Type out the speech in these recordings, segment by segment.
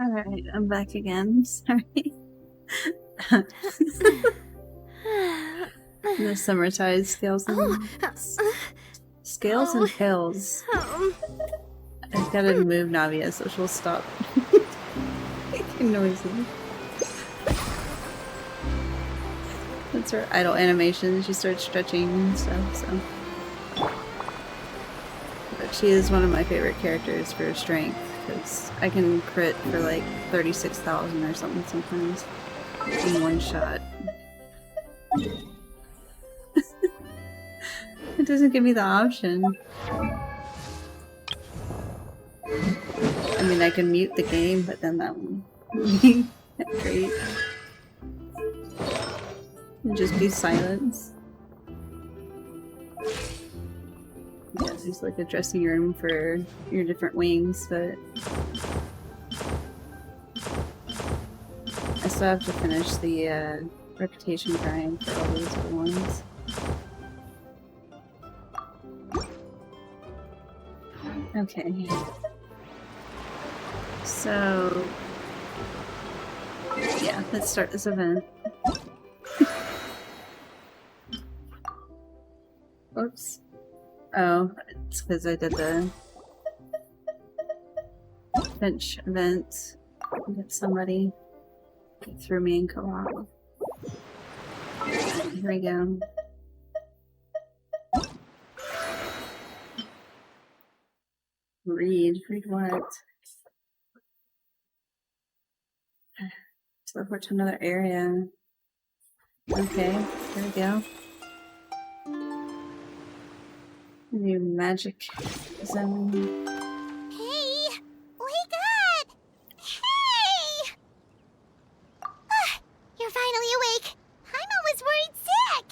Alright, I'm back again. Sorry. The Summertide scales and tails. I've got to move Navia so she'll stop making noises. That's her idle animation. She starts stretching and stuff, so. But she is one of my favorite characters for strength, because I can crit for like 36,000 or something sometimes in one shot. It doesn't give me the option. I mean, I can mute the game, but then that wouldn't be great. And just be silence. Yeah, there's like a dressing room for your different wings, but I still have to finish the reputation grind for all those other ones. Okay. So, yeah, let's start this event. Oops. Oh, it's because I did the bench event. Get somebody get through me and co-op. Here we go. Read what? Teleport to another area. Okay, here we go. New magic zone. Hey! Wake up! Hey! You're finally awake. Paimon was worried sick.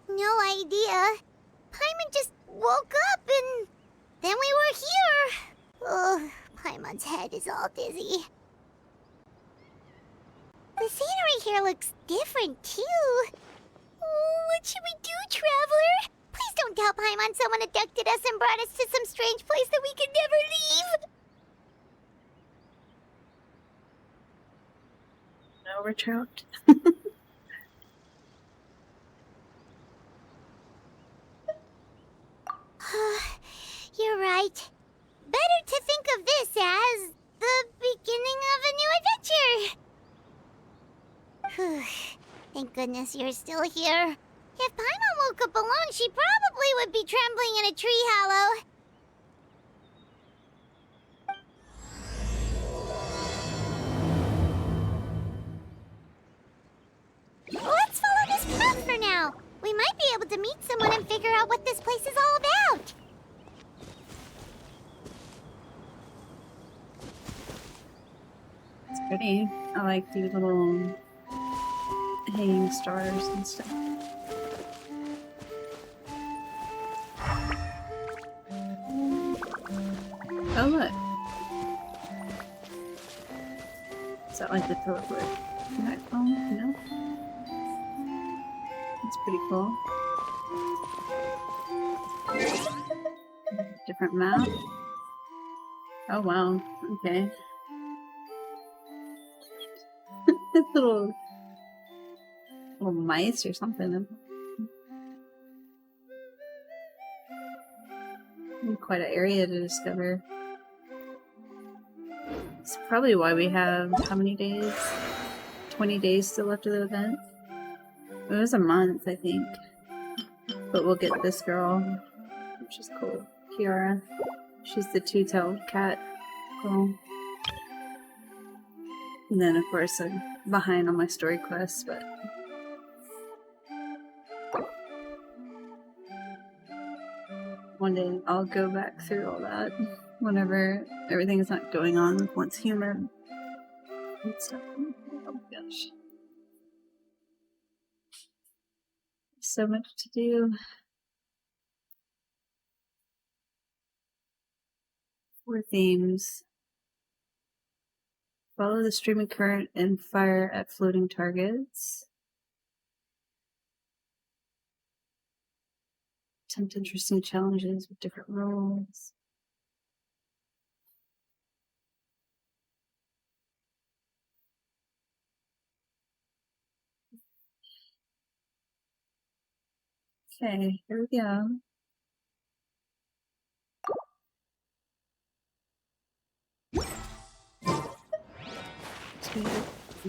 No idea. Paimon just woke up and then we were here. Ugh, Paimon's head is all dizzy. The scenery here looks different, too. Oh, what should we do, Traveler? Please don't tell Paimon someone abducted us and brought us to some strange place that we could never leave. No, we're trapped. You're right. Better to think of this as the beginning of a new adventure. Thank goodness you're still here. If Paimon woke up alone, she probably would be trembling in a tree hollow. Let's follow this path for now. We might be able to meet someone and figure out what this place is all about. It's pretty. I like the little hanging stars and stuff. Oh look! Is that like the teleport? Oh no. It's pretty cool. Different map. Oh wow. Okay. little mice or something. Quite an area to discover. It's probably why we have how many days? 20 days still left of the event. It was a month, I think. But we'll get this girl, which is cool. Kiara. She's the two-tailed cat girl. And then, of course, I'm behind on my story quests, but one day I'll go back through all that whenever everything is not going on with Once Human and stuff. Oh my gosh. So much to do. 4 themes. Follow the streaming current and fire at floating targets. Attempt interesting challenges with different roles. Okay, here we go.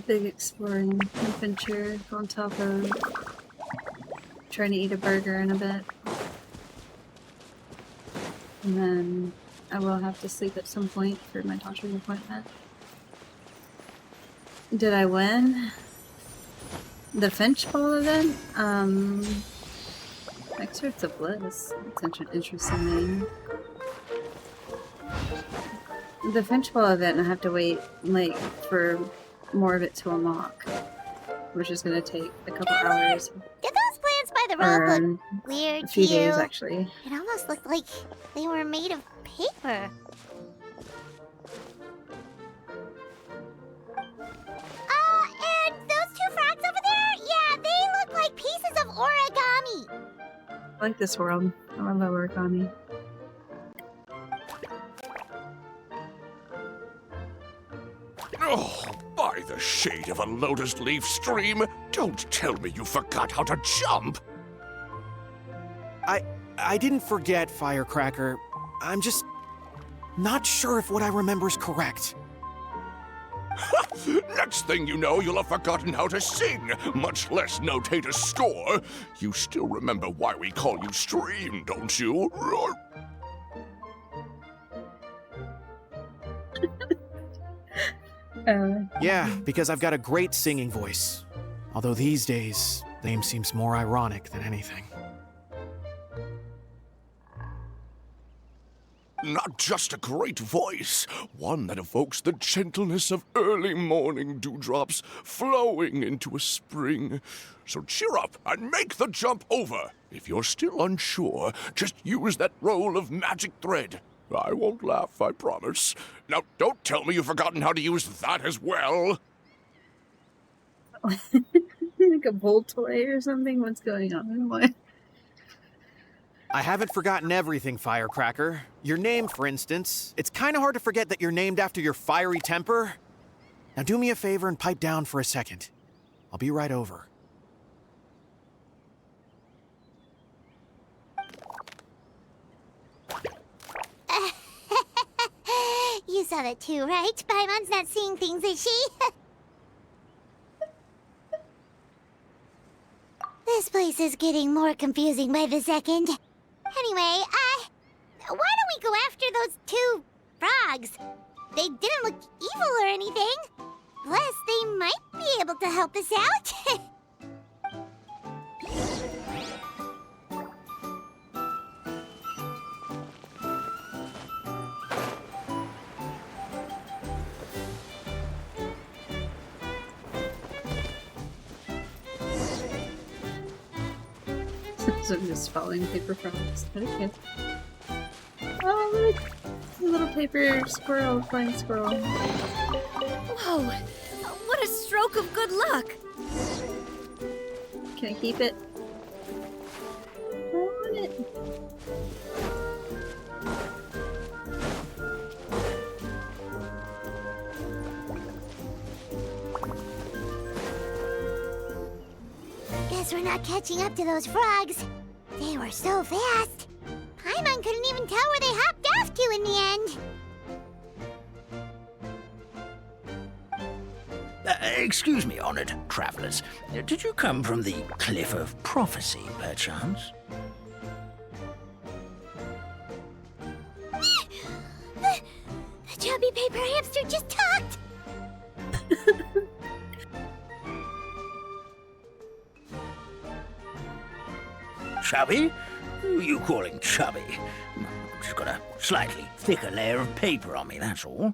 Big exploring adventure on top of trying to eat a burger in a bit. And then I will have to sleep at some point for my doctor's appointment. Did I win the Finch Ball event? Excerpts of Bliss. That's an interesting name. The Finch Ball event, I have to wait like for more of it to unlock, which is going to take a couple hours. Did those plants by the road look weird a few to you? days, actually. It almost looked like they were made of paper. And those two frogs over there? Yeah, they look like pieces of origami. I like this world. I love origami. Oh, by the shade of a lotus leaf stream, don't tell me you forgot how to jump! I didn't forget, Firecracker. I'm just not sure if what I remember is correct. Next thing you know, you'll have forgotten how to sing, much less notate a score. You still remember why we call you Stream, don't you? Yeah, because I've got a great singing voice. Although these days, the name seems more ironic than anything. Not just a great voice, one that evokes the gentleness of early morning dewdrops flowing into a spring. So cheer up and make the jump over. If you're still unsure, just use that roll of magic thread. I won't laugh, I promise. Now, don't tell me you've forgotten how to use that as well. Like a bowl toy or something? What's going on? What? I haven't forgotten everything, Firecracker. Your name, for instance. It's kind of hard to forget that you're named after your fiery temper. Now do me a favor and pipe down for a second. I'll be right over. You saw that too, right? Paimon's not seeing things, is she? This place is getting more confusing by the second. Anyway, why don't we go after those two frogs? They didn't look evil or anything. Plus, they might be able to help us out. So I'm just following paper frogs. Okay. Oh, look! A little paper squirrel, flying squirrel. Whoa! What a stroke of good luck! Can I keep it? I want it. Guess we're not catching up to those frogs. They were so fast. Paimon couldn't even tell where they hopped off to in the end. Excuse me, honored travelers. Did you come from the Cliff of Prophecy, perchance? The chubby paper hamster just talked. Chubby? Who are you calling chubby? Just got a slightly thicker layer of paper on me, that's all.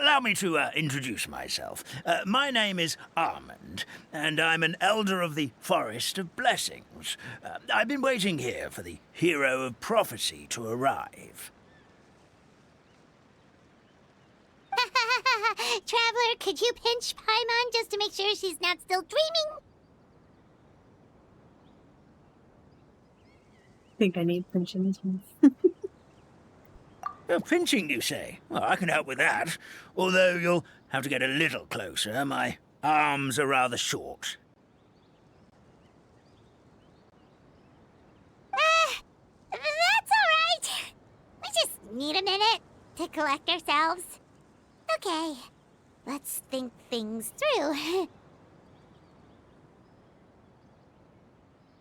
Allow me to introduce myself. My name is Armand, and I'm an elder of the Forest of Blessings. I've been waiting here for the hero of prophecy to arrive. Traveler, could you pinch Paimon just to make sure she's not still dreaming? think I need pinching as well. Pinching, you say? Well, I can help with that. Although you'll have to get a little closer. My arms are rather short. That's alright. We just need a minute to collect ourselves. Okay, let's think things through.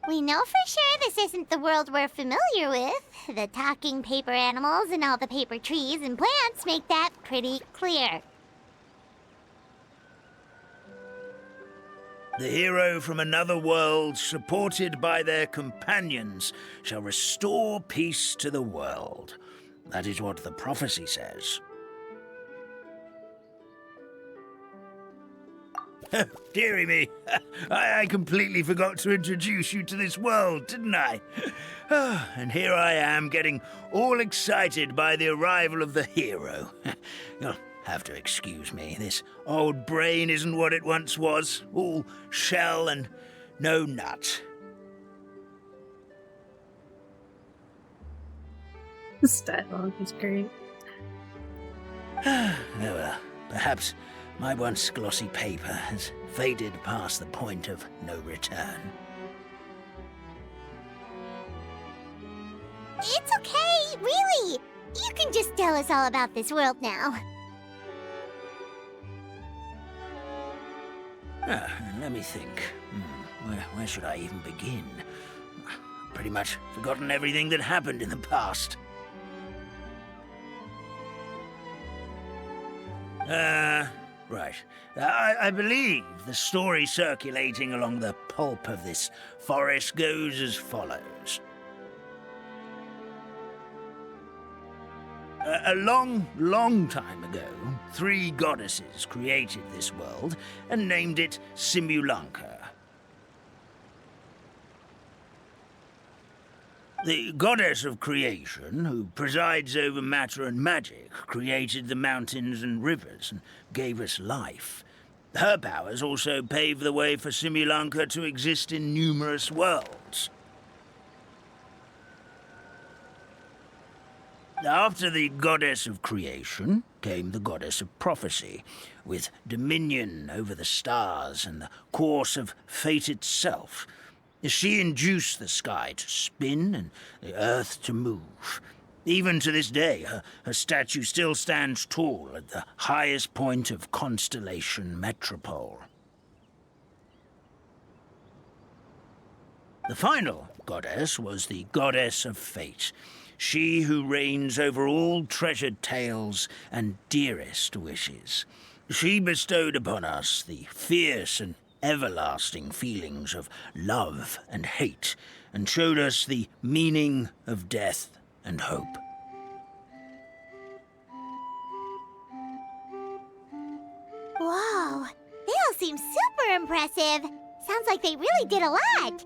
We know for sure this isn't the world we're familiar with. The talking paper animals and all the paper trees and plants make that pretty clear. The hero from another world, supported by their companions, shall restore peace to the world. That is what the prophecy says. Dearie me, I completely forgot to introduce you to this world, didn't I? And here I am, getting all excited by the arrival of the hero. You'll have to excuse me. This old brain isn't what it once was, all shell and no nut. This dialogue is great. Oh well, perhaps my once glossy paper has faded past the point of no return. It's okay, really. You can just tell us all about this world now. Let me think. Where should I even begin? Pretty much forgotten everything that happened in the past. Right. I believe the story circulating along the pulp of this forest goes as follows. A long, long time ago, 3 goddesses created this world and named it Simulanka. The goddess of creation, who presides over matter and magic, created the mountains and rivers and gave us life. Her powers also paved the way for Simulanka to exist in numerous worlds. After the goddess of creation came the goddess of prophecy, with dominion over the stars and the course of fate itself. She induced the sky to spin and the earth to move. Even to this day, her statue still stands tall at the highest point of constellation Metropole. The final goddess was the goddess of fate, she who reigns over all treasured tales and dearest wishes. She bestowed upon us the fierce and everlasting feelings of love and hate, and showed us the meaning of death and hope. Whoa, they all seem super impressive. Sounds like they really did a lot.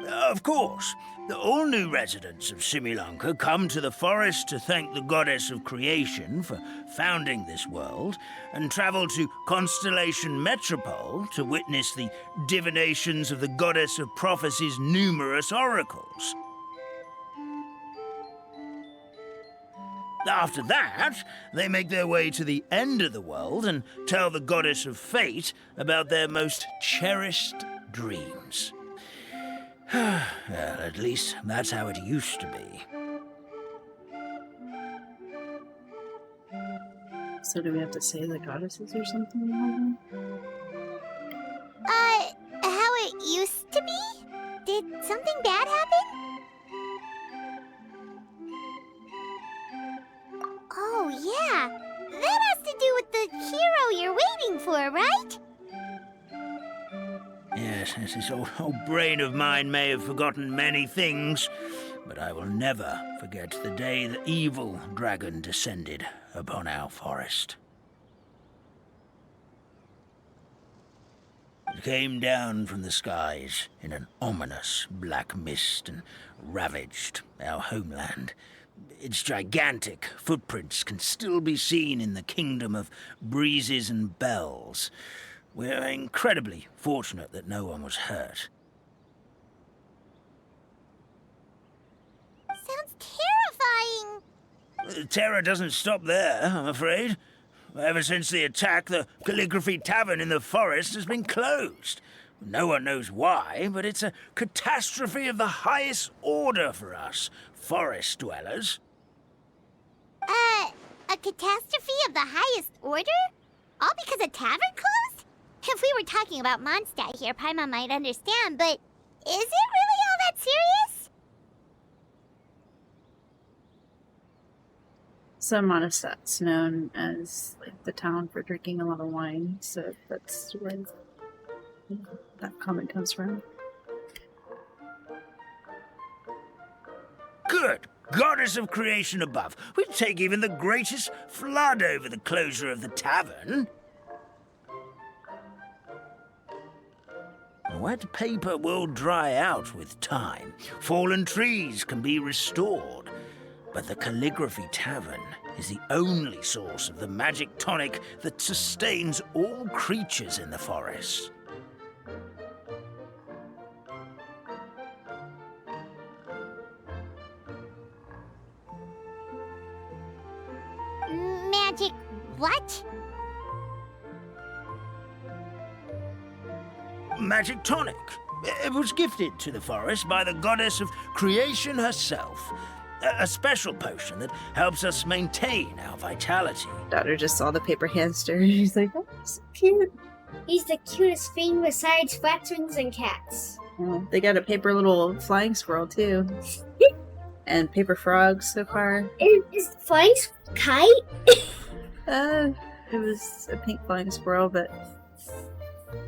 Of course, all new residents of Simulanka come to the forest to thank the goddess of creation for founding this world, and travel to Constellation Metropole to witness the divinations of the goddess of prophecy's numerous oracles. After that, they make their way to the end of the world and tell the goddess of fate about their most cherished dreams. Well, at least that's how it used to be. So do we have to say the goddesses or something? How it used to be? Did something bad happen? Oh, yeah. That has to do with the hero you're waiting for, right? Yes, this old brain of mine may have forgotten many things, but I will never forget the day the evil dragon descended upon our forest. It came down from the skies in an ominous black mist and ravaged our homeland. Its gigantic footprints can still be seen in the kingdom of breezes and bells. We're incredibly fortunate that no one was hurt. Terror doesn't stop there, I'm afraid. Ever since the attack, the Calligraphy Tavern in the forest has been closed. No one knows why, but it's a catastrophe of the highest order for us, forest dwellers. A catastrophe of the highest order? All because a tavern closed? If we were talking about Mondstadt here, Paimon might understand, but is it really all that serious? Some Mondstadt's known as like the town for drinking a lot of wine, so that's where that comment comes from. Good goddess of creation above, we'd take even the greatest flood over the closure of the tavern. Wet paper will dry out with time. Fallen trees can be restored. But the Calligraphy Tavern is the only source of the magic tonic that sustains all creatures in the forest. Magic what? Magic tonic. It was gifted to the forest by the goddess of creation herself. A special potion that helps us maintain our vitality. Daughter just saw the paper hamster. She's like, oh, so cute. He's the cutest thing besides flatwings and cats. Oh, they got a paper little flying squirrel too. And paper frogs so far. Is the flying kite? It was a pink flying squirrel, but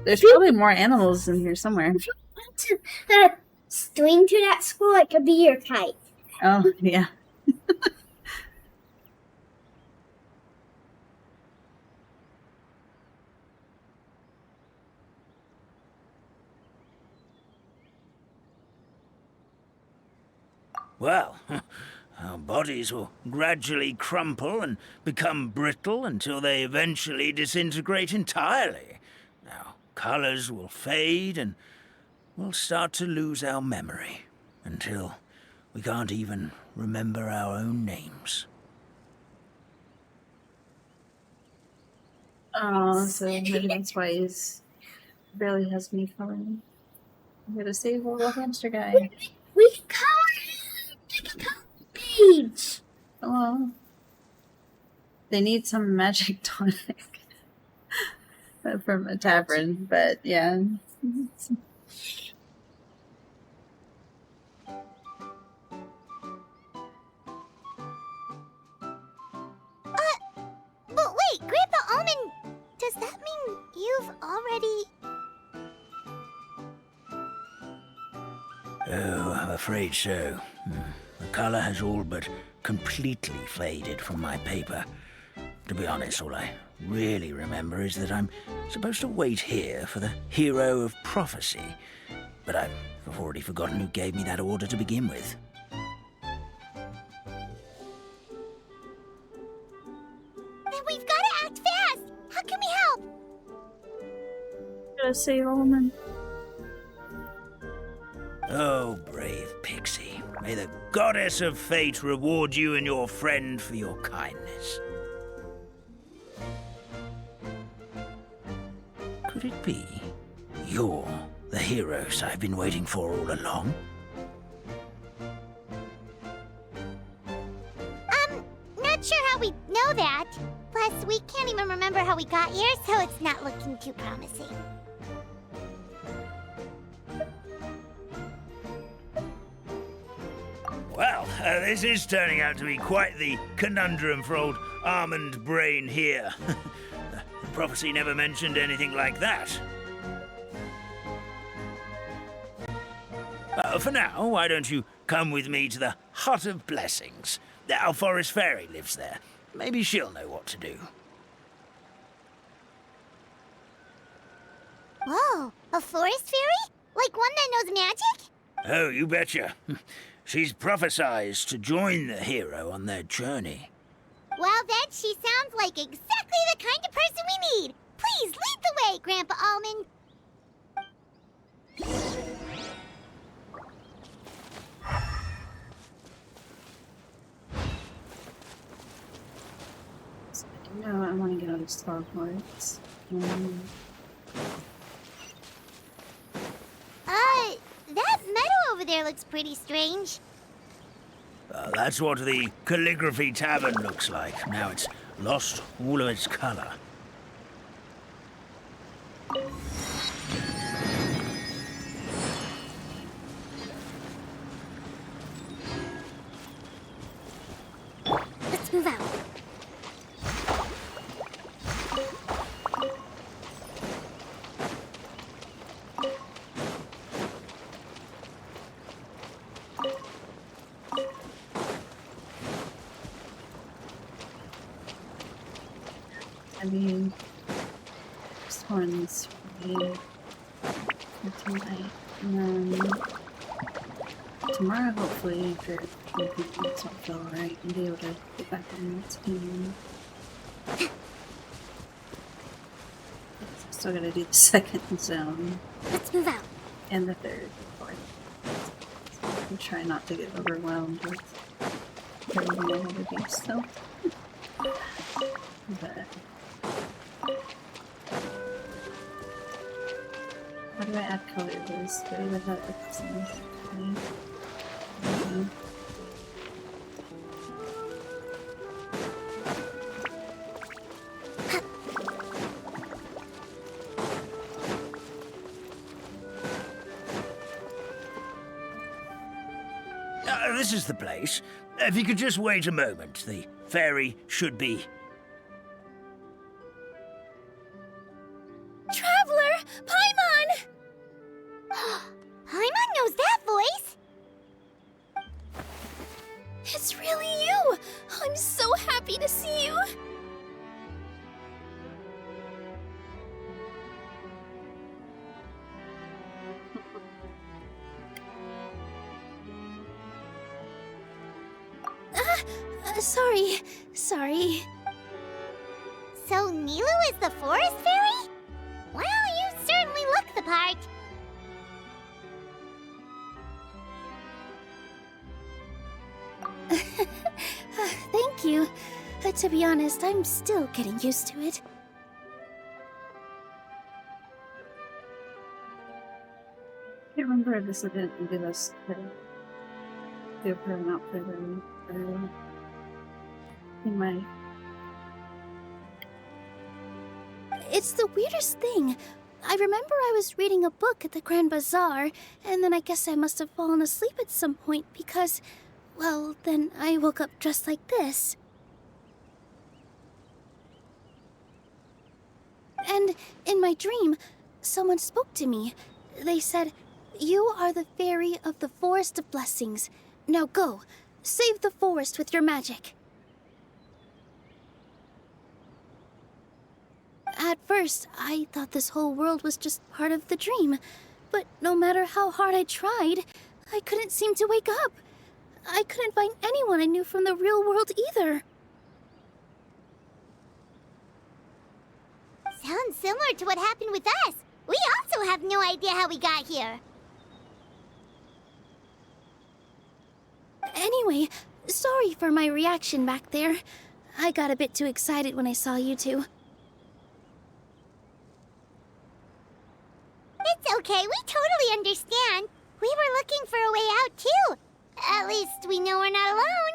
there's probably more animals in here somewhere. If you want to swing to that school, it could be your kite. Oh, yeah. Well, our bodies will gradually crumple and become brittle until they eventually disintegrate entirely. Our colors will fade and we'll start to lose our memory until we can't even remember our own names. Oh, so maybe that's why he's barely has me coming. I'm gonna save a little hamster guy. We can call page. Oh, they need some magic tonic from a tavern, but yeah. But wait, Grandpa Almond, does that mean you've already... Oh, I'm afraid so. The color has all but completely faded from my paper. To be honest, all I really remember is that I'm supposed to wait here for the hero of prophecy. But I've already forgotten who gave me that order to begin with. Then we've got to act fast! How can we help? Gotta save a woman. Oh, brave pixie. May the goddess of fate reward you and your friend for your kindness. Could it be you're the heroes I've been waiting for all along? Not sure how we know that. Plus, we can't even remember how we got here, so it's not looking too promising. Well, this is turning out to be quite the conundrum for old Almond Brain here. The prophecy never mentioned anything like that. For now, why don't you come with me to the Hut of Blessings? Our forest fairy lives there. Maybe she'll know what to do. Whoa, a forest fairy? Like one that knows magic? Oh, you betcha. She's prophesized to join the hero on their journey. Well, then she sounds like exactly the kind of person we need. Please lead the way, Grandpa Almond. No, I want to get out of Star Wars. That meadow over there looks pretty strange. That's what the Calligraphy Tavern looks like. Now it's lost all of its color. Let's move out. I mean, this one's really for tonight. And then tomorrow, hopefully, after everything gets all feel alright, and be able to get back on the team. Still gotta do the second zone Let's move out. and the third. And try not to get overwhelmed with everything I have to do still. But how do I add color to this? Do I leave that with some This is the place. If you could just wait a moment, the fairy should be... Traveler! Paimon! Paimon knows that voice. It's really you! I'm so happy to see you! Sorry. So Nilu is the forest fairy? Well, you certainly look the part. Thank you. To be honest, I'm still getting used to it. I can't remember if this event would give us the outfit in my... It's the weirdest thing. I remember I was reading a book at the Grand Bazaar, and then I guess I must have fallen asleep at some point because, well, then I woke up dressed like this. And in my dream, someone spoke to me. They said, "You are the fairy of the Forest of Blessings. Now go, save the forest with your magic." At first, I thought this whole world was just part of the dream, but no matter how hard I tried, I couldn't seem to wake up. I couldn't find anyone I knew from the real world either. Sounds similar to what happened with us. We also have no idea how we got here. Anyway, sorry for my reaction back there. I got a bit too excited when I saw you two. It's okay, we totally understand. We were looking for a way out, too. At least we know we're not alone.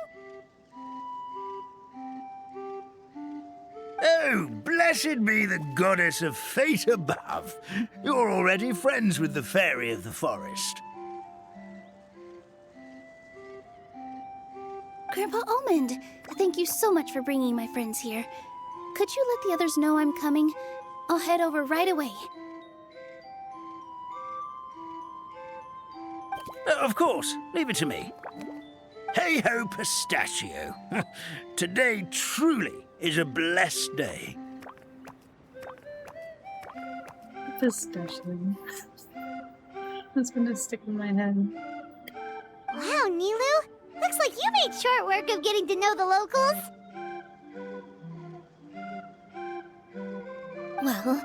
Oh, blessed be the goddess of fate above. You're already friends with the fairy of the forest. Grandpa Almond, thank you so much for bringing my friends here. Could you let the others know I'm coming? I'll head over right away. Of course, leave it to me. Hey ho, pistachio. Today truly is a blessed day. Pistachio. That's gonna stick in my head. Wow, Nilu. Looks like you made short work of getting to know the locals. Well,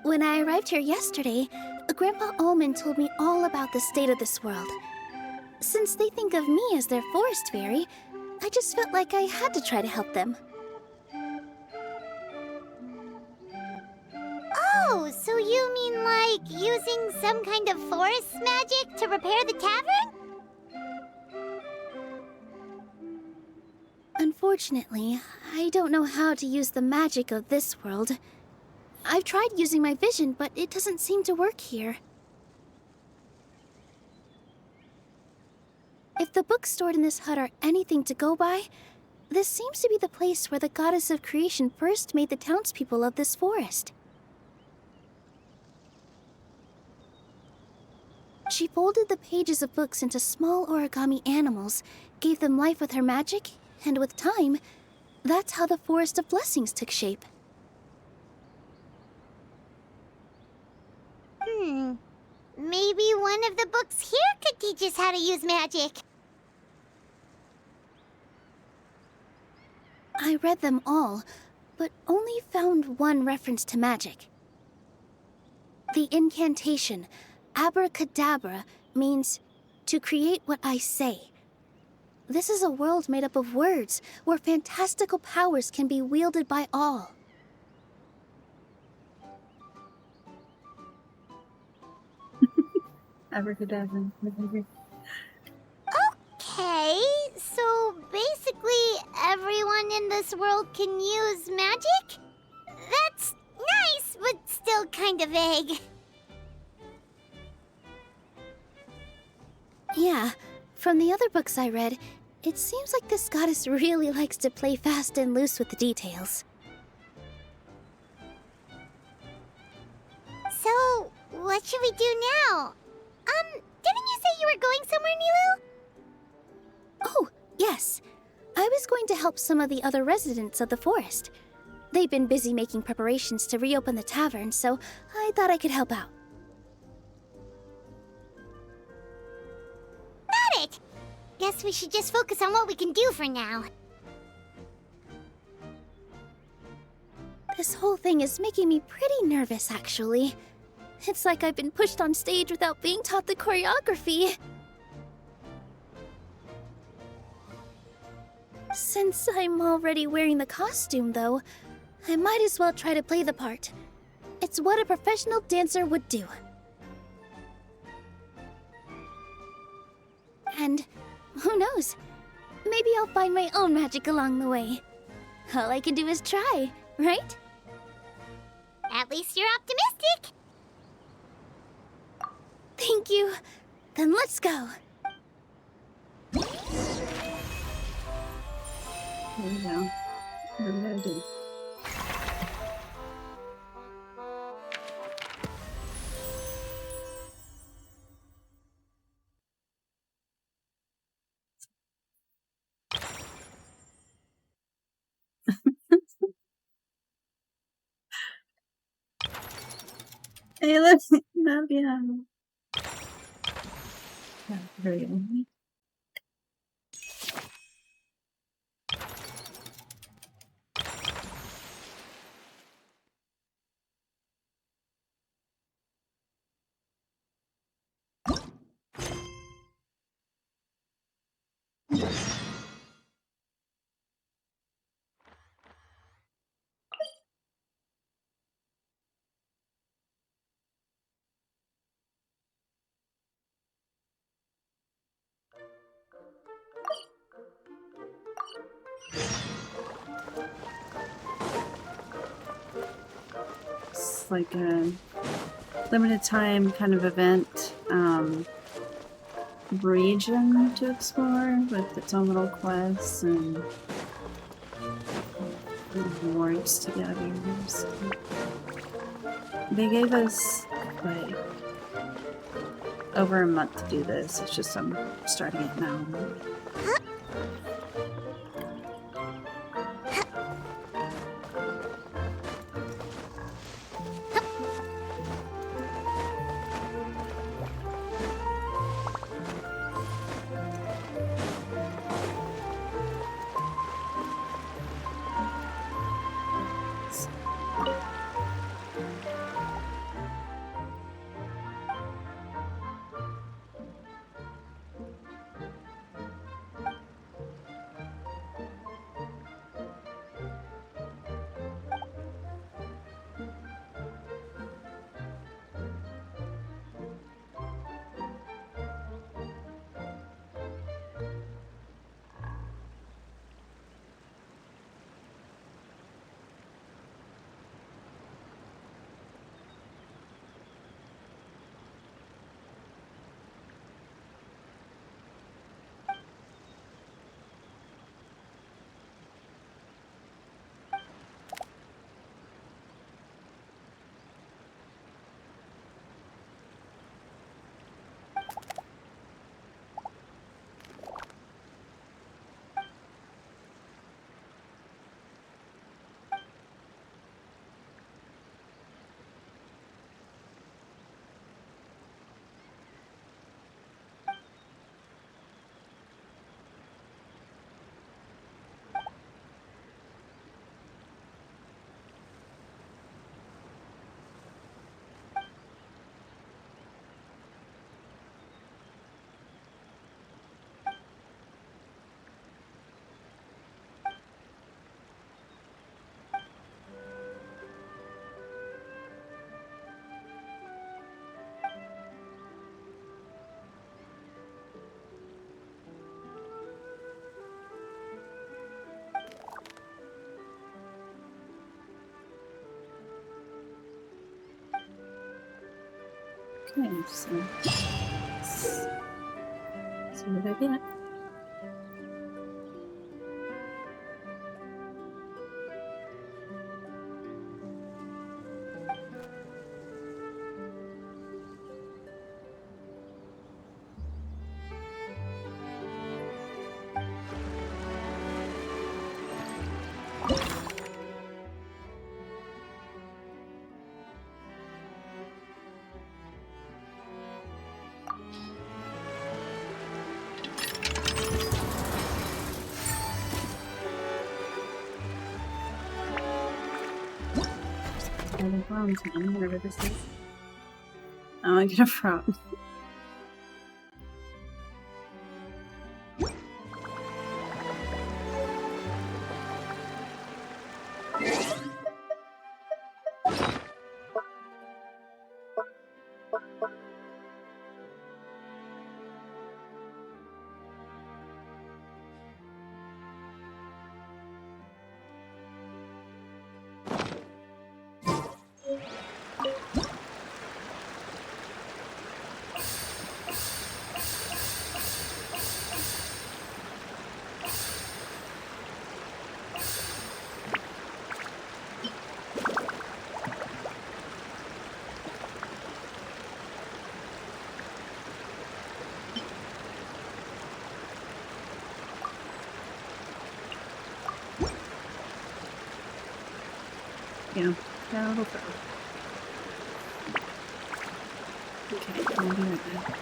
when I arrived here yesterday, Grandpa Almond told me all about the state of this world. Since they think of me as their forest fairy, I just felt like I had to try to help them. Oh, so you mean like using some kind of forest magic to repair the tavern? Unfortunately, I don't know how to use the magic of this world. I've tried using my vision, but it doesn't seem to work here. If the books stored in this hut are anything to go by, this seems to be the place where the goddess of creation first made the townspeople of this forest. She folded the pages of books into small origami animals, gave them life with her magic, and with time, that's how the Forest of Blessings took shape. Maybe one of the books here could teach us how to use magic. I read them all, but only found one reference to magic. The incantation, abracadabra, means to create what I say. This is a world made up of words, where fantastical powers can be wielded by all. Abracadabra. Okay, so basically everyone in this world can use magic? That's nice, but still kind of vague. Yeah, from the other books I read, it seems like this goddess really likes to play fast and loose with the details. So, what should we do now? Didn't you say you were going somewhere, Nilu? Oh, yes. I was going to help some of the other residents of the forest. They've been busy making preparations to reopen the tavern, so I thought I could help out. Got it! Guess we should just focus on what we can do for now. This whole thing is making me pretty nervous, actually. It's like I've been pushed on stage without being taught the choreography. Since I'm already wearing the costume, though, I might as well try to play the part. It's what a professional dancer would do. And who knows? Maybe I'll find my own magic along the way. All I can do is try, right? At least you're optimistic. Thank you. Then let's go. There we go. What do we gotta do? Hey, look! Not behind. Yeah, there you go. It's like a limited time kind of event region to explore with its own little quests and rewards to gather. So they gave us like over a month to do this. It's just I'm starting it now. Okay, so let's see what I get. Whatever this is. Oh, I get a frog. Yeah, that'll go. Okay, I'll be right back.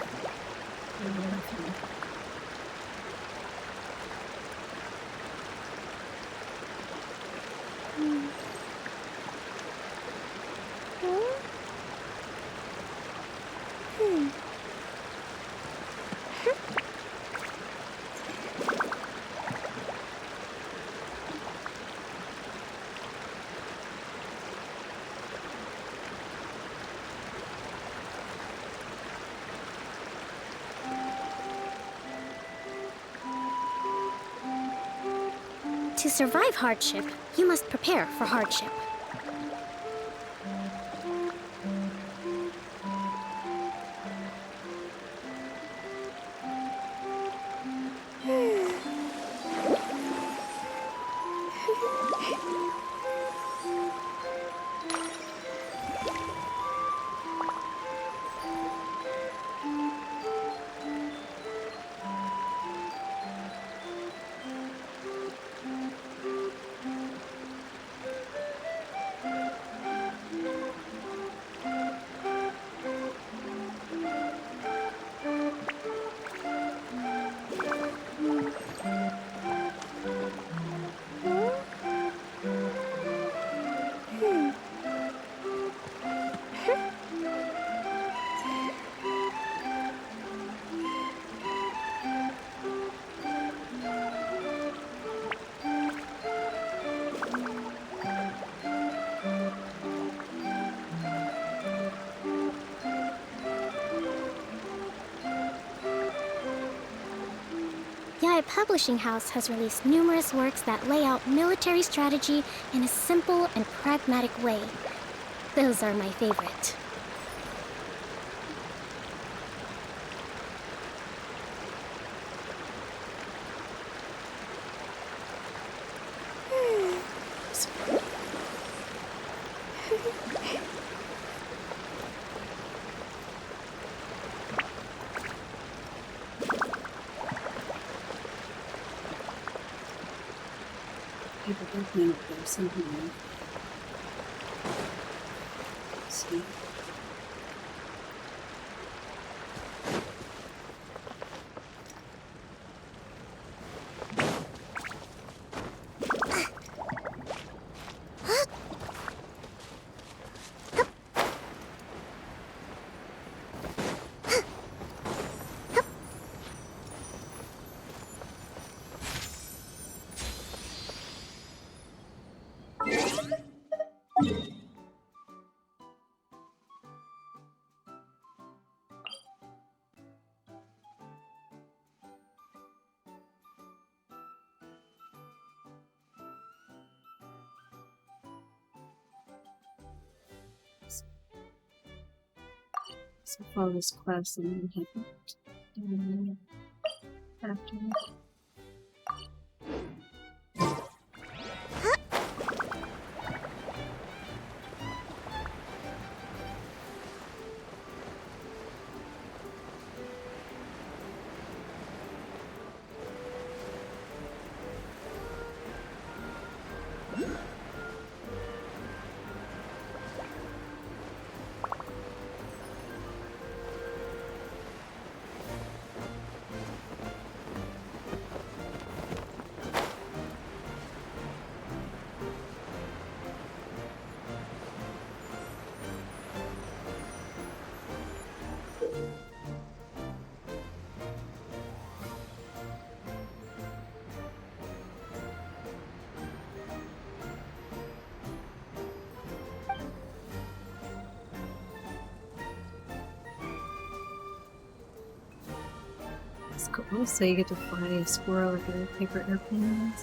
To survive hardship, you must prepare for hardship. Yaya Publishing House has released numerous works that lay out military strategy in a simple and pragmatic way. Those are my favorite. People don't know if there's something there. See? So follow this quest and then head down after. It's cool. So you get to fly a squirrel like a paper airplane.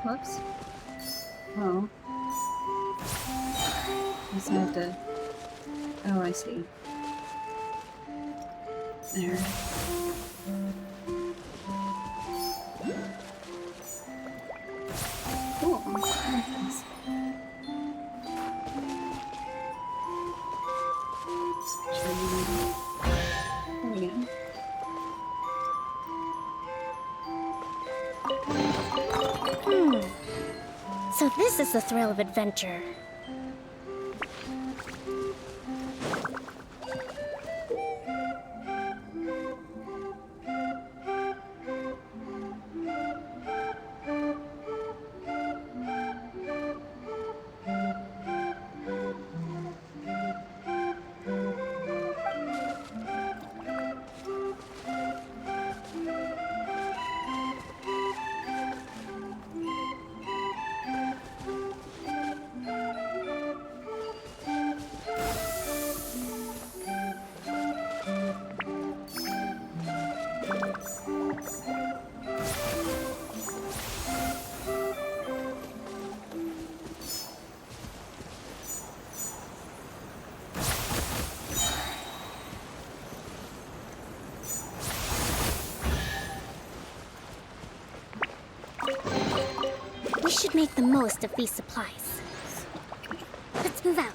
Whoops. Oh. Just have to. Oh, I see. There. Cool. Nice. There we go. So this is the thrill of adventure. We should make the most of these supplies. Let's move out.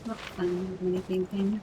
Not fun, anything thing.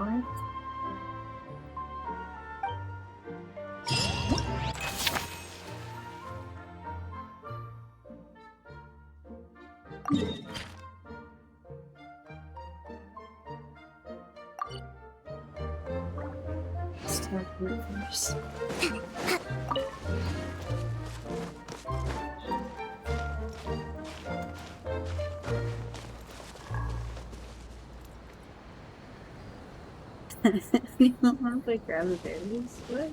What? Start reverse. You don't want to play grab the berries? What?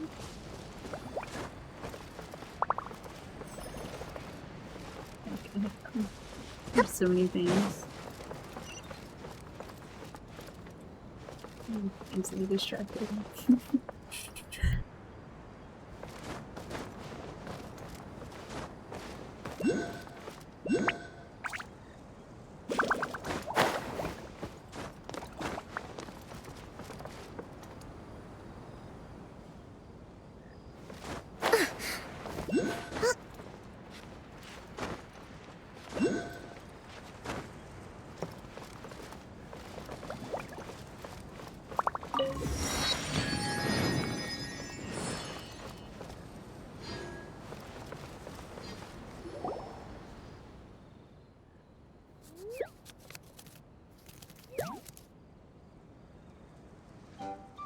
Okay. There's so many things. I'm easily distracted.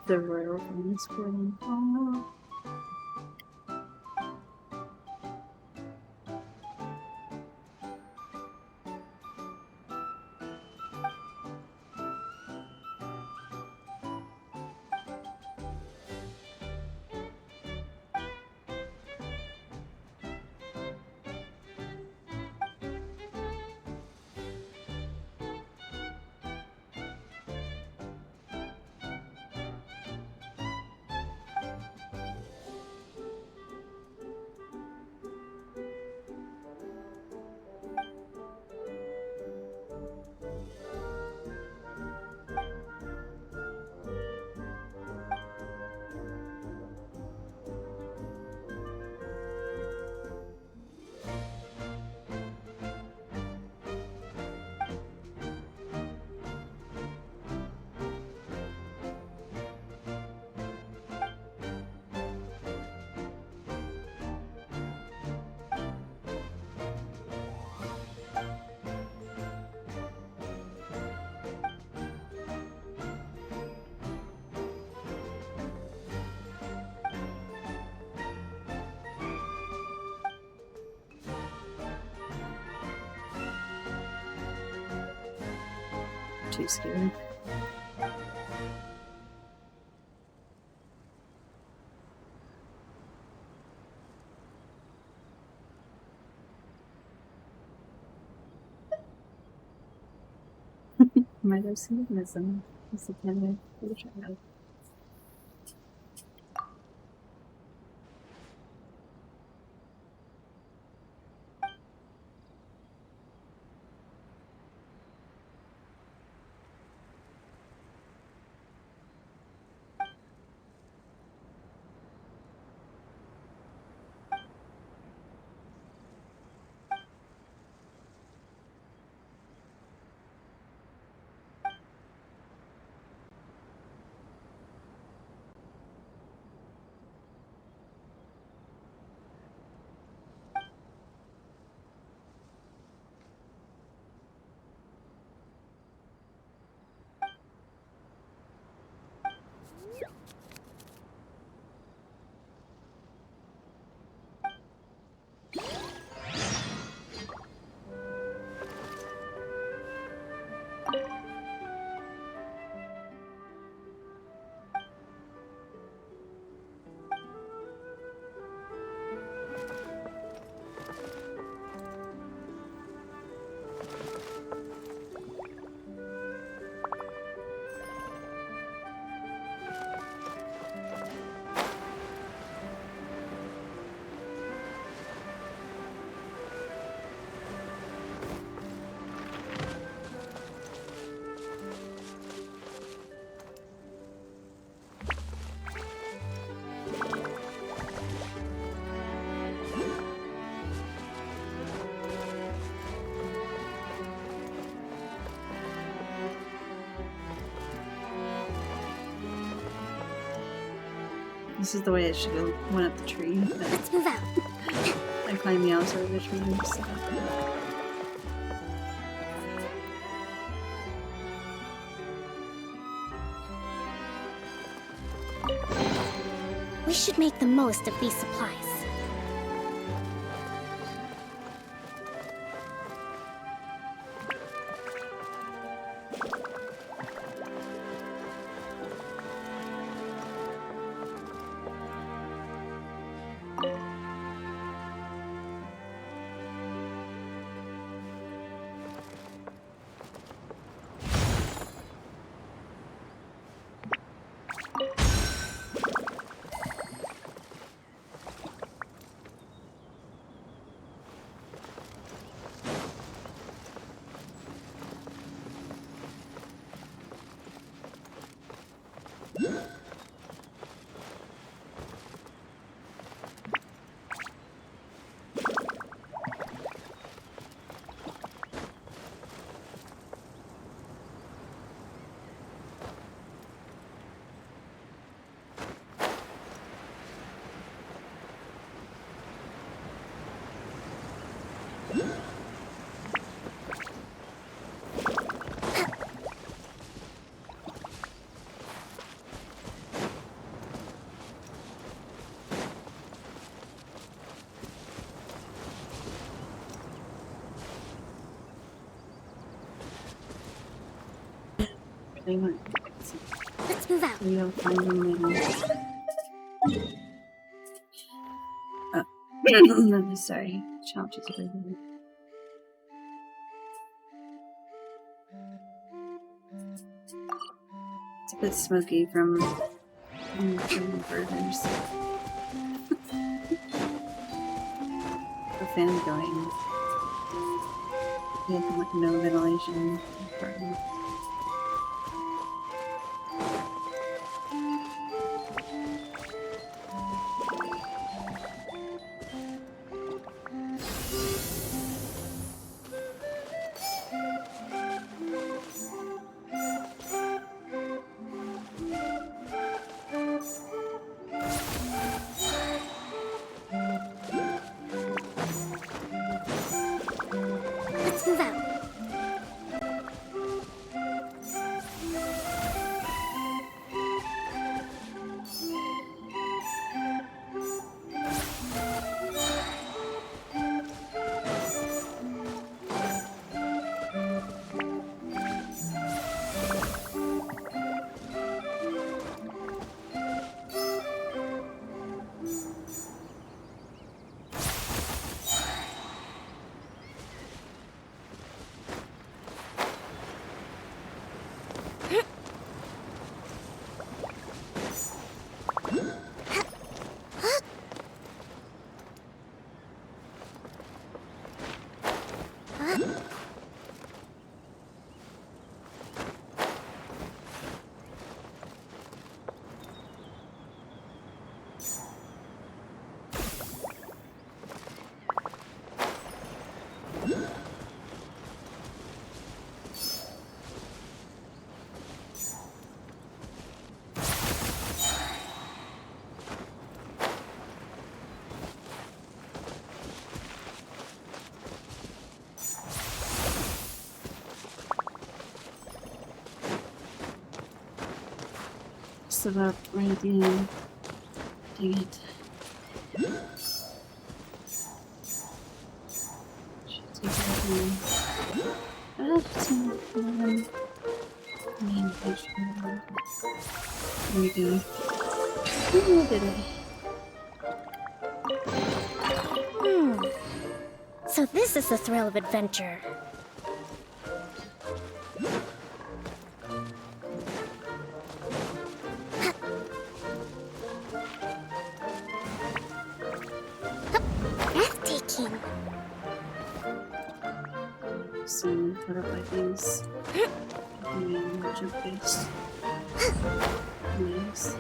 The royal family squirrel. Oh. Too scary. Might have seen missing. It's a camera for the child. This is the way it should have went up the tree. Let's move out. I climbed the outside of the tree. So. We should make the most of these supplies. They went. Let's move out. We don't find them later. I'm sorry. Challenges are really. It's a bit smoky from the burgers. The fan going. We have like no ventilation. Apartment. Let's move out. Just about right at the end. Dang it. Should take that one. There we go. Ooh, did it. So this is the thrill of adventure. Breathtaking. So, put up like these. And jump base. Nice.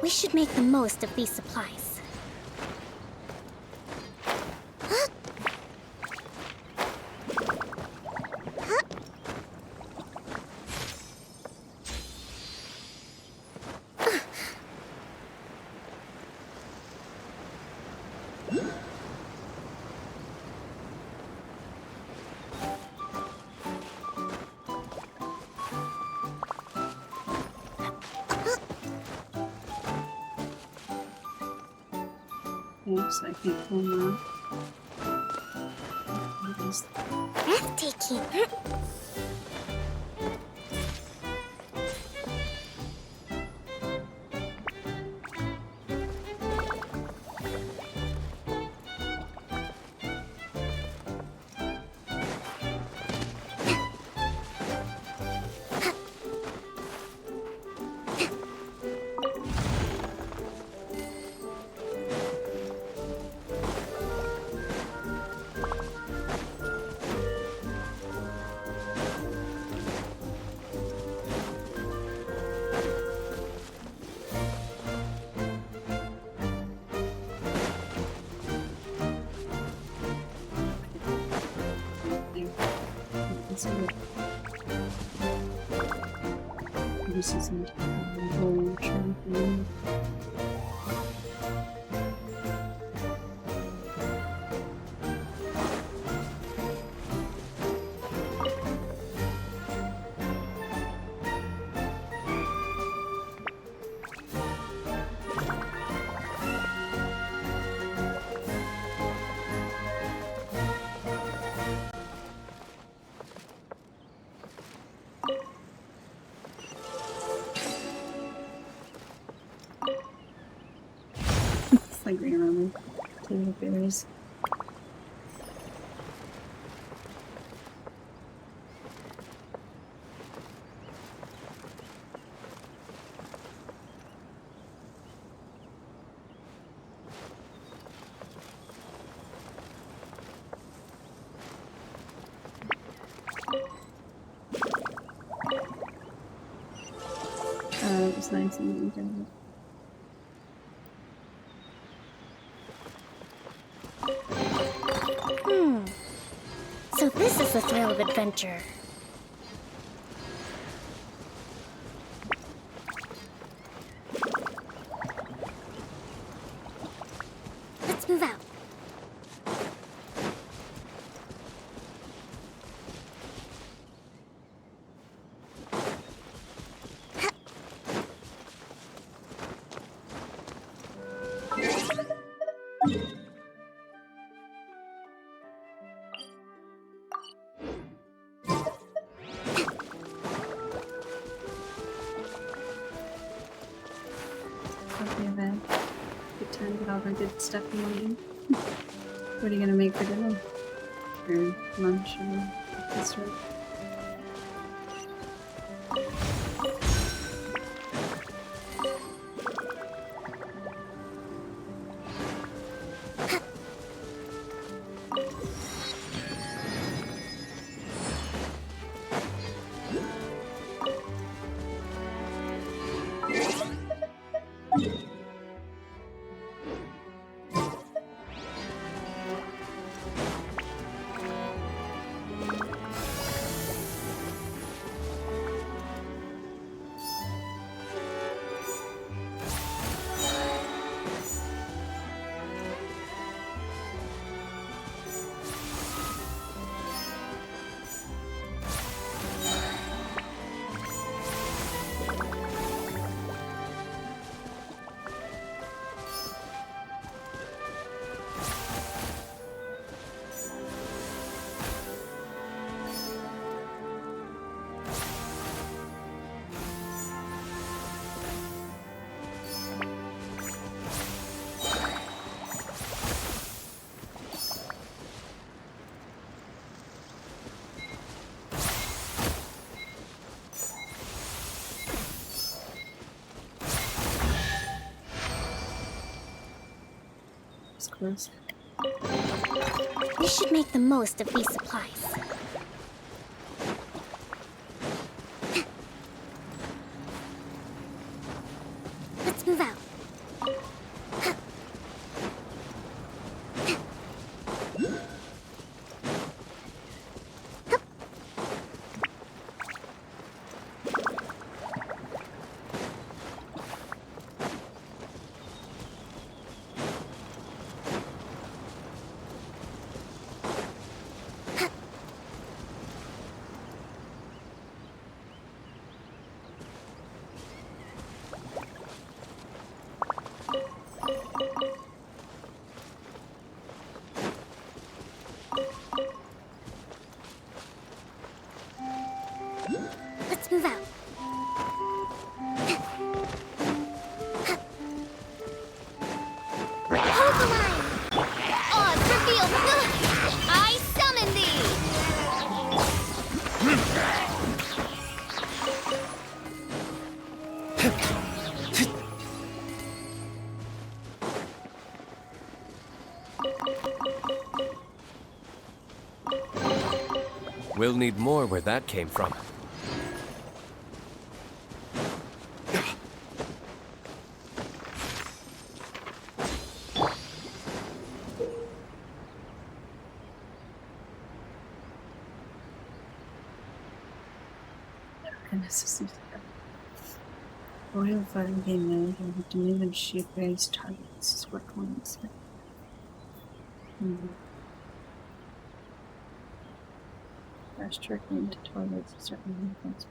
We should make the most of these supplies. Oops, I can't pull them off. Breathtaking. This isn't a whole champion. It's like green ramen. Potato berries. It was nice and eaten. So this is the thrill of adventure. Let's move out. Okay, then. Good time to get all the good stuff you want. What are you gonna make for dinner? Or lunch or dessert? It's close. We should make the most of these supplies. Let's move out. Let's move out. Hold the line! Odds reveal! I summon thee! We'll need more where that came from. Goodness, this is Royal fighting game mode, you have to move and shoot various targets. Work ones. Fast tracking into targets a certain movements.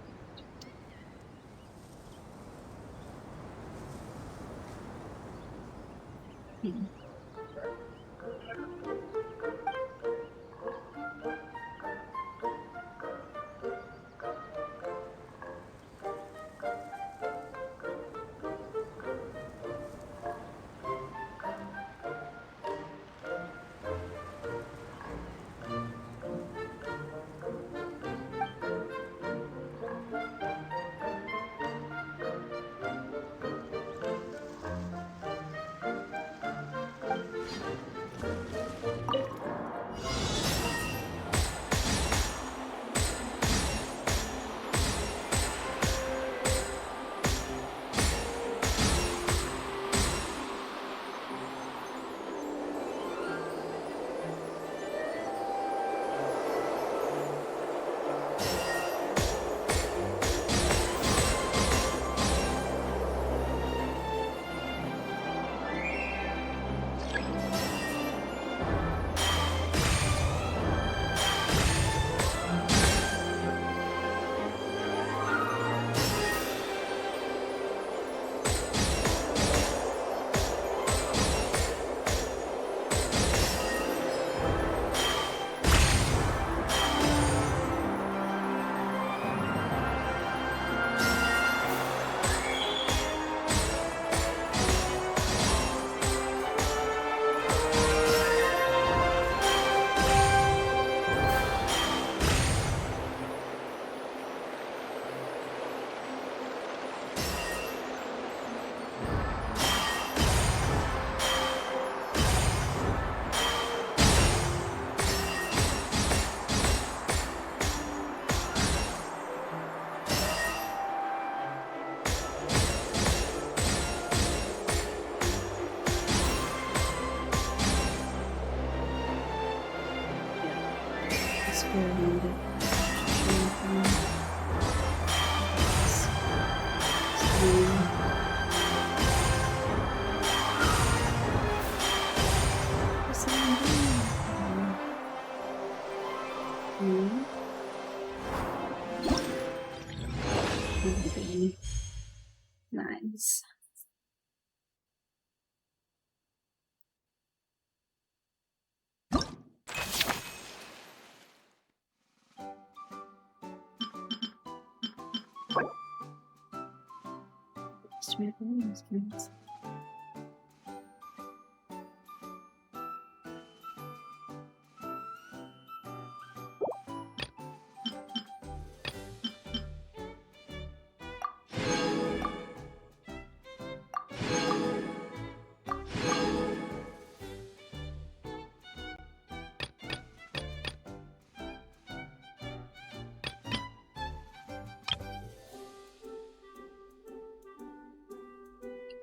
Nice.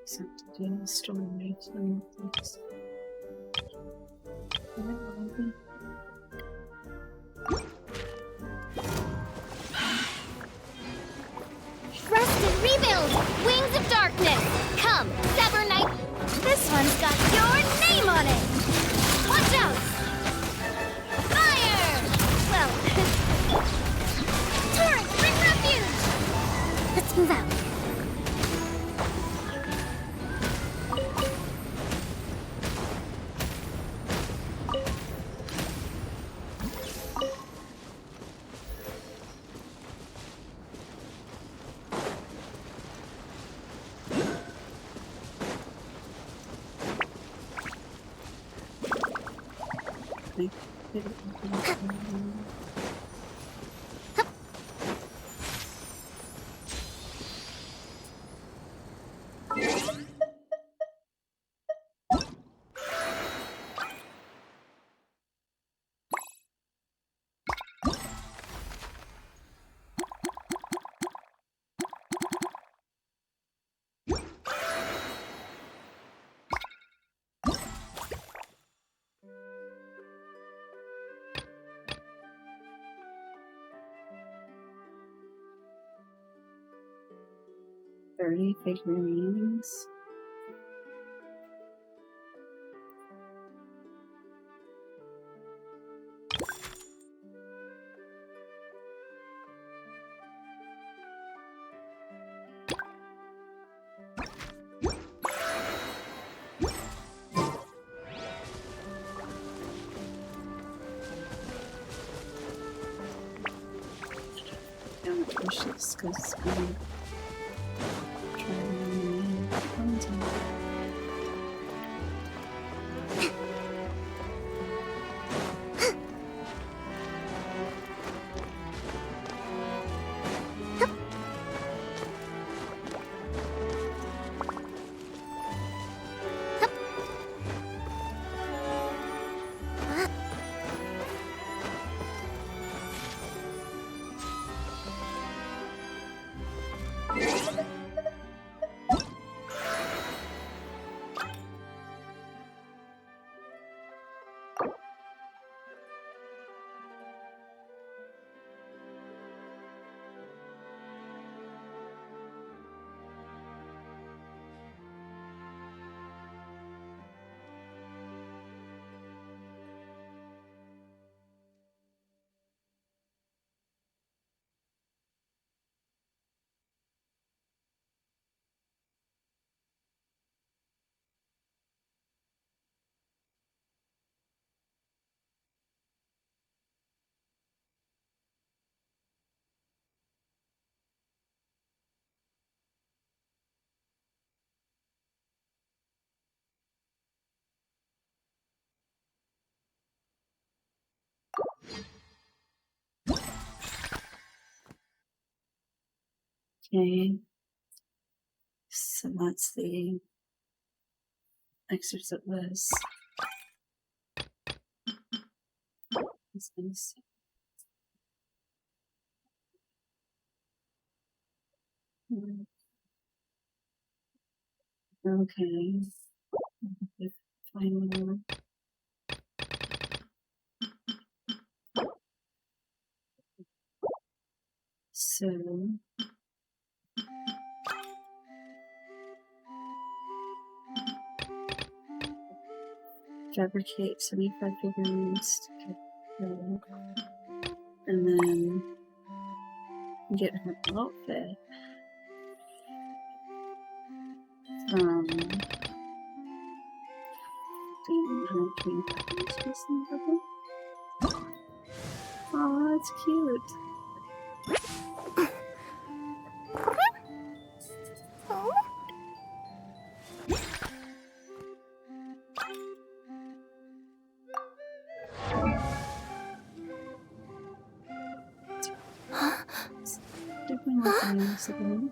Something to do story. Rest and rebuild! Wings of darkness! Come, Sever Knight! This one's got your name on it! Watch out! Fire! Well, Torrent, bring refuge! Let's move out. Figurines. Don't push this because I'm trying to Okay, so that's the excerpt list. This is okay. Final. So fabricate 75 figurines to get her, and then get her outfit from oh, that's cute. Definitely like the names again.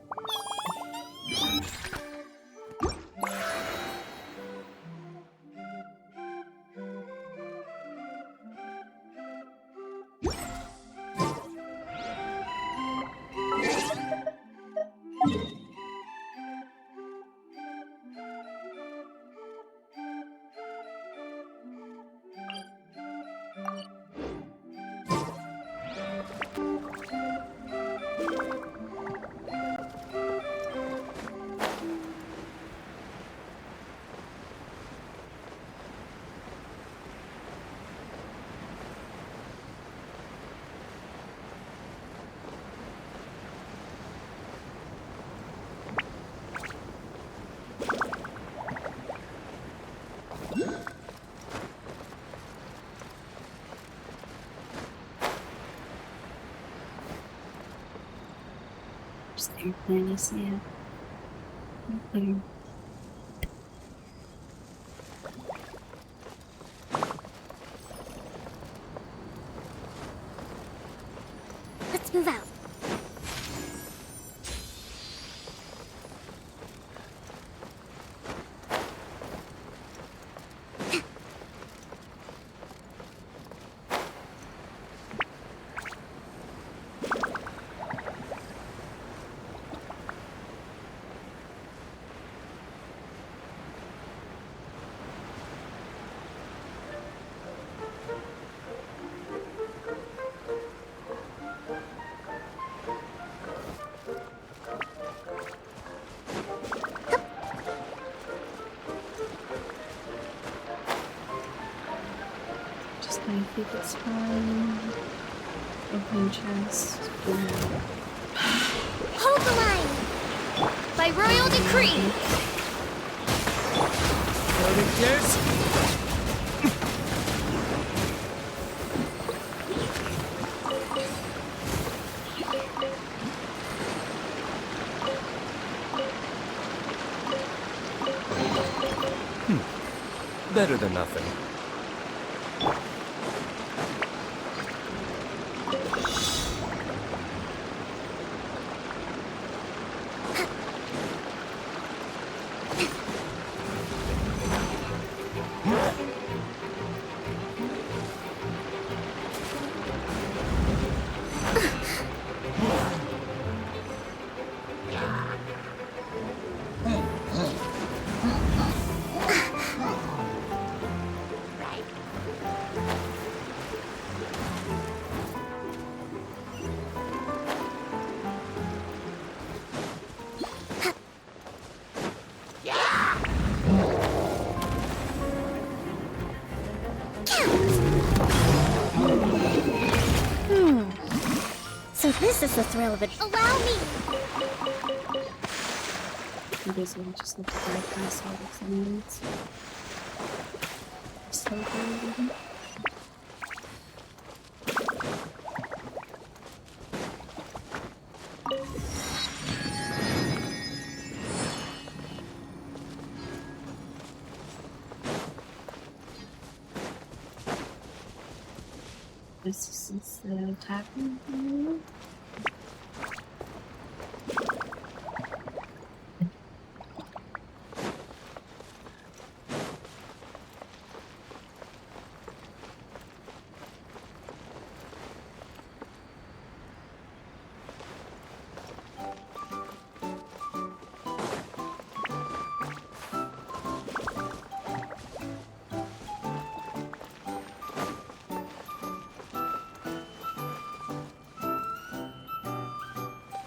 Just airplane, I see it. Right there. Let's move out. Just gonna keep it strong. Open chest. Hold the line! By royal decree! Better than nothing. So this is the thrill of it. Allow me! You guys will just look at the bypass all the things. So good. This is the tapping thing.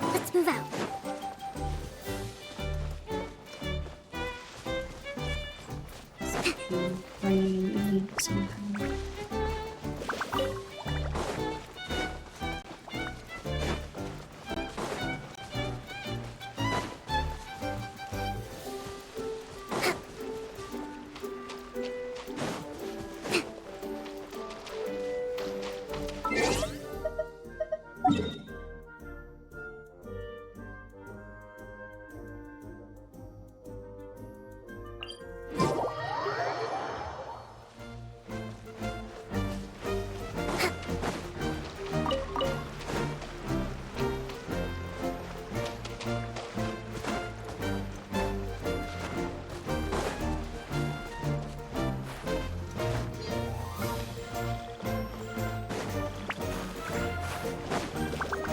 Let's move out. Brain, somehow.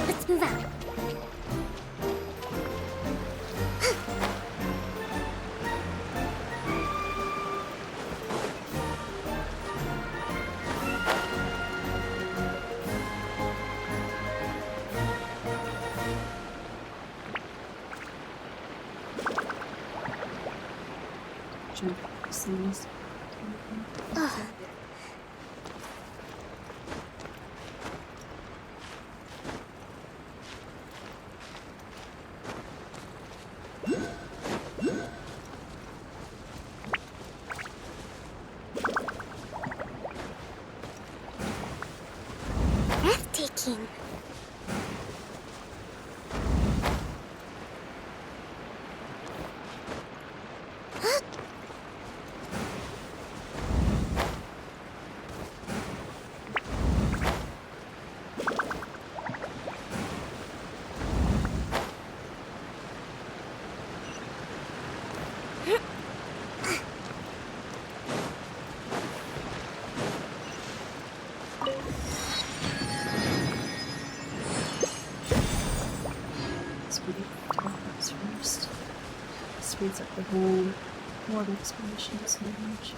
Let's move out. Jump things. Breathtaking. opens up the whole world exploration so much.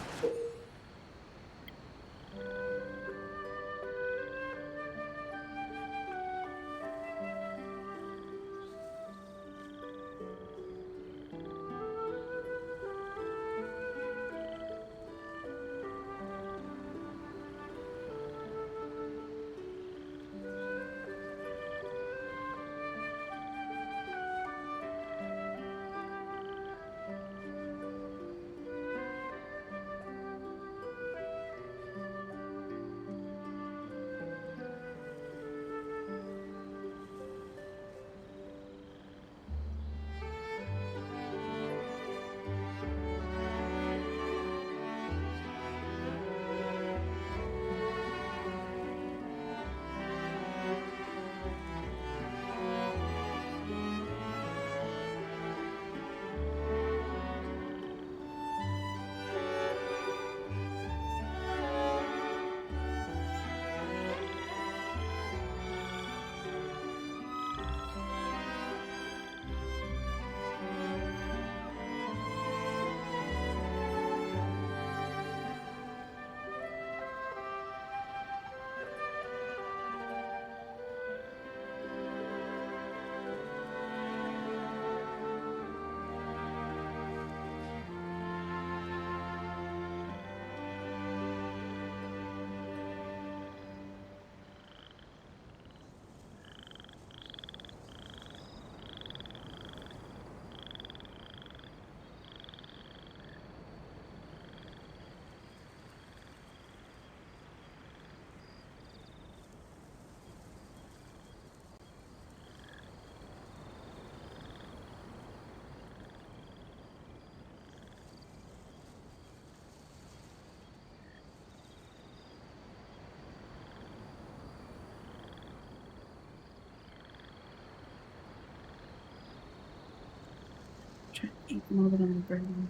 Try to eat more than I'm burning.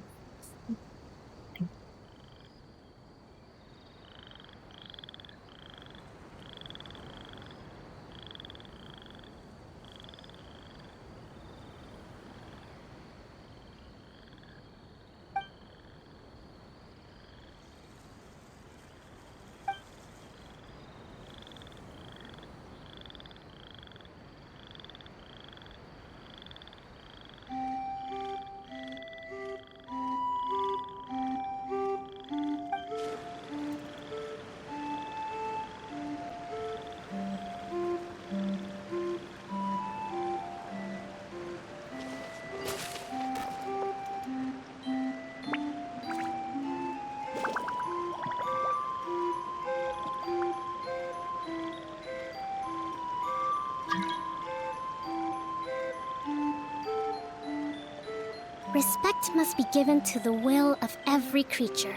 Respect must be given to the will of every creature.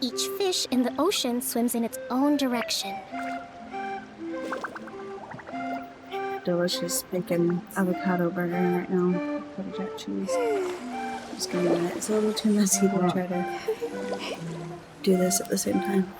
Each fish in the ocean swims in its own direction. Delicious bacon avocado burger right now. Butter jack cheese. Just gonna minute. It's a little too messy to try to do this at the same time.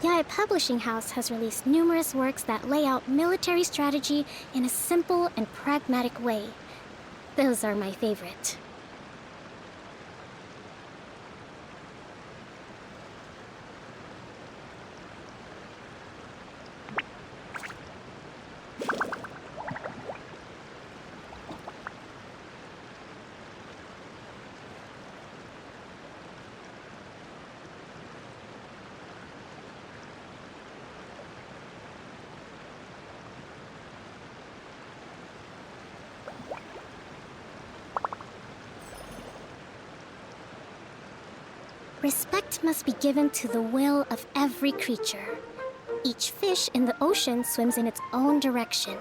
Yaya Publishing House has released numerous works that lay out military strategy in a simple and pragmatic way. Those are my favorite. Respect must be given to the will of every creature. Each fish in the ocean swims in its own direction.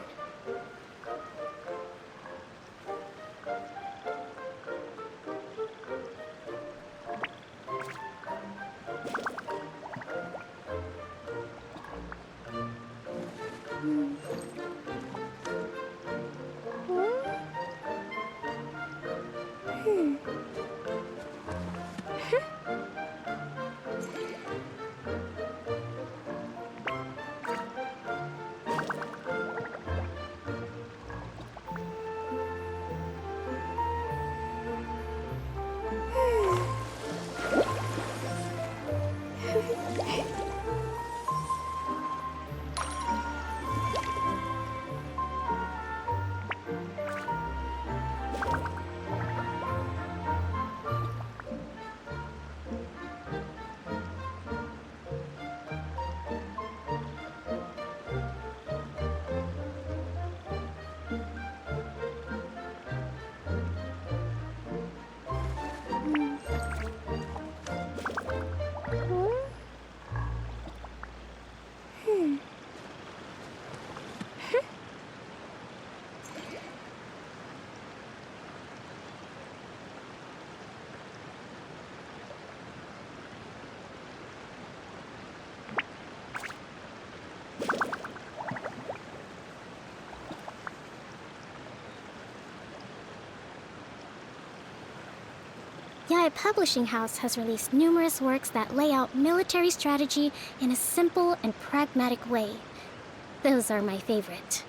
Yae Publishing House has released numerous works that lay out military strategy in a simple and pragmatic way. Those are my favorite.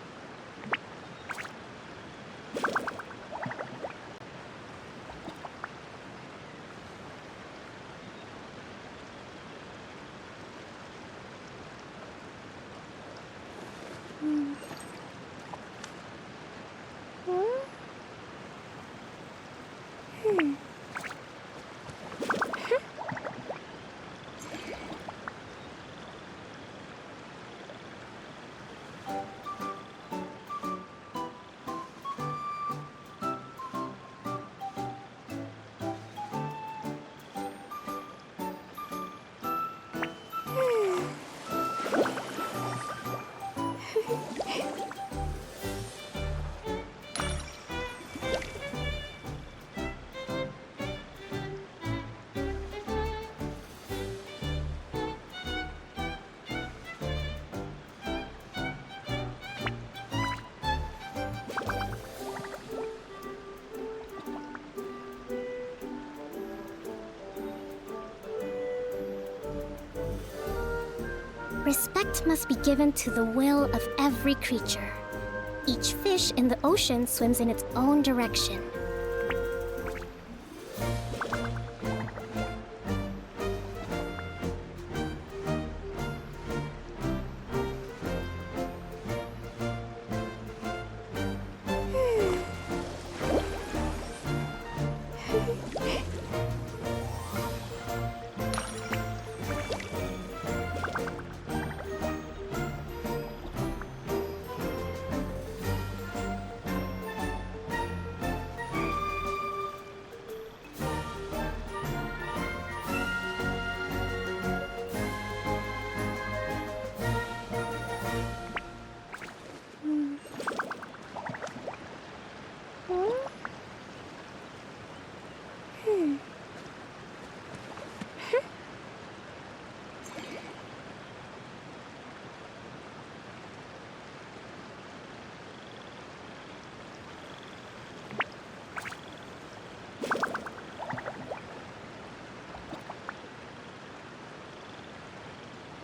Respect must be given to the will of every creature. Each fish in the ocean swims in its own direction.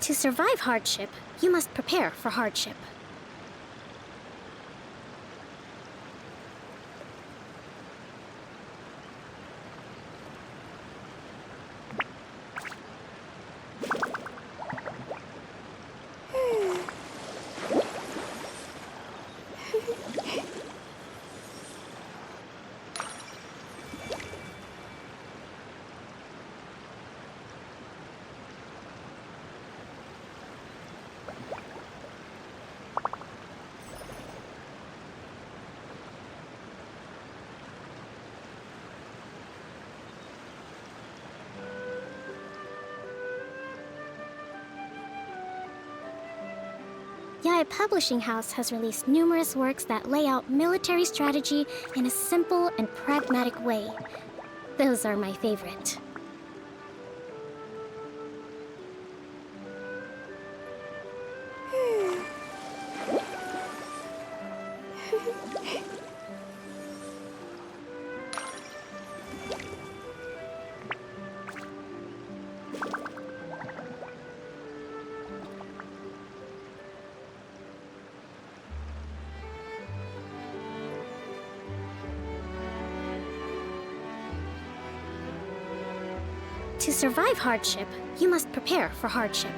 To survive hardship, you must prepare for hardship. Gaia Publishing House has released numerous works that lay out military strategy in a simple and pragmatic way. Those are my favorite. To survive hardship, you must prepare for hardship.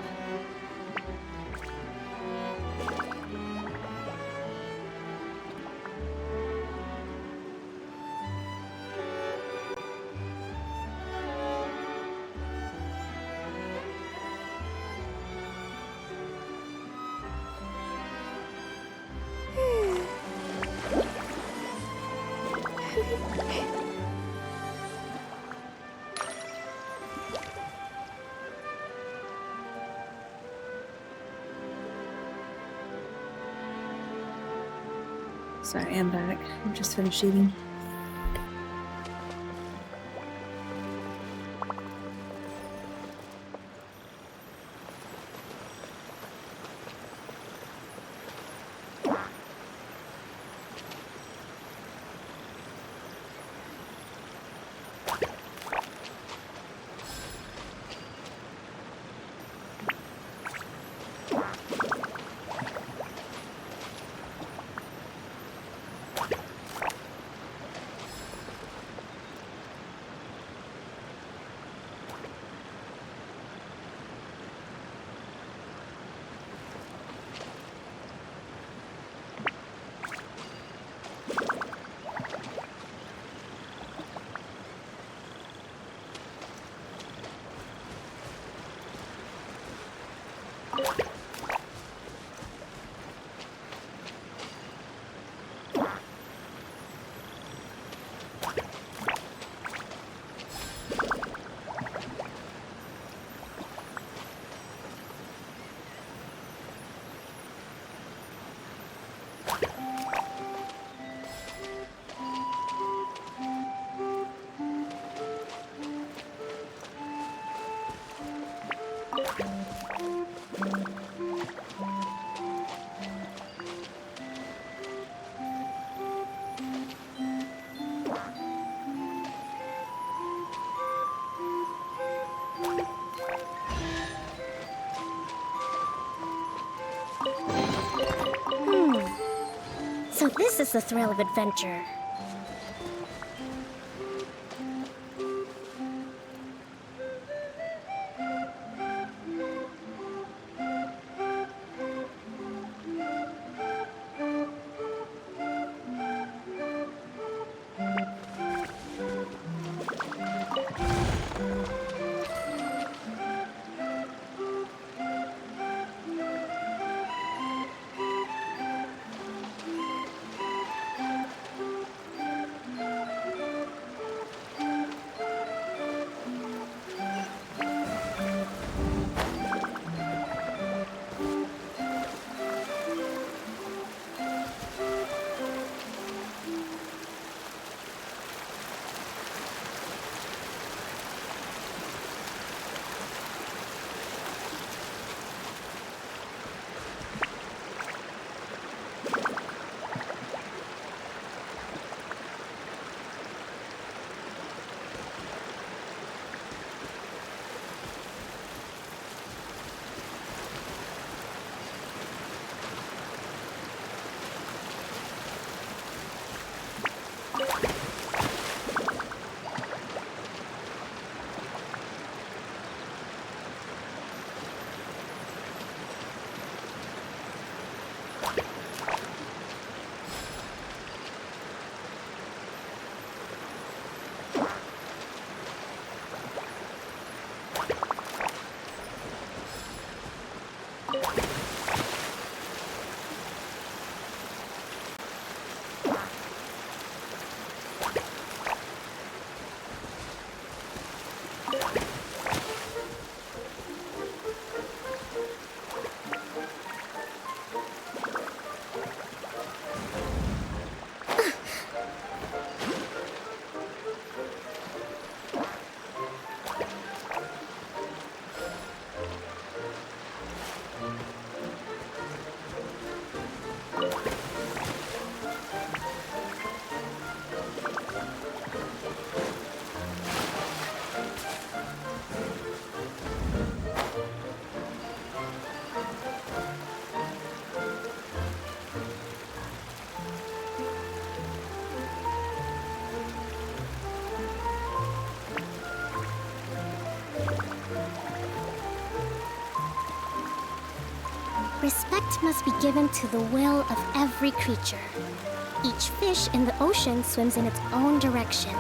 Sorry, I'm back. I'm just finished eating. So this is the thrill of adventure. Respect must be given to the will of every creature. Each fish in the ocean swims in its own direction.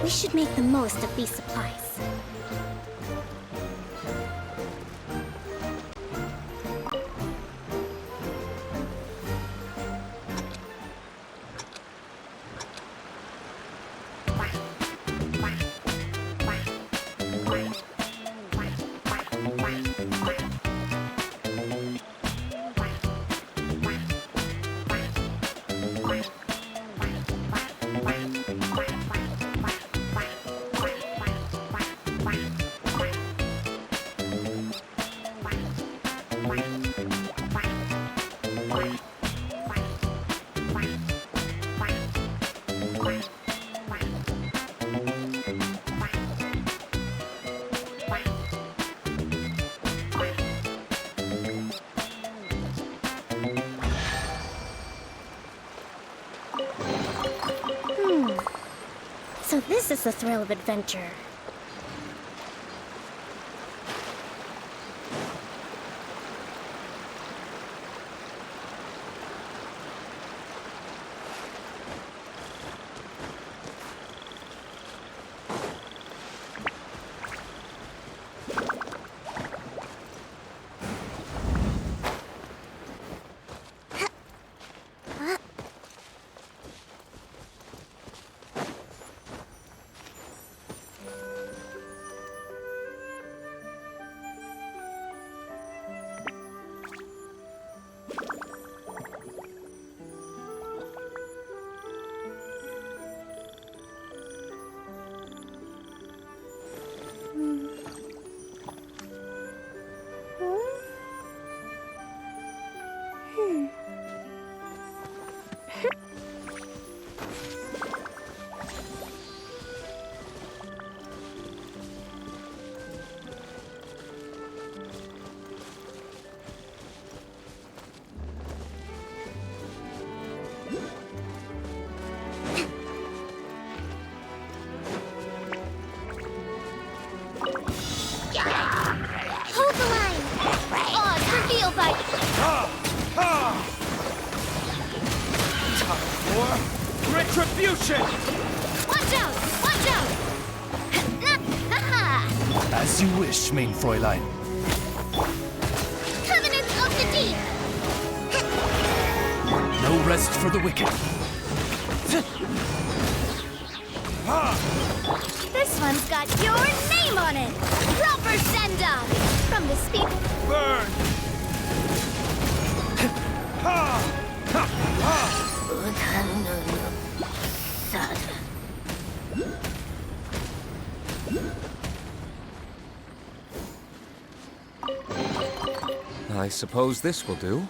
We should make the most of these supplies. So this is the thrill of adventure. Retribution! Watch out! Watch out! As you wish, main Fräulein. Covenant of the Deep! No rest for the wicked. This one's got your name on it! Proper send-off! From the speak... Burn! I suppose this will do.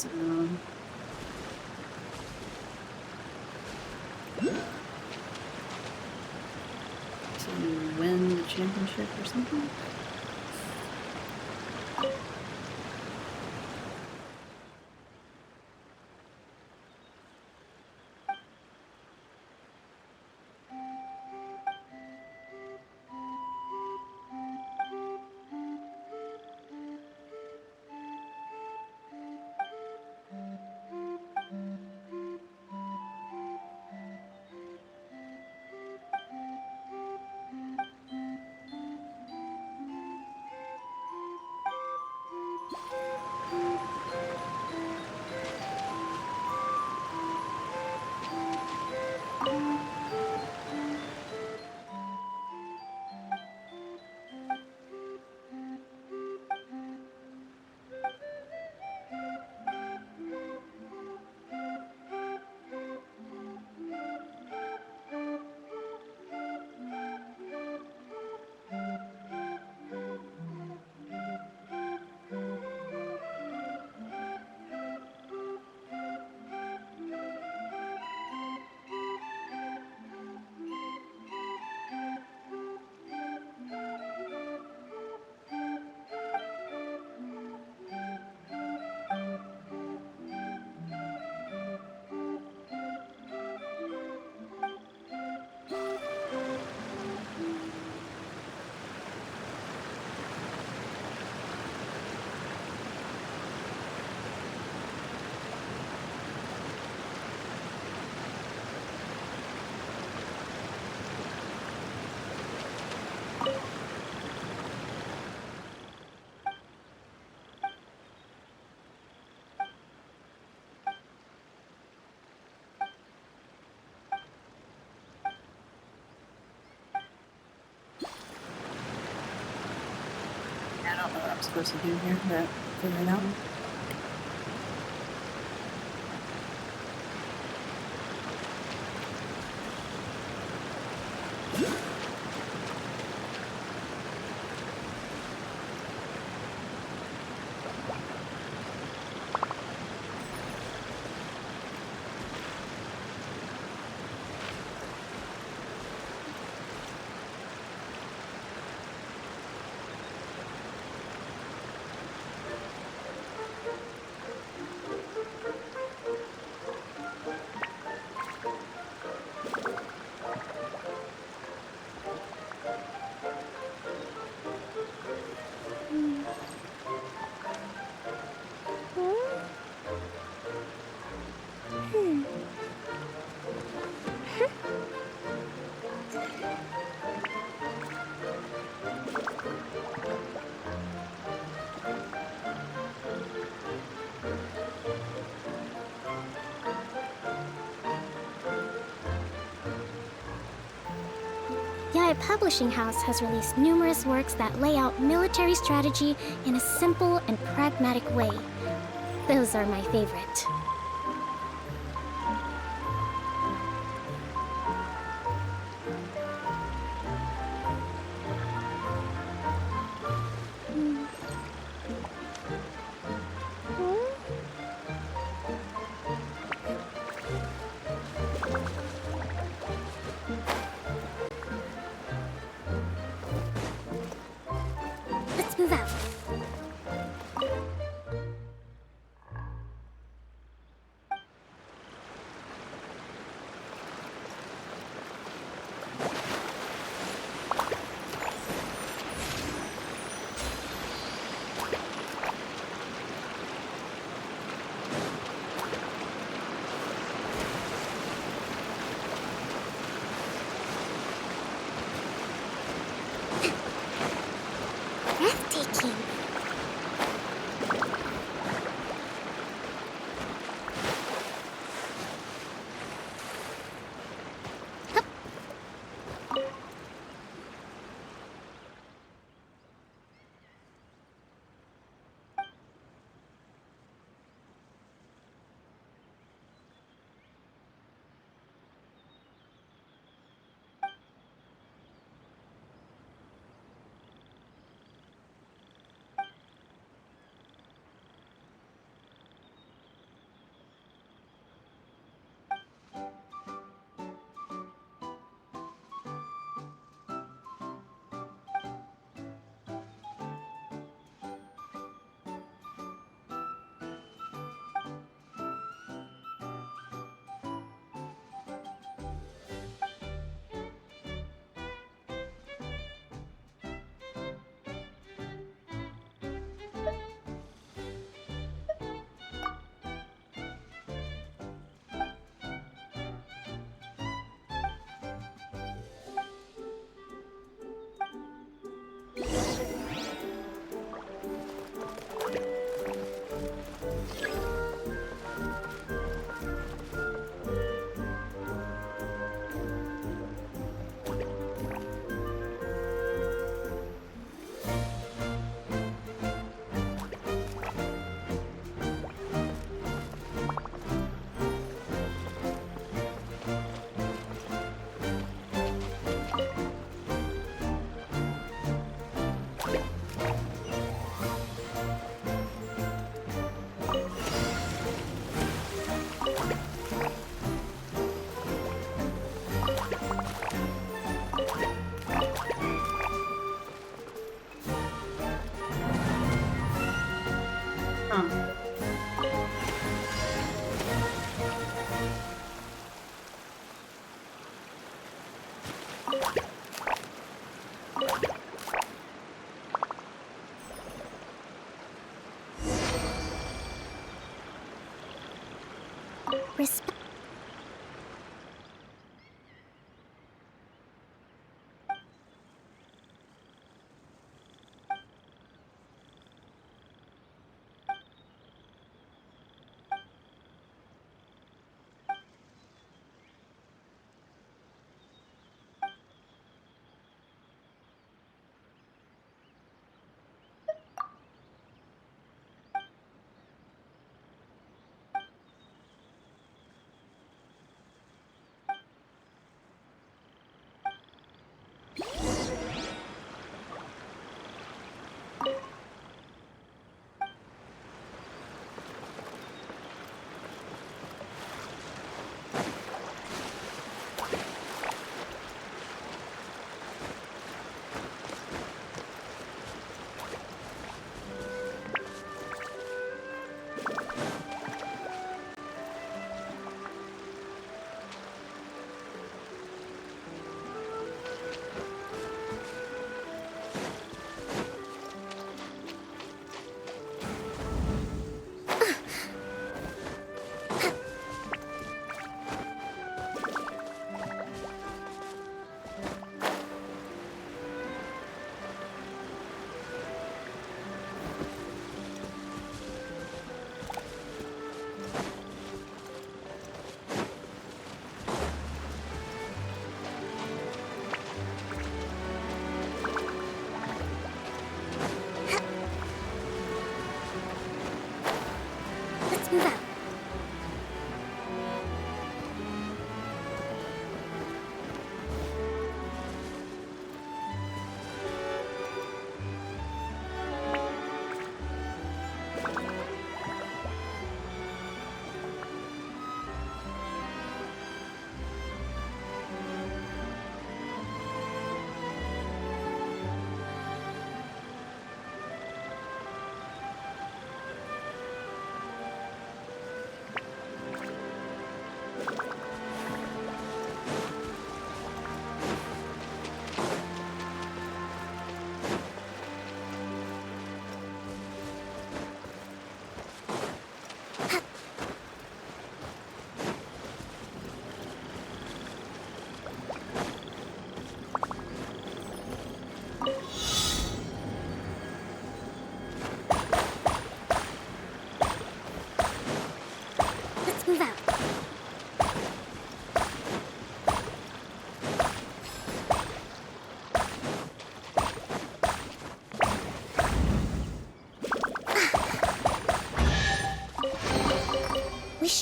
So to win the championship or something. I don't know what I'm supposed to do here, but figure it out. Yaya Publishing House has released numerous works that lay out military strategy in a simple and pragmatic way. Those are my favorite. Let's move out. Breathtaking.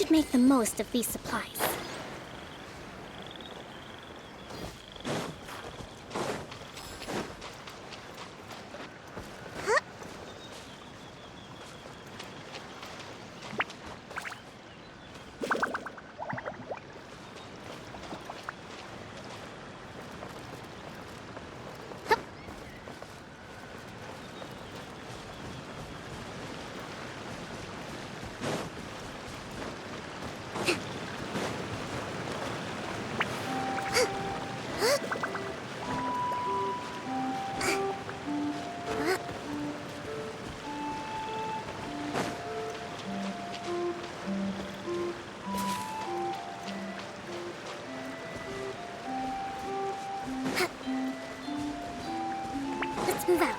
should make the most of these supplies. Let's move out.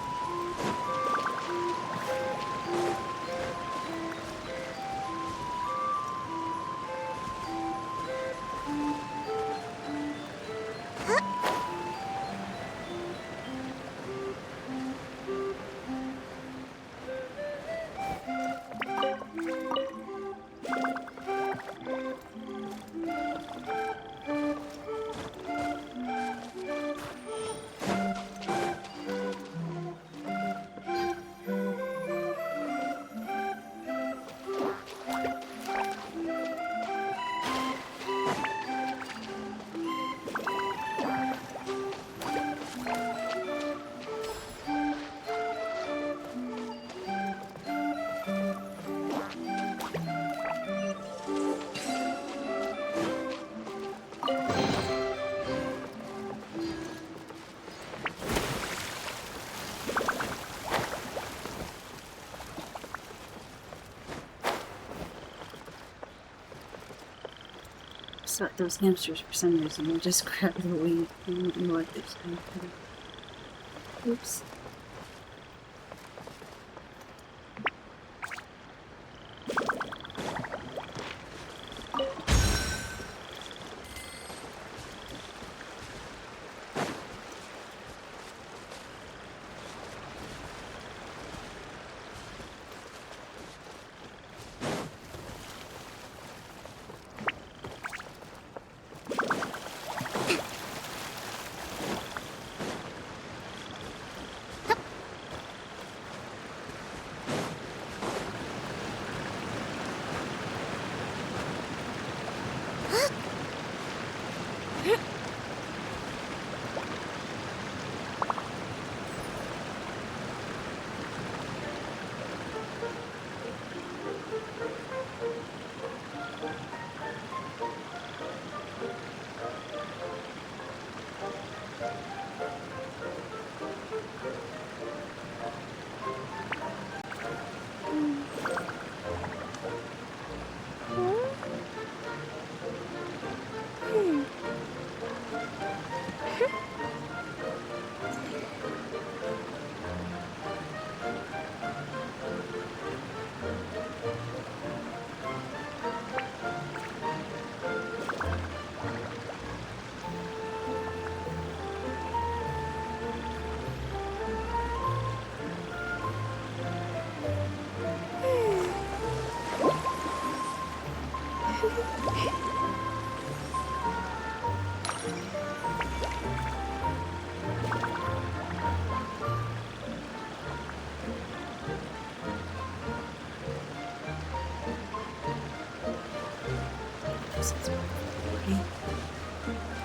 So those hamsters, for some reason, will just grab the weed. I don't know what they're saying. Oops.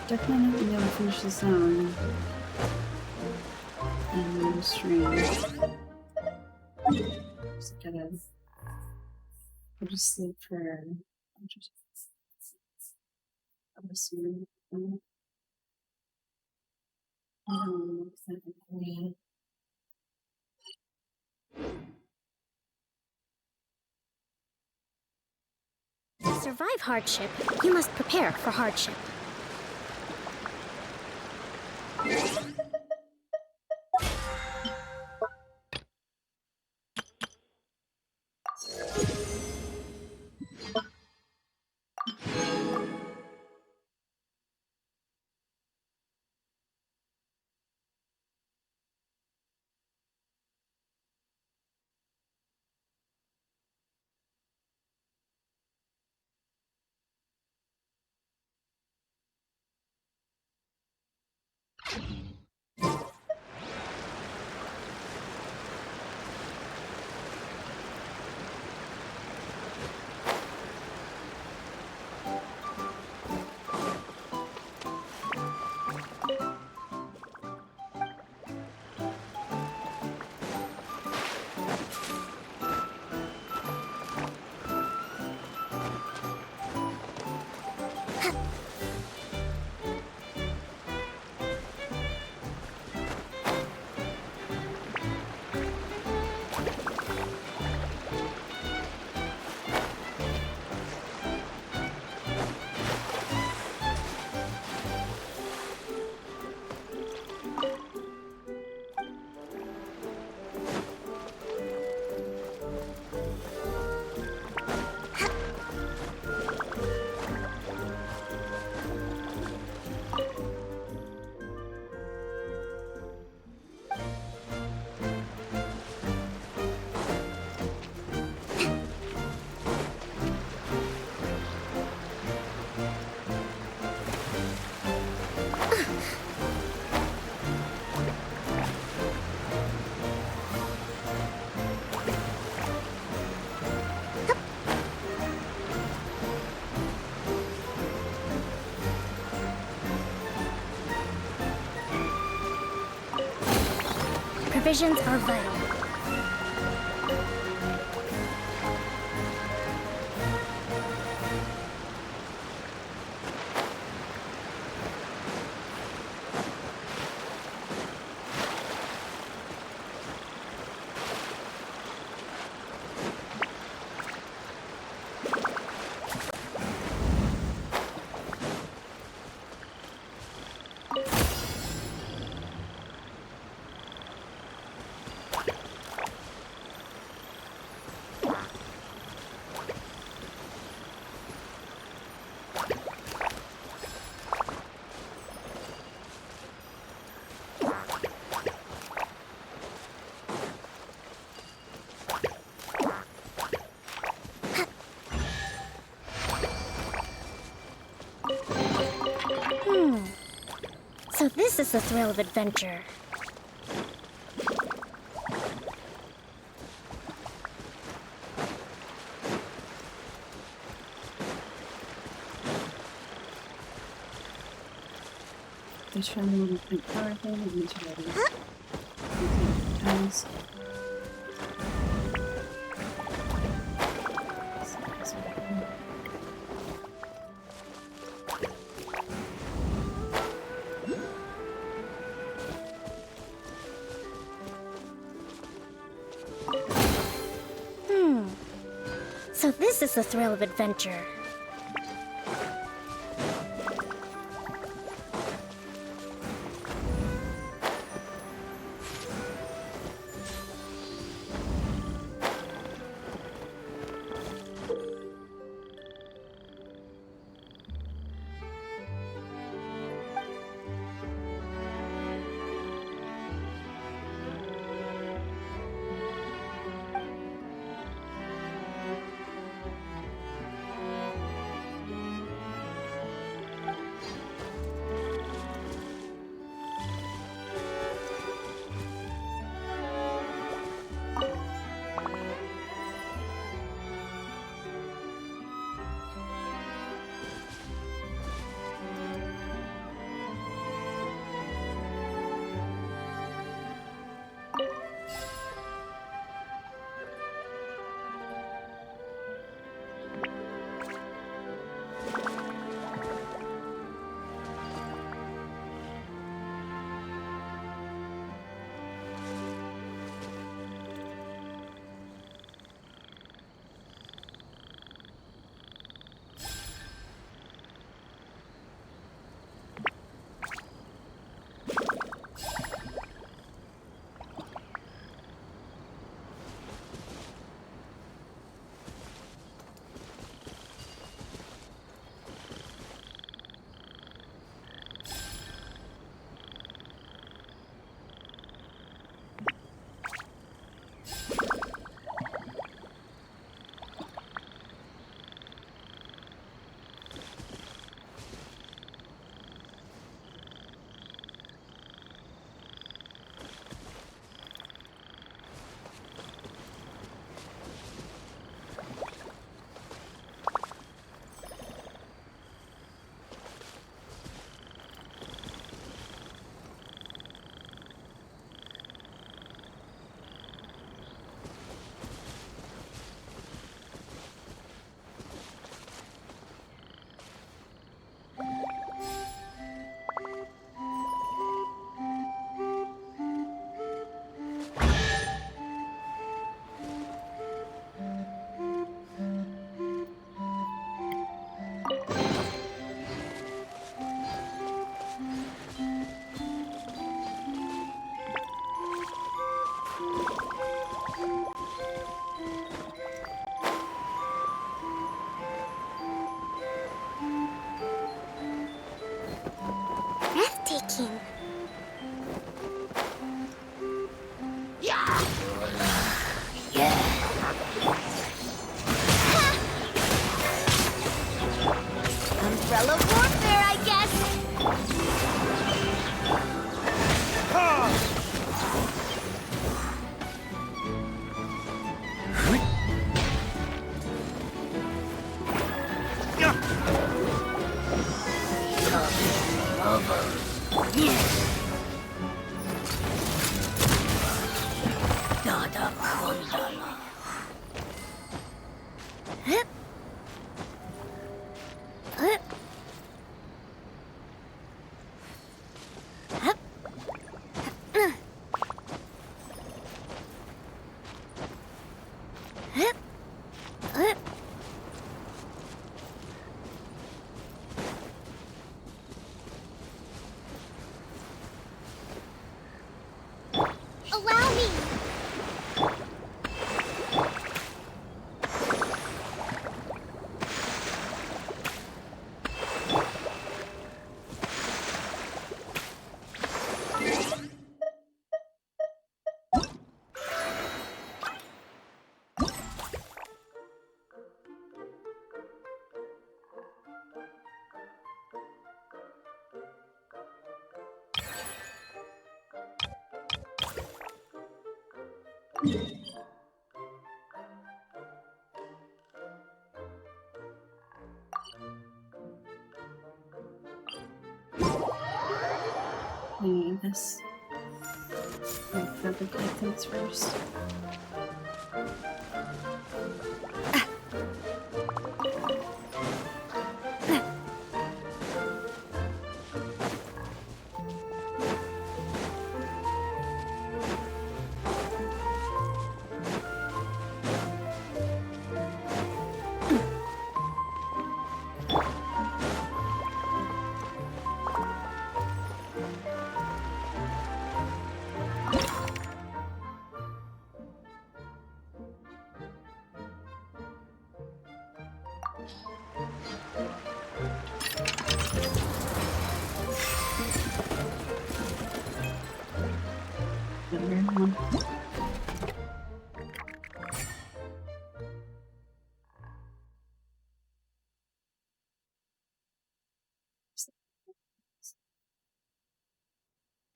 Definitely not gonna be able to finish this zone in one stream. Just gotta go to sleep for listening. To survive hardship, you must prepare for hardship. provisions are vital. So this is the thrill of adventure. They show me a different power thing and it's ready. Times. So this is the thrill of adventure. Breathtaking. Umbrella warfare, I guess. I guess I'll grab the dead things first.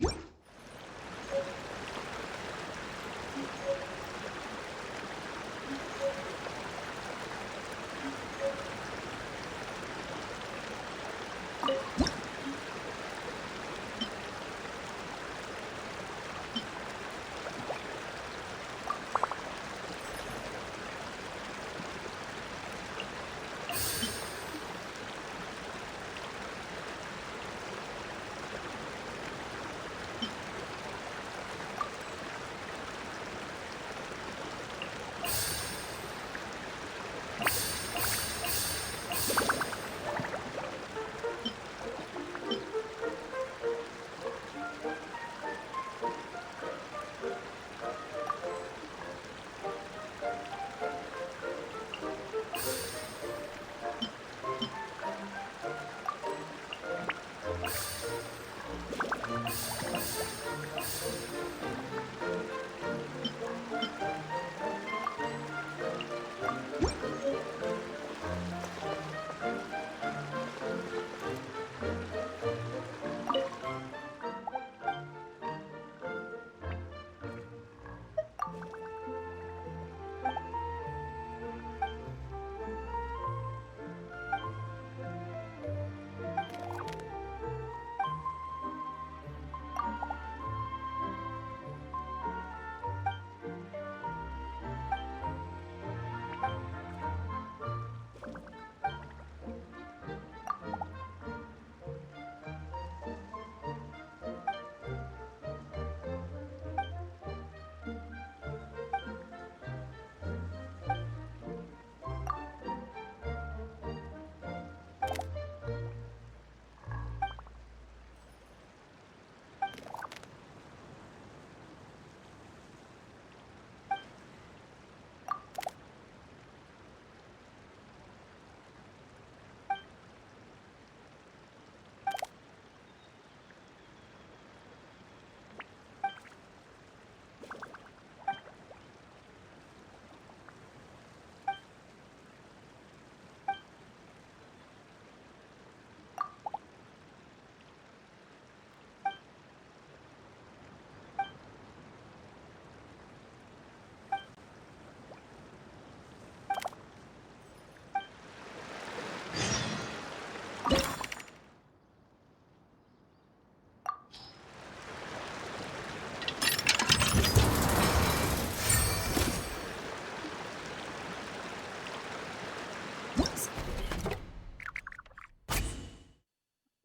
One.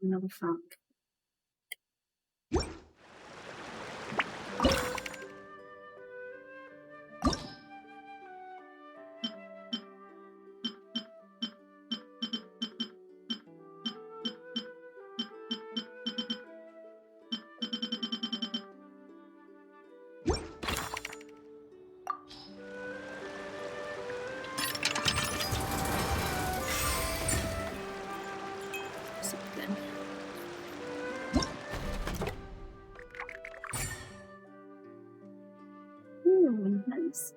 Another frog. Something. Ooh, nice.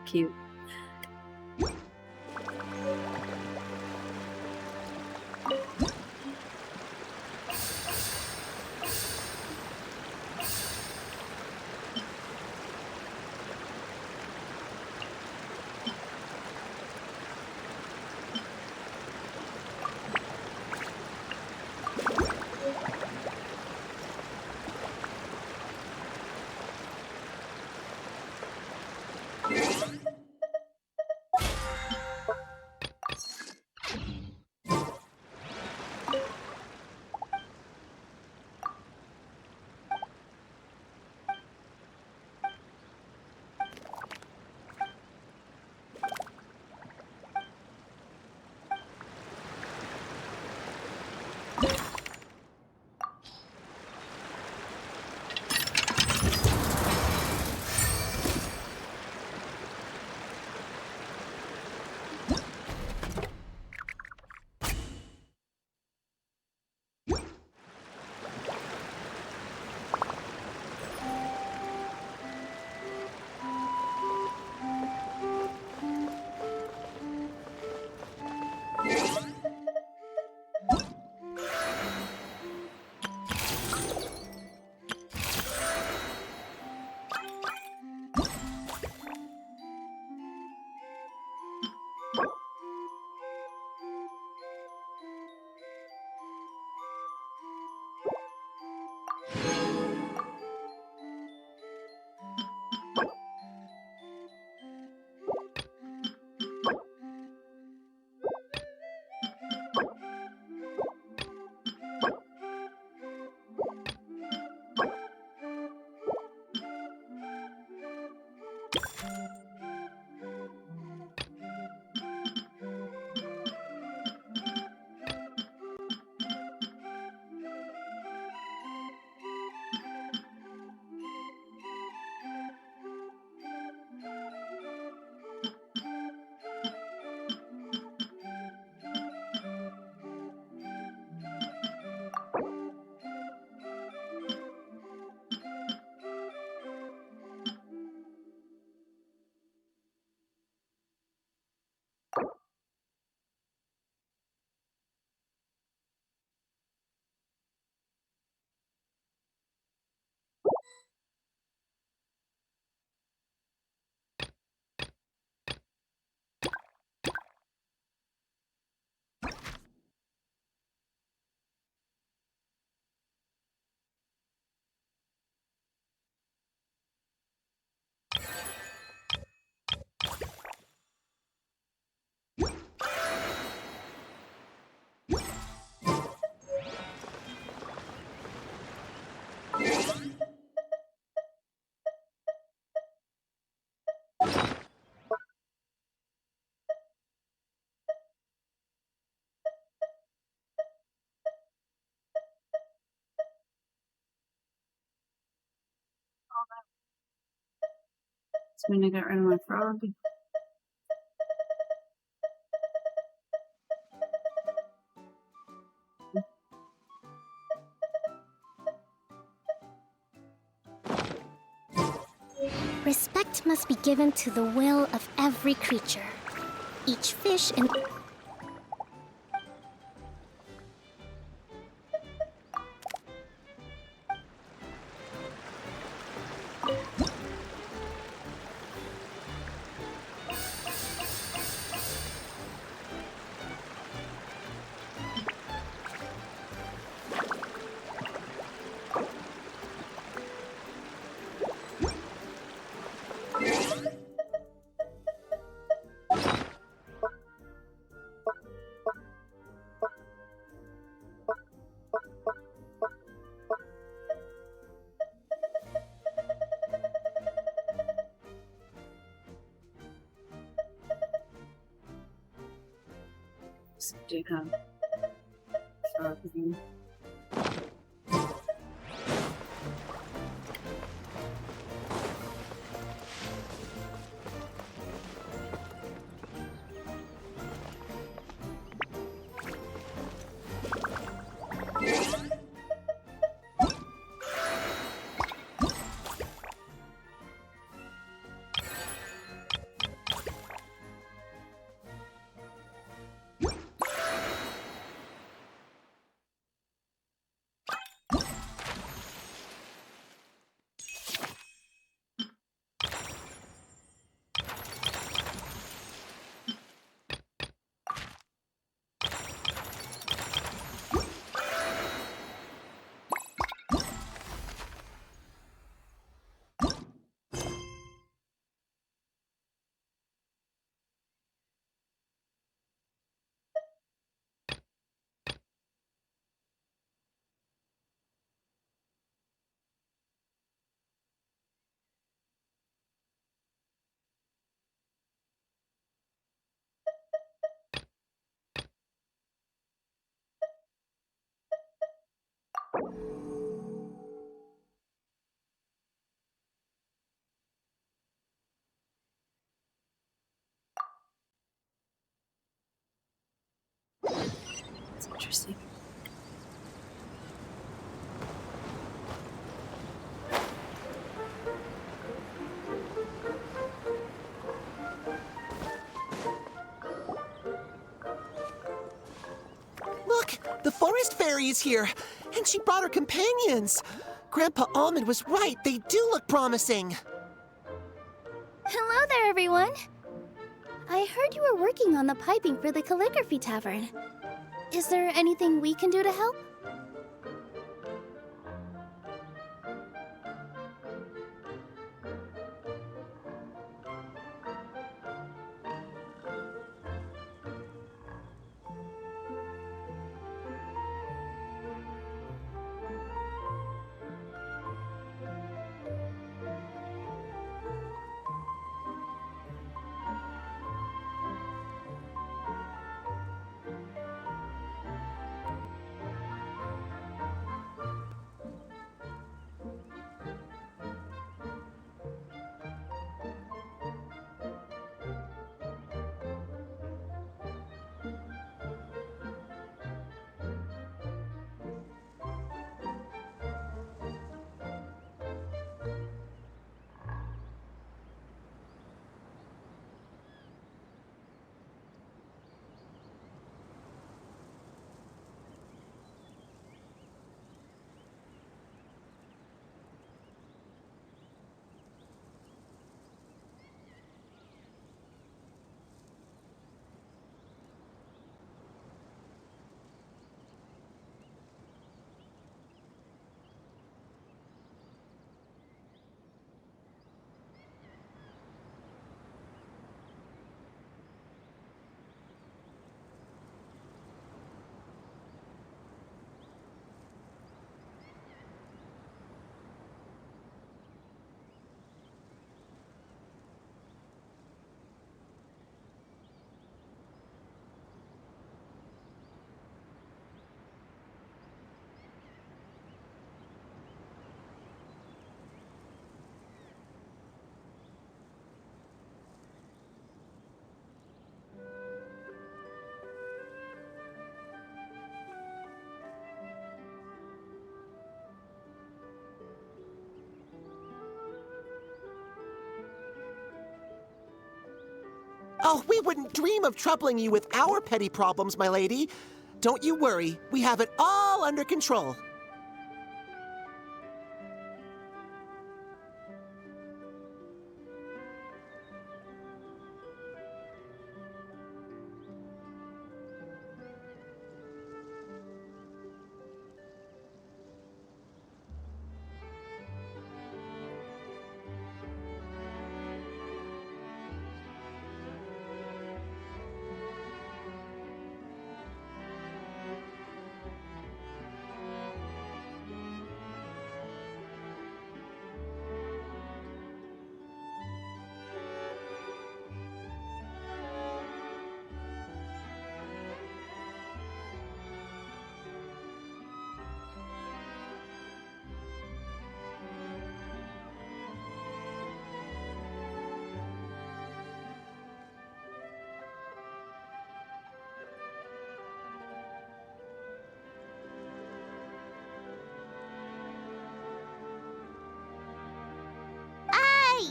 Cute. So when I got rid of my frog. Respect must be given to the will of every creature. Each fish in... Do have frog again. Interesting. Look, the forest fairy is here, and she brought her companions. Grandpa Almond was right. They do look promising. Hello there, everyone. I heard you were working on the piping for the calligraphy tavern. Is there anything we can do to help? Oh, we wouldn't dream of troubling you with our petty problems, my lady. Don't you worry. We have it all under control.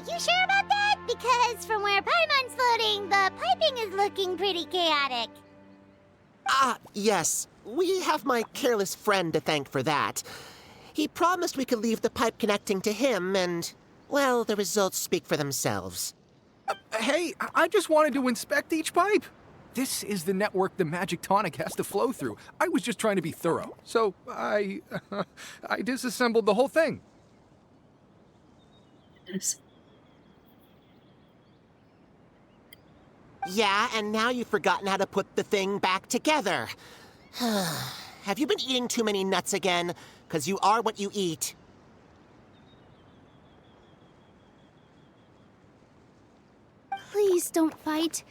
You sure about that? Because from where Paimon's floating, the piping is looking pretty chaotic. Ah, yes. We have my careless friend to thank for that. He promised we could leave the pipe connecting to him, and, well, the results speak for themselves. Hey, I just wanted to inspect each pipe. This is the network the magic tonic has to flow through. I was just trying to be thorough. So I disassembled the whole thing. Yes. Yeah, and now you've forgotten how to put the thing back together. Have you been eating too many nuts again? 'Cause you are what you eat. Please don't fight.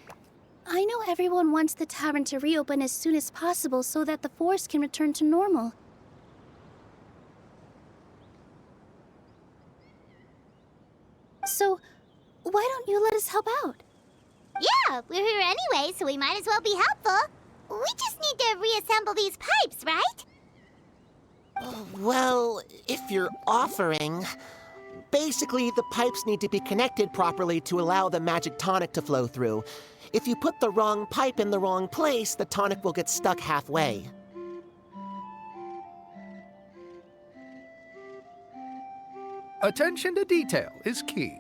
I know everyone wants the tavern to reopen as soon as possible so that the forest can return to normal. So, why don't you let us help out? Yeah, we're here anyway, so we might as well be helpful. We just need to reassemble these pipes, right? Well, if you're offering... Basically, the pipes need to be connected properly to allow the magic tonic to flow through. If you put the wrong pipe in the wrong place, the tonic will get stuck halfway. Attention to detail is key.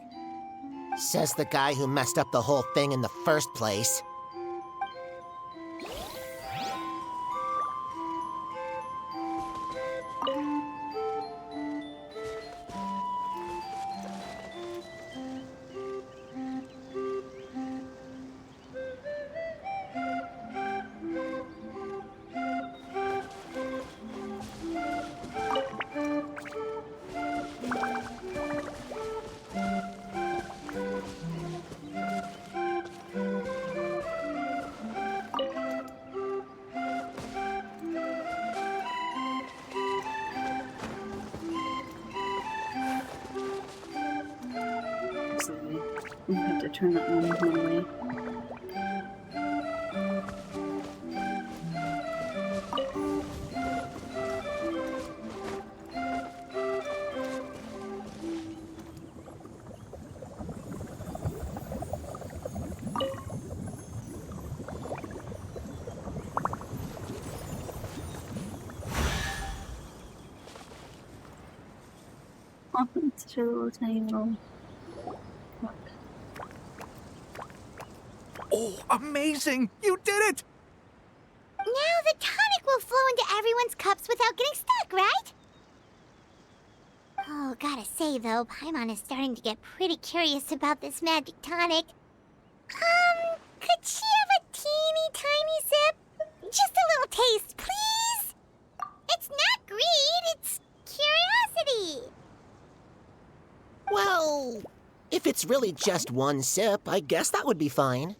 Says the guy who messed up the whole thing in the first place. Absolutely. We have to turn that on normally. Oh, it's such a little tiny little... Oh, amazing! You did it! Now the tonic will flow into everyone's cups without getting stuck, right? Oh, gotta say though, Paimon is starting to get pretty curious about this magic tonic. Could she have a teeny tiny sip? Just a little taste, please? It's not greed, it's curiosity. Well, if it's really just one sip, I guess that would be fine.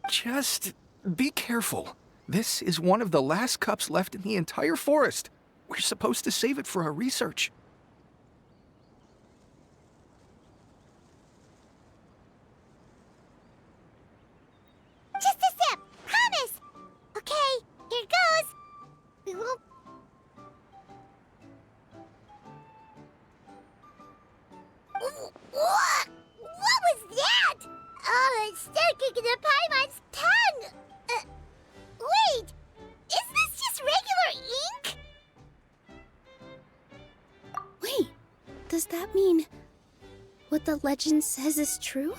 Just be careful. This is one of the last cups left in the entire forest. We're supposed to save it for our research. Just a sip, promise. Okay, here goes. We won't... What was that? Oh, it's sticking to Paimon's tongue. Wait, is this just regular ink? Wait, does that mean what the legend says is true?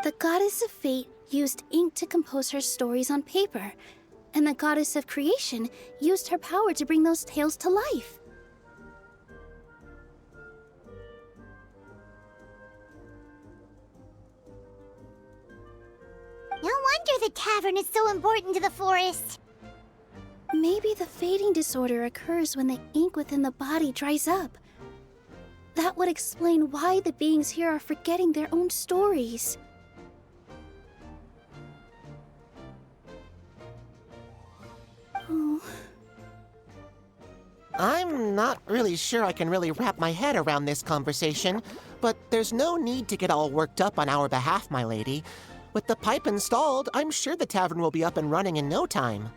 The goddess of fate used ink to compose her stories on paper, and the goddess of creation used her power to bring those tales to life. No wonder the tavern is so important to the forest. Maybe the fading disorder occurs when the ink within the body dries up. That would explain why the beings here are forgetting their own stories. Oh. I'm not really sure I can really wrap my head around this conversation, but there's no need to get all worked up on our behalf, my lady. With the pipe installed, I'm sure the tavern will be up and running in no time.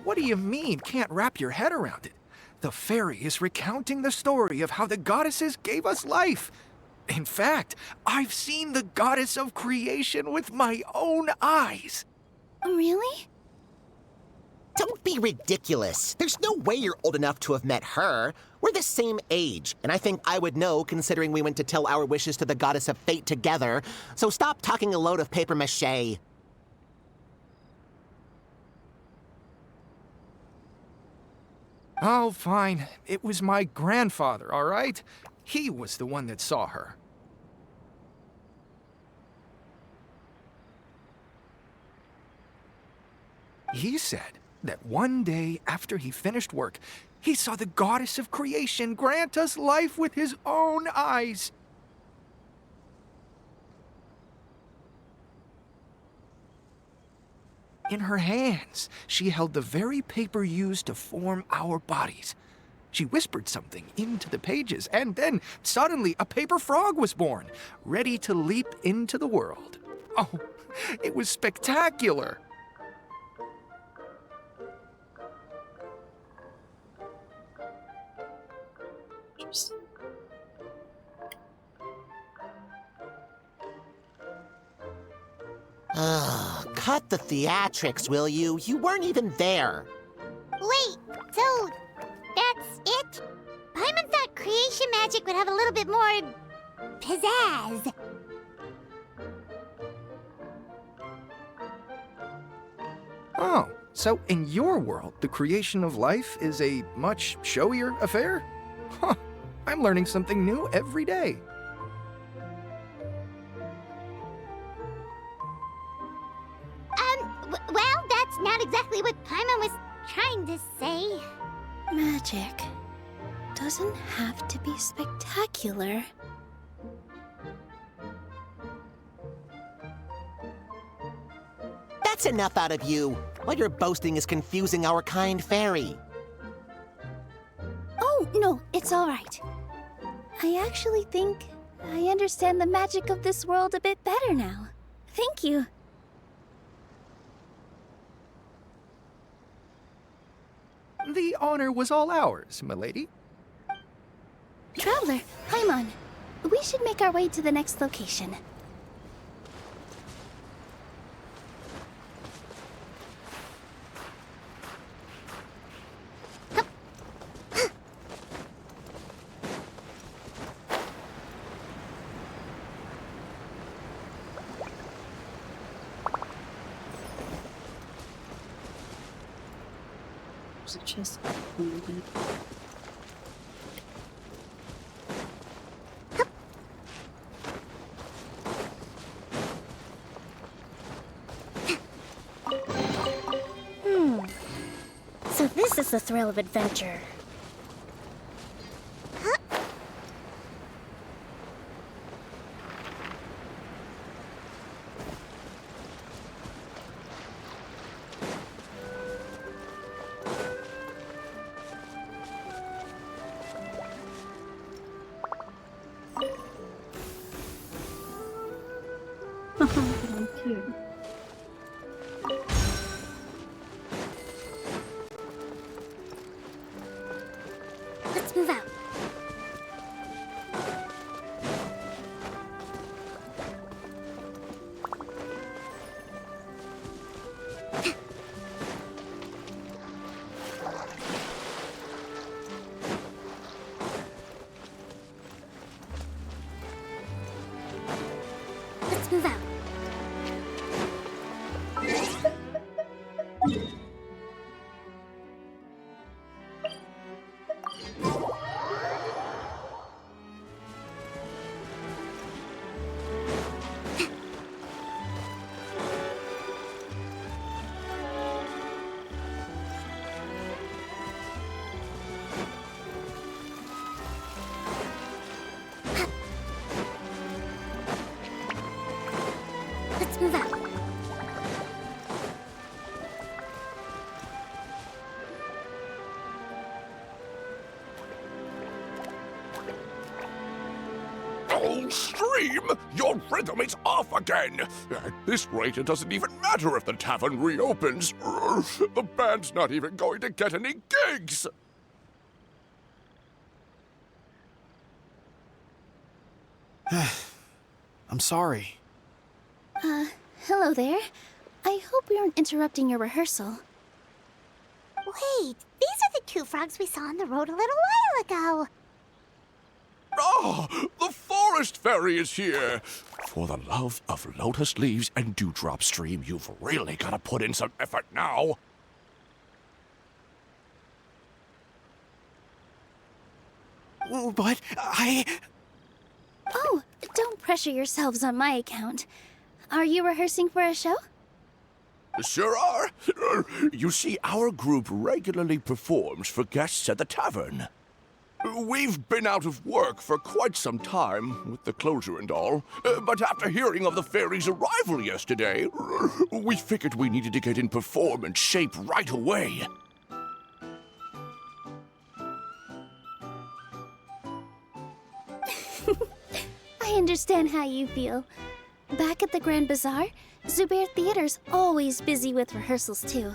What do you mean, can't wrap your head around it? The fairy is recounting the story of how the goddesses gave us life. In fact, I've seen the goddess of creation with my own eyes. Really? Don't be ridiculous. There's no way you're old enough to have met her. We're the same age, and I think I would know considering we went to tell our wishes to the goddess of fate together. So stop talking a load of papier-mâché. Oh, fine. It was my grandfather, all right? He was the one that saw her. He said that one day after he finished work, he saw the goddess of creation grant us life with his own eyes. In her hands, she held the very paper used to form our bodies. She whispered something into the pages, and then suddenly a paper frog was born, ready to leap into the world. Oh, it was spectacular. Cut the theatrics, will you? You weren't even there. Wait, so that's it? Paimon thought creation magic would have a little bit more pizzazz. Oh, so in your world, the creation of life is a much showier affair? Huh, I'm learning something new every day. Well, that's not exactly what Paimon was trying to say. Magic doesn't have to be spectacular. That's enough out of you. What you're boasting is confusing our kind fairy. Oh, no, it's all right. I actually think I understand the magic of this world a bit better now. Thank you. The honor was all ours, milady. Traveler, Paimon, we should make our way to the next location. There's a chest. Oh my God. So this is the thrill of adventure. How cute. Let's move out. Let's move out. Let's move out. Oh, Stream! Your rhythm is off again! At this rate, it doesn't even matter if the tavern reopens. The band's not even going to get any gigs! I'm sorry. Hello there. I hope we aren't interrupting your rehearsal. Wait, these are the two frogs we saw on the road a little while ago. Ah, the forest fairy is here! For the love of lotus leaves and dewdrop stream, you've really got to put in some effort now. But Oh, don't pressure yourselves on my account. Are you rehearsing for a show? Sure are. You see, our group regularly performs for guests at the tavern. We've been out of work for quite some time, with the closure and all. But after hearing of the fairy's arrival yesterday, we figured we needed to get in performance shape right away. I understand how you feel. Back at the Grand Bazaar, Zubair Theater's always busy with rehearsals too.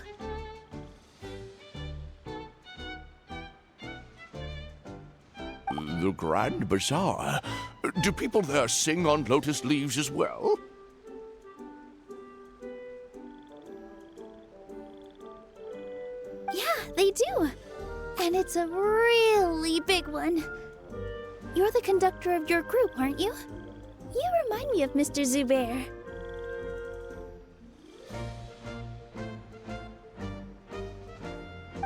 The Grand Bazaar? Do people there sing on lotus leaves as well? Yeah, they do. And it's a really big one. You're the conductor of your group, aren't you? You remind me of Mr. Zubair.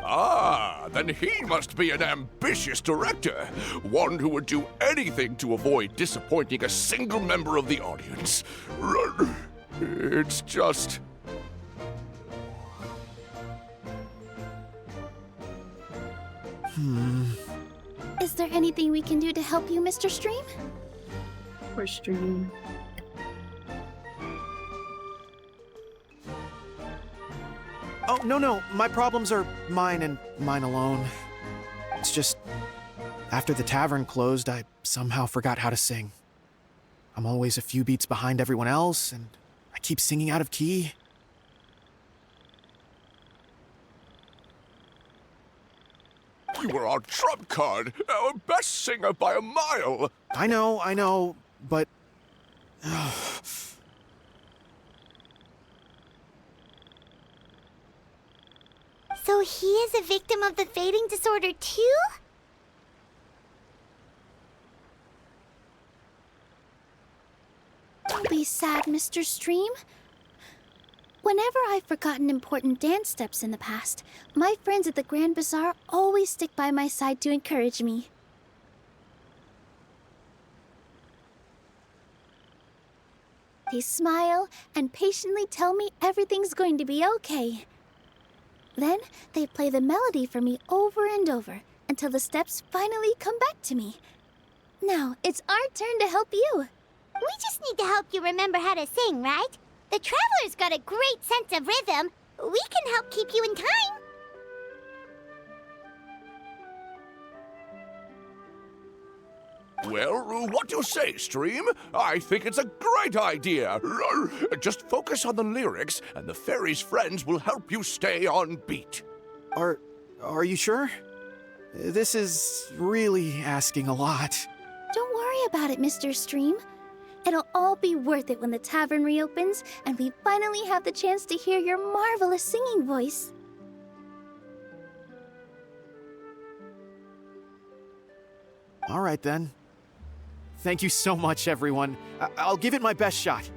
Ah, then he must be an ambitious director. One who would do anything to avoid disappointing a single member of the audience. It's just... Is there anything we can do to help you, Mr. Stream? Poor Stream. Oh, no. My problems are mine and mine alone. It's just, after the tavern closed, I somehow forgot how to sing. I'm always a few beats behind everyone else, and I keep singing out of key. You were our trump card, our best singer by a mile. I know, but... So he is a victim of the fading disorder too? Don't be sad, Mr. Stream. Whenever I've forgotten important dance steps in the past, my friends at the Grand Bazaar always stick by my side to encourage me. They smile and patiently tell me everything's going to be okay. Then they play the melody for me over and over until the steps finally come back to me. Now it's our turn to help you. We just need to help you remember how to sing, right? The Traveler's got a great sense of rhythm. We can help keep you in time. Well, what do you say, Stream? I think it's a great idea. Just focus on the lyrics, and the fairy's friends will help you stay on beat. Are you sure? This is really asking a lot. Don't worry about it, Mr. Stream. It'll all be worth it when the tavern reopens and we finally have the chance to hear your marvelous singing voice. All right, then. Thank you so much, everyone. I'll give it my best shot.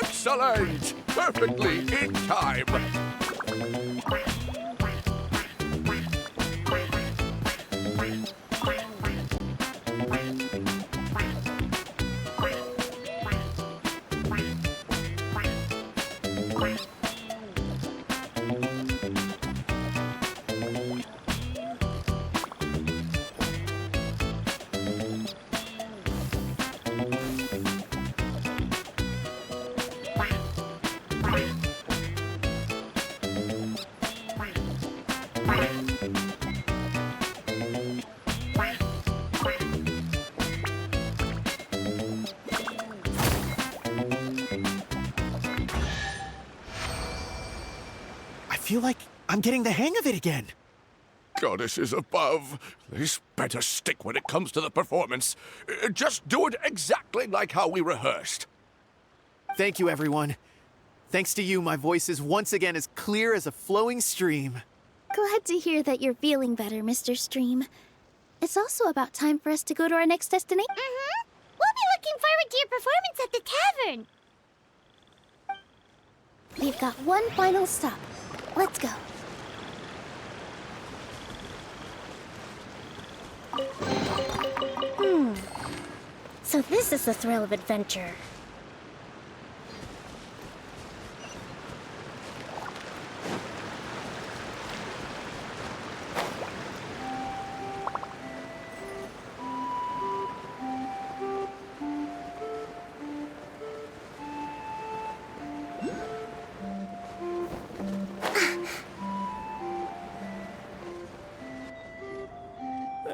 Excellent! Perfectly in time. I feel like I'm getting the hang of it again. Goddesses above, this better stick when it comes to the performance. Just do it exactly like how we rehearsed. Thank you, everyone. Thanks to you, my voice is once again as clear as a flowing stream. Glad to hear that you're feeling better, Mr. Stream. It's also about time for us to go to our next destination. Mm-hmm. We'll be looking forward to your performance at the tavern. We've got one final stop. Let's go. So this is the thrill of adventure.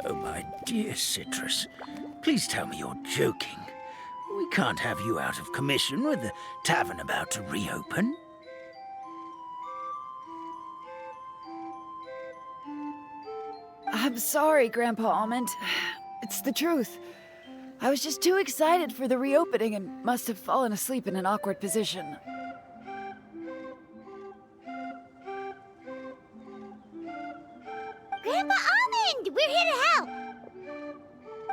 Oh, my dear Citrus, please tell me you're joking. We can't have you out of commission with the tavern about to reopen. I'm sorry, Grandpa Almond. It's the truth. I was just too excited for the reopening and must have fallen asleep in an awkward position. Grandpa Almond, we're here to help.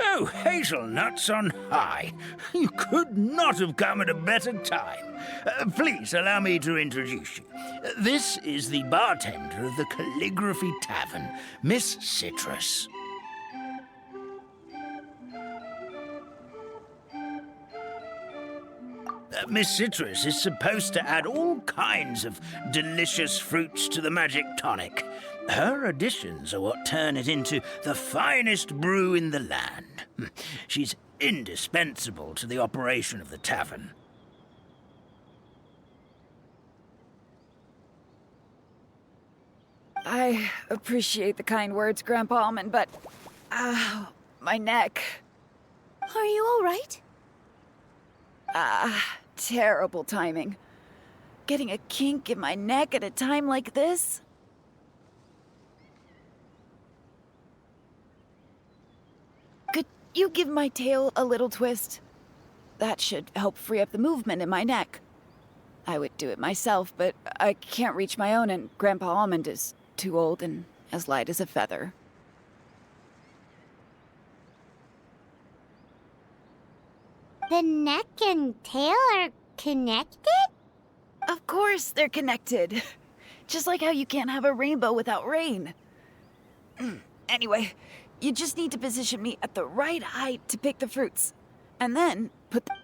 Oh, hazelnuts on high. You could not have come at a better time. Please allow me to introduce you. This is the bartender of the Calligraphy Tavern, Miss Citrus. Miss Citrus is supposed to add all kinds of delicious fruits to the magic tonic. Her additions are what turn it into the finest brew in the land. She's indispensable to the operation of the tavern. I appreciate the kind words, Grandpa Almond, but... my neck. Are you all right? Terrible timing. Getting a kink in my neck at a time like this? Could you give my tail a little twist? That should help free up the movement in my neck. I would do it myself, but I can't reach my own, and Grandpa Almond is too old and as light as a feather. The neck and tail are connected? Of course they're connected. Just like how you can't have a rainbow without rain. Anyway, you just need to position me at the right height to pick the fruits. And then put the...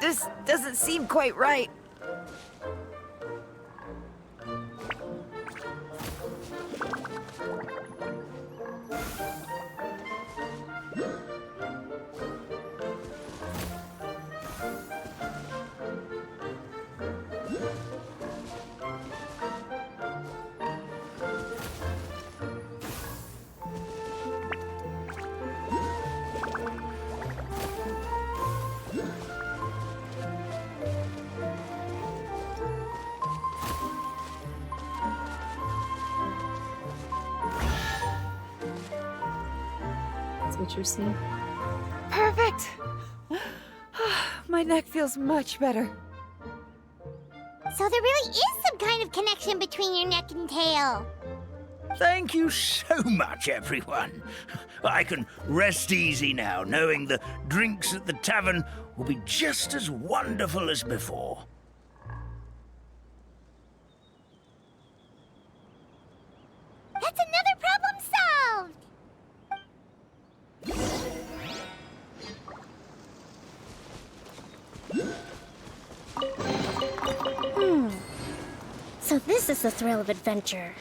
This doesn't seem quite right. What you're seeing. Perfect! My neck feels much better. So there really is some kind of connection between your neck and tail. Thank you so much, everyone. I can rest easy now, knowing the drinks at the tavern will be just as wonderful as before. That's another problem solved! So this is the thrill of adventure.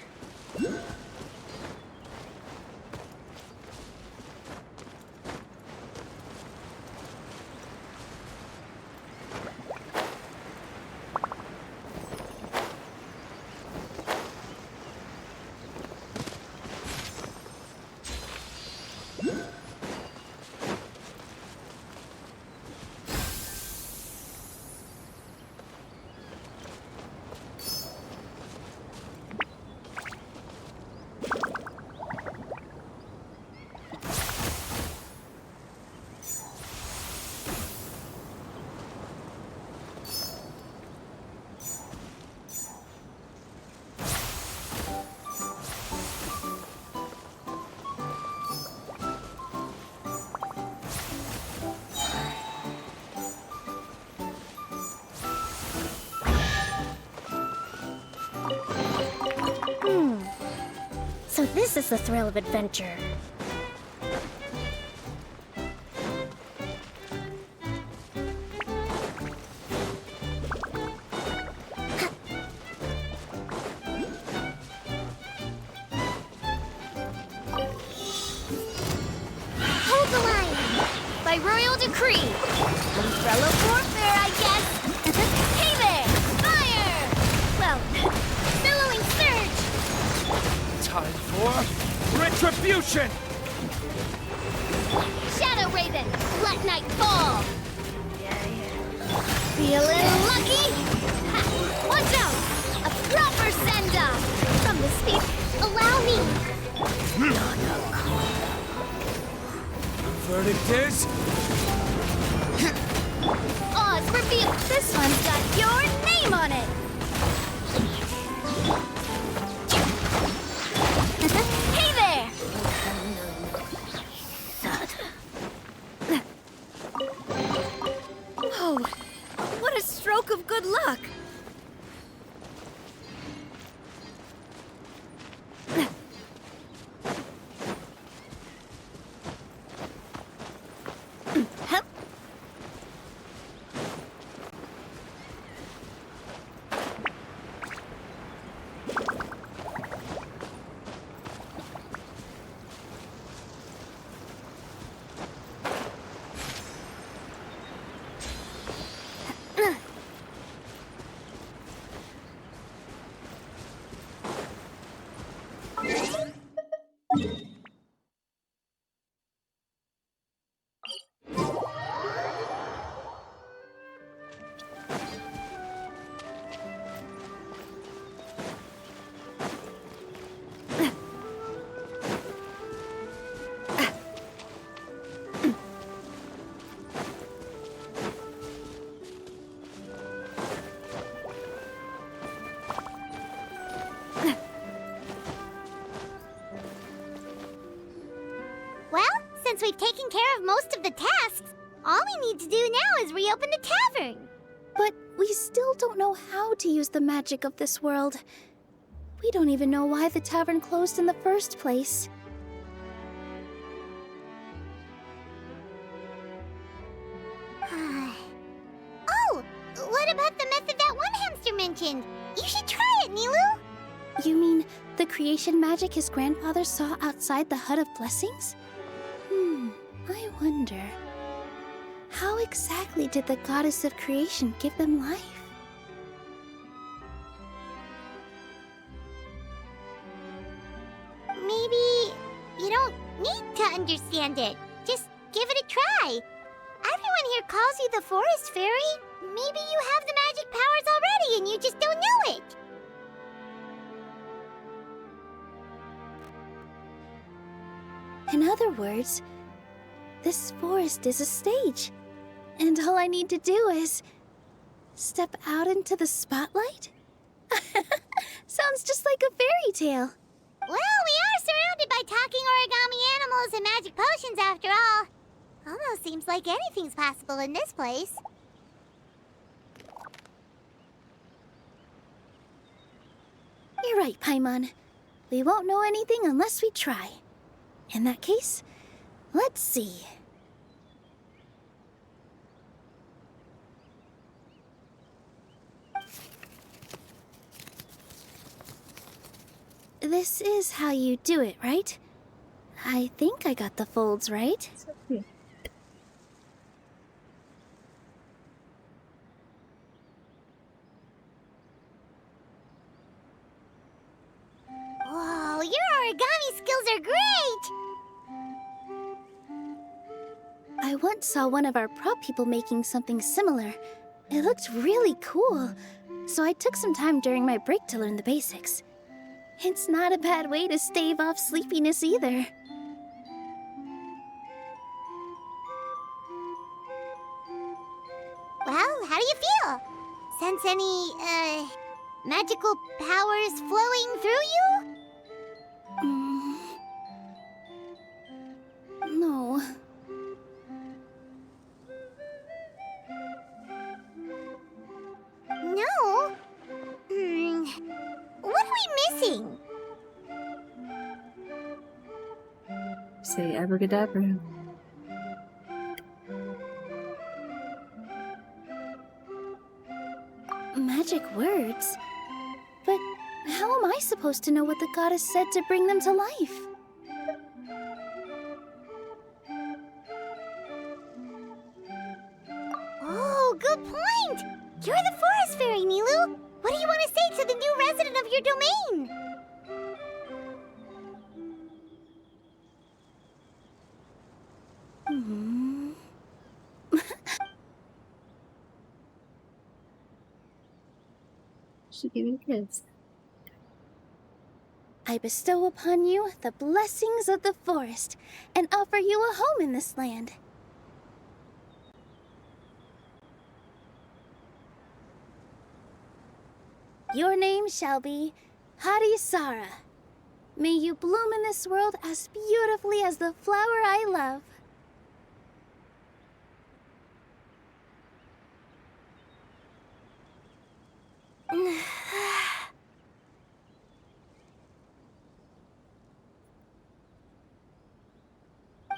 So this is the thrill of adventure. decree. Umbrella warfare, I guess. Hey there! Fire! Well, billowing surge. Time for retribution! Shadow Raven, let night fall. Feeling lucky? Ha! Watch out! A proper send-off! From the speed, allow me! Verdict is... Oz, reveal! This one's got your name on it! Hey there! Oh, what a stroke of good luck! Since we've taken care of most of the tasks, all we need to do now is reopen the tavern. But we still don't know how to use the magic of this world. We don't even know why the tavern closed in the first place. Oh, what about the method that one hamster mentioned? You should try it, Nilu. You mean the creation magic his grandfather saw outside the Hut of Blessings? I wonder, how exactly did the goddess of creation give them life? Maybe you don't need to understand it. Just give it a try. Everyone here calls you the Forest Fairy. Maybe you have the magic powers already and you just don't know it. In other words, this forest is a stage, and all I need to do is step out into the spotlight? Sounds just like a fairy tale. Well, we are surrounded by talking origami animals and magic potions after all. Almost seems like anything's possible in this place. You're right, Paimon. We won't know anything unless we try. In that case, let's see. This is how you do it, right? I think I got the folds right. Whoa, your origami skills are great! I once saw one of our prop people making something similar. It looked really cool, so I took some time during my break to learn the basics. It's not a bad way to stave off sleepiness either. Well, how do you feel? Sense any, magical powers flowing through you? No. No? What are we missing? Say abracadabra. Magic words? But how am I supposed to know what the goddess said to bring them to life? You're the forest fairy, Nilu. What do you want to say to the new resident of your domain? Should give you kids. I bestow upon you the blessings of the forest and offer you a home in this land. Your name shall be Hadisara. May you bloom in this world as beautifully as the flower I love.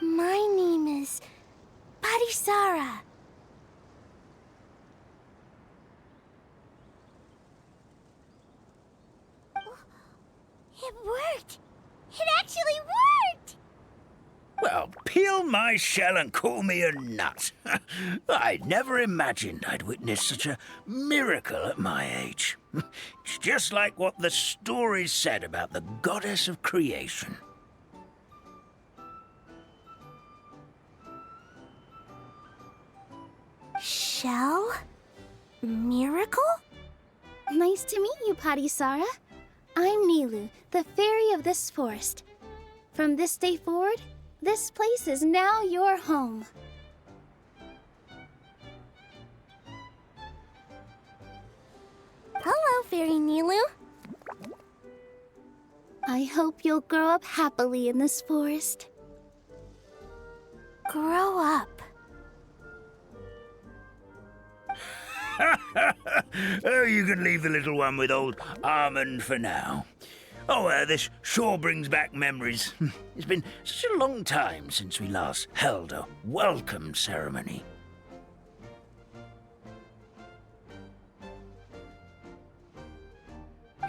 My name is Padisara. It worked! It actually worked! Well, peel my shell and call me a nut. I never imagined I'd witness such a miracle at my age. It's just like what the stories said about the goddess of creation. Shell? Miracle? Nice to meet you, Padisara. I'm Nilu, the fairy of this forest. From this day forward, this place is now your home. Hello, Fairy Nilu. I hope you'll grow up happily in this forest. Grow up. Oh, you can leave the little one with old Almond for now. Oh, this sure brings back memories. It's been such a long time since we last held a welcome ceremony.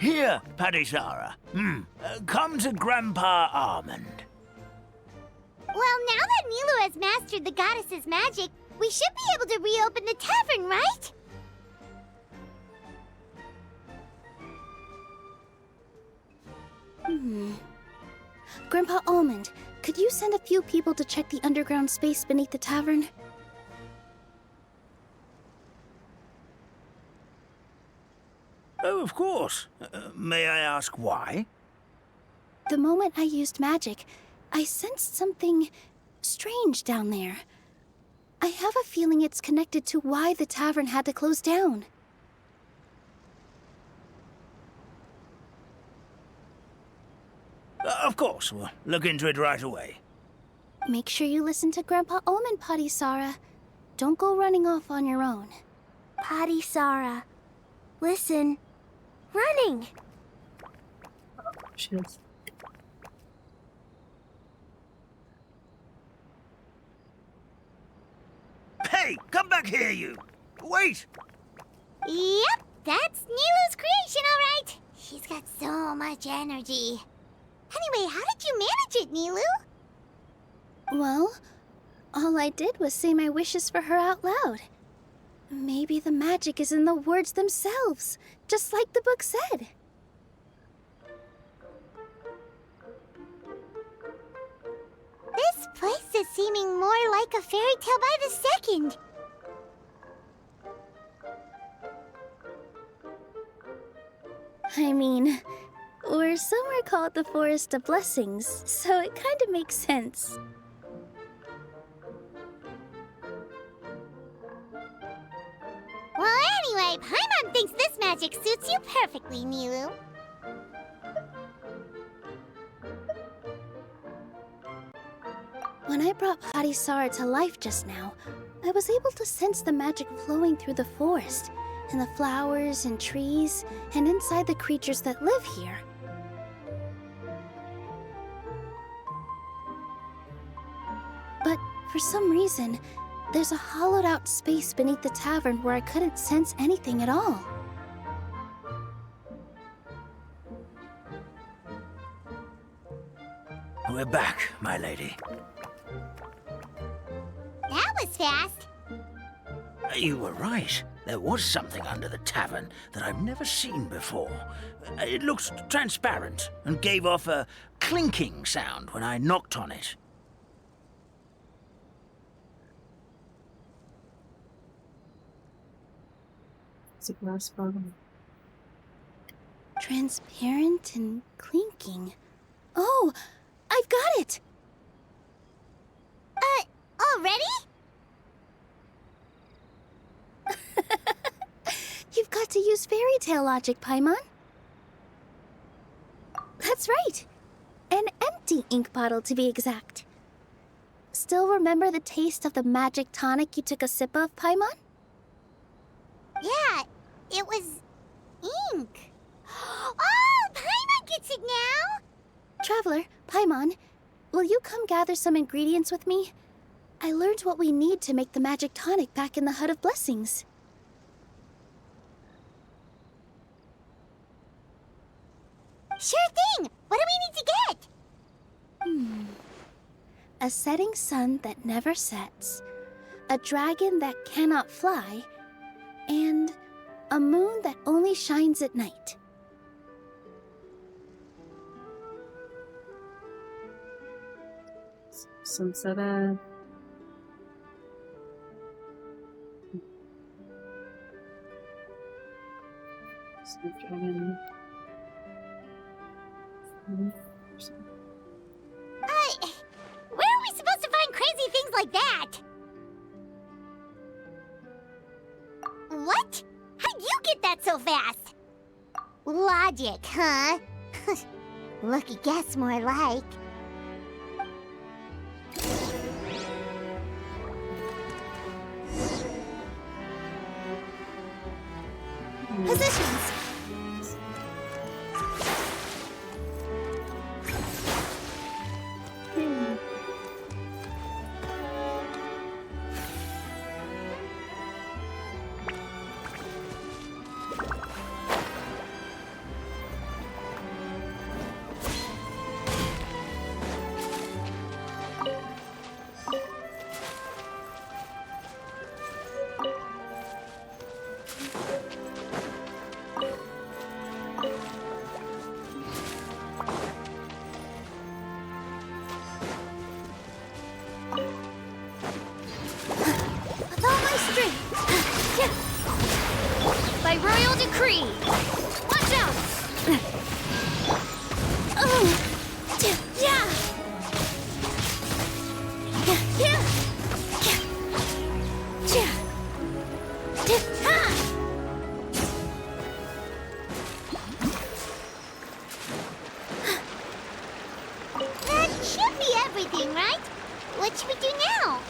Here, Padisara. Come to Grandpa Almond. Well, now that Nilu has mastered the goddess's magic, we should be able to reopen the tavern, right? Grandpa Almond, could you send a few people to check the underground space beneath the tavern? Oh, of course. May I ask why? The moment I used magic, I sensed something strange down there. I have a feeling it's connected to why the tavern had to close down. Of course, we'll look into it right away. Make sure you listen to Grandpa Almond, Padisara. Don't go running off on your own. Padisara, listen. Running! Shit. Hey, come back here, you! Wait! Yep, that's Nilu's creation, all right. She's got so much energy. Anyway, how did you manage it, Nilu? Well, all I did was say my wishes for her out loud. Maybe the magic is in the words themselves, just like the book said. This place is seeming more like a fairy tale by the second. I mean, we're somewhere called the Forest of Blessings, so it kind of makes sense. Well, anyway, Paimon thinks this magic suits you perfectly, Nilu. When I brought Padisara to life just now, I was able to sense the magic flowing through the forest, and the flowers and trees, and inside the creatures that live here. But for some reason, there's a hollowed out space beneath the tavern where I couldn't sense anything at all. We're back, my lady. That was fast. You were right. There was something under the tavern that I've never seen before. It looked transparent and gave off a clinking sound when I knocked on it. It's a glass bottle. Transparent and clinking. Oh, I've got it! Already? You've got to use fairy tale logic, Paimon. That's right. An empty ink bottle, to be exact. Still remember the taste of the magic tonic you took a sip of, Paimon? Yeah, it was ink. Oh, Paimon gets it now! Traveler, Paimon, will you come gather some ingredients with me? I learned what we need to make the magic tonic back in the Hut of Blessings. Sure thing! What do we need to get? A setting sun that never sets, a dragon that cannot fly, and a moon that only shines at night. Sunset. Snapdragon. Where are we supposed to find crazy things like that? What? How'd you get that so fast? Logic, huh? Lucky guess, more like. Positions! By royal decree! Watch out! That should be everything, right? What should we do now?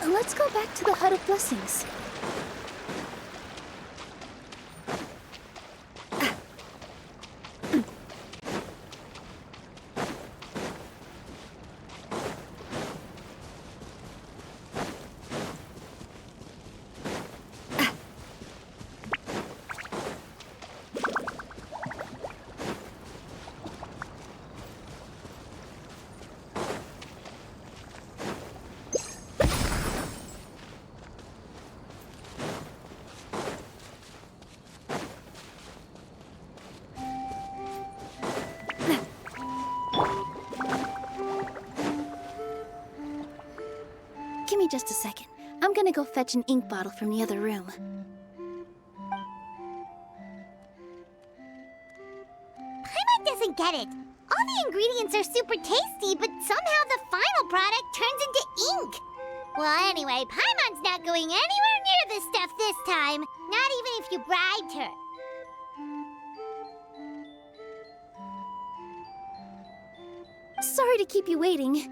Let's go back to the Hut of Blessings. Give me just a second. I'm gonna go fetch an ink bottle from the other room. Paimon doesn't get it. All the ingredients are super tasty, but somehow the final product turns into ink. Well, anyway, Paimon's not going anywhere near this stuff this time. Not even if you bribed her. Sorry to keep you waiting.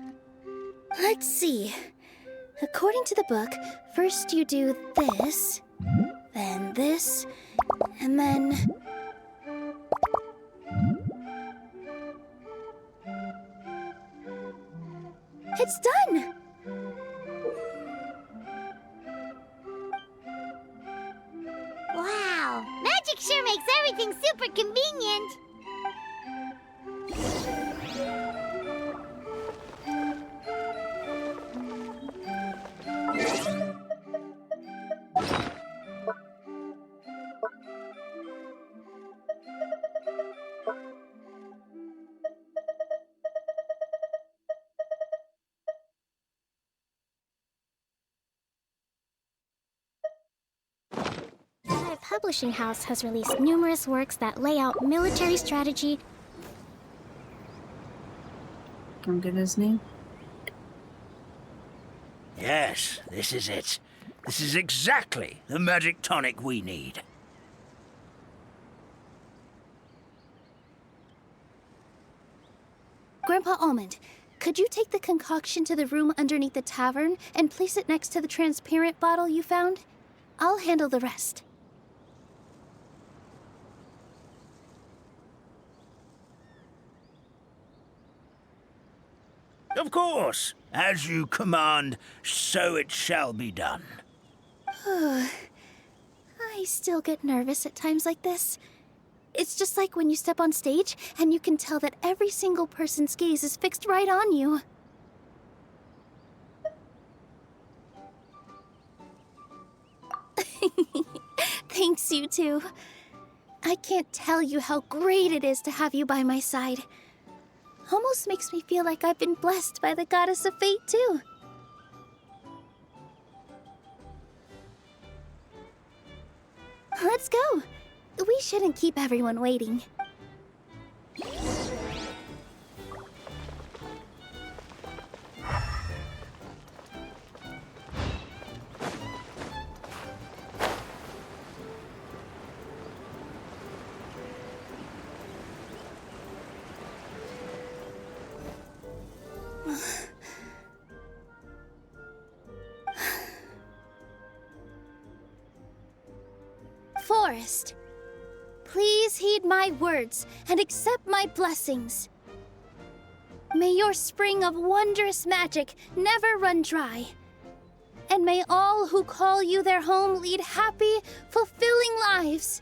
Let's see. According to the book, first you do this, then this, and then... It's done! Wow, magic sure makes everything super convenient. publishing house has released numerous works that lay out military strategy. Can I get his name? Yes, this is it. This is exactly the magic tonic we need. Grandpa Almond, could you take the concoction to the room underneath the tavern and place it next to the transparent bottle you found? I'll handle the rest. Of course. As you command, so it shall be done. I still get nervous at times like this. It's just like when you step on stage and you can tell that every single person's gaze is fixed right on you. Thanks, you two. I can't tell you how great it is to have you by my side. Almost makes me feel like I've been blessed by the goddess of fate, too. Let's go. We shouldn't keep everyone waiting. Forest, please heed my words and accept my blessings. May your spring of wondrous magic never run dry. And may all who call you their home lead happy, fulfilling lives.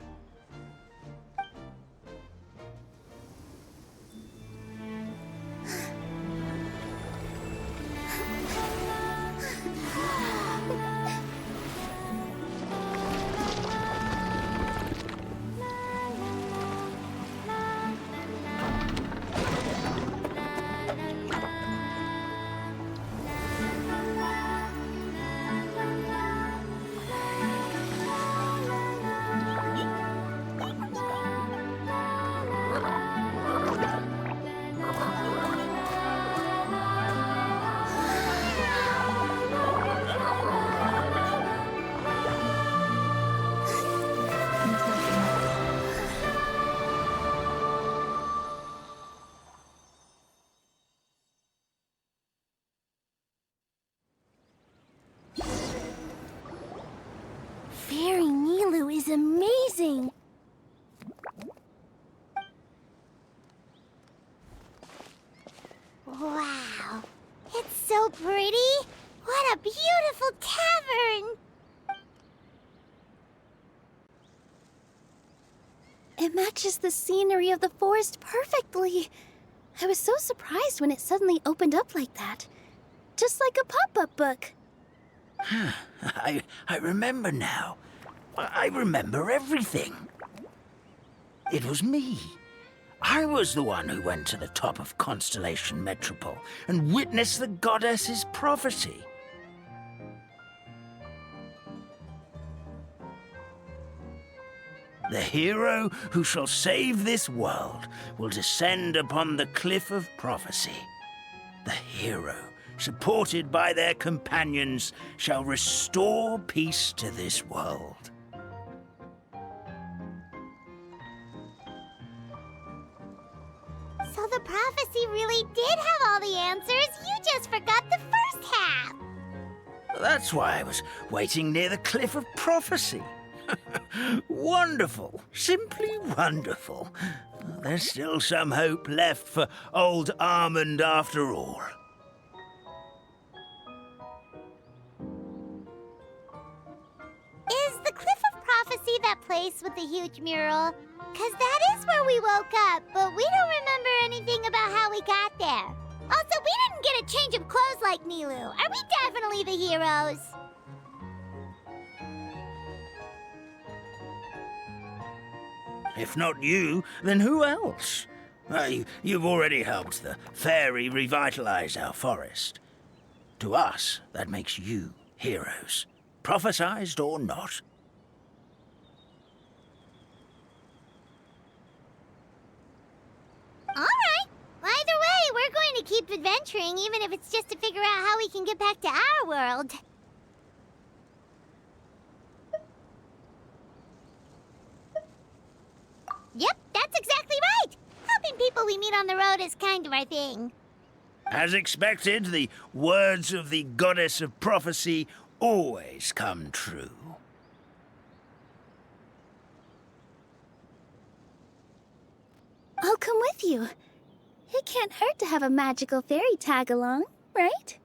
Fairy Nilu is amazing! Wow, it's so pretty! What a beautiful tavern! It matches the scenery of the forest perfectly. I was so surprised when it suddenly opened up like that. Just like a pop-up book. I remember now. I remember everything. It was me. I was the one who went to the top of Constellation Metropole and witnessed the goddess's prophecy. The hero who shall save this world will descend upon the cliff of prophecy. The hero, supported by their companions, shall restore peace to this world. So the prophecy really did have all the answers. You just forgot the first half. That's why I was waiting near the cliff of prophecy. Wonderful. Simply wonderful. There's still some hope left for old Armand after all. Is the Cliff of Prophecy that place with the huge mural? 'Cause that is where we woke up, but we don't remember anything about how we got there. Also, we didn't get a change of clothes like Nilu. Are we definitely the heroes? If not you, then who else? You've already helped the fairy revitalize our forest. To us, that makes you heroes, prophesized or not. adventuring, even if it's just to figure out how we can get back to our world. Yep, that's exactly right! Helping people we meet on the road is kind of our thing. As expected, the words of the goddess of prophecy always come true. I'll come with you. It can't hurt to have a magical fairy tag along, right?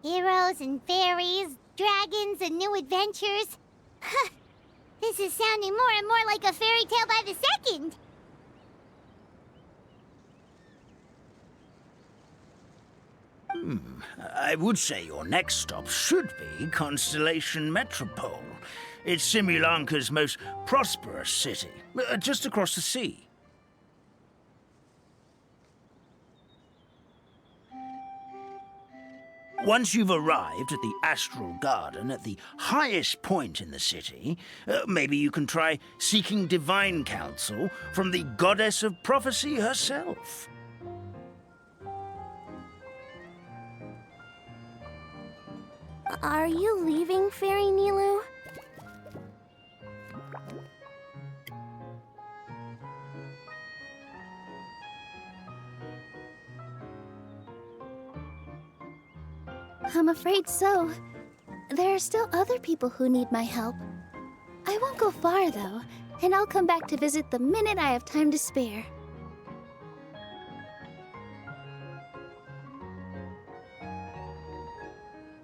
Heroes and fairies, dragons and new adventures. This is sounding more and more like a fairy tale by the second. I would say your next stop should be Constellation Metropole. It's Simulanka's most prosperous city, just across the sea. Once you've arrived at the Astral Garden at the highest point in the city, maybe you can try seeking divine counsel from the goddess of prophecy herself. Are you leaving, Fairy Nilu? I'm afraid so. There are still other people who need my help. I won't go far, though, and I'll come back to visit the minute I have time to spare.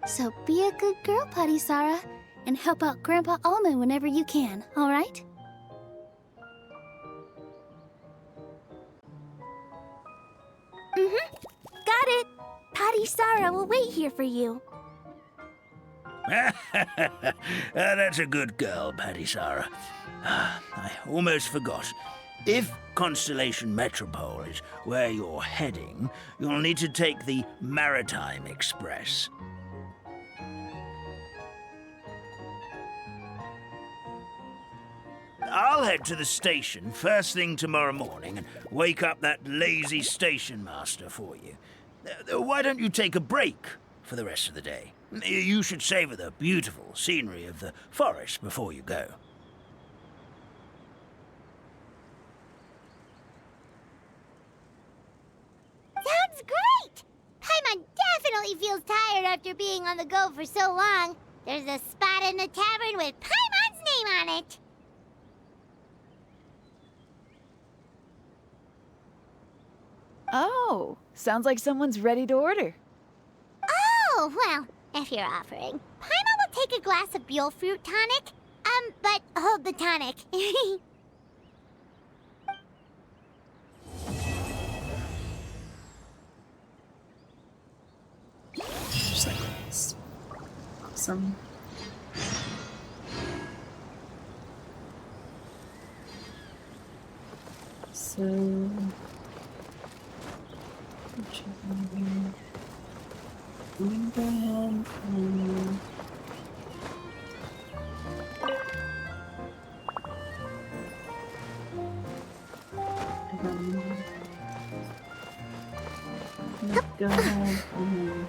So be a good girl, Patisara, and help out Grandpa Alma whenever you can, all right? Got it! Patisara will wait here for you. That's a good girl, Patisara. I almost forgot. If Constellation Metropole is where you're heading, you'll need to take the Maritime Express. I'll head to the station first thing tomorrow morning and wake up that lazy station master for you. Why don't you take a break for the rest of the day? You should savor the beautiful scenery of the forest before you go. Sounds great! Paimon definitely feels tired after being on the go for so long. There's a spot in the tavern with Paimon's name on it. Oh, sounds like someone's ready to order. Oh, well, if you're offering. Paimon will take a glass of Buell fruit tonic. But hold the tonic. Just like this. Awesome. So, I'm gonna go ahead and let's go ahead and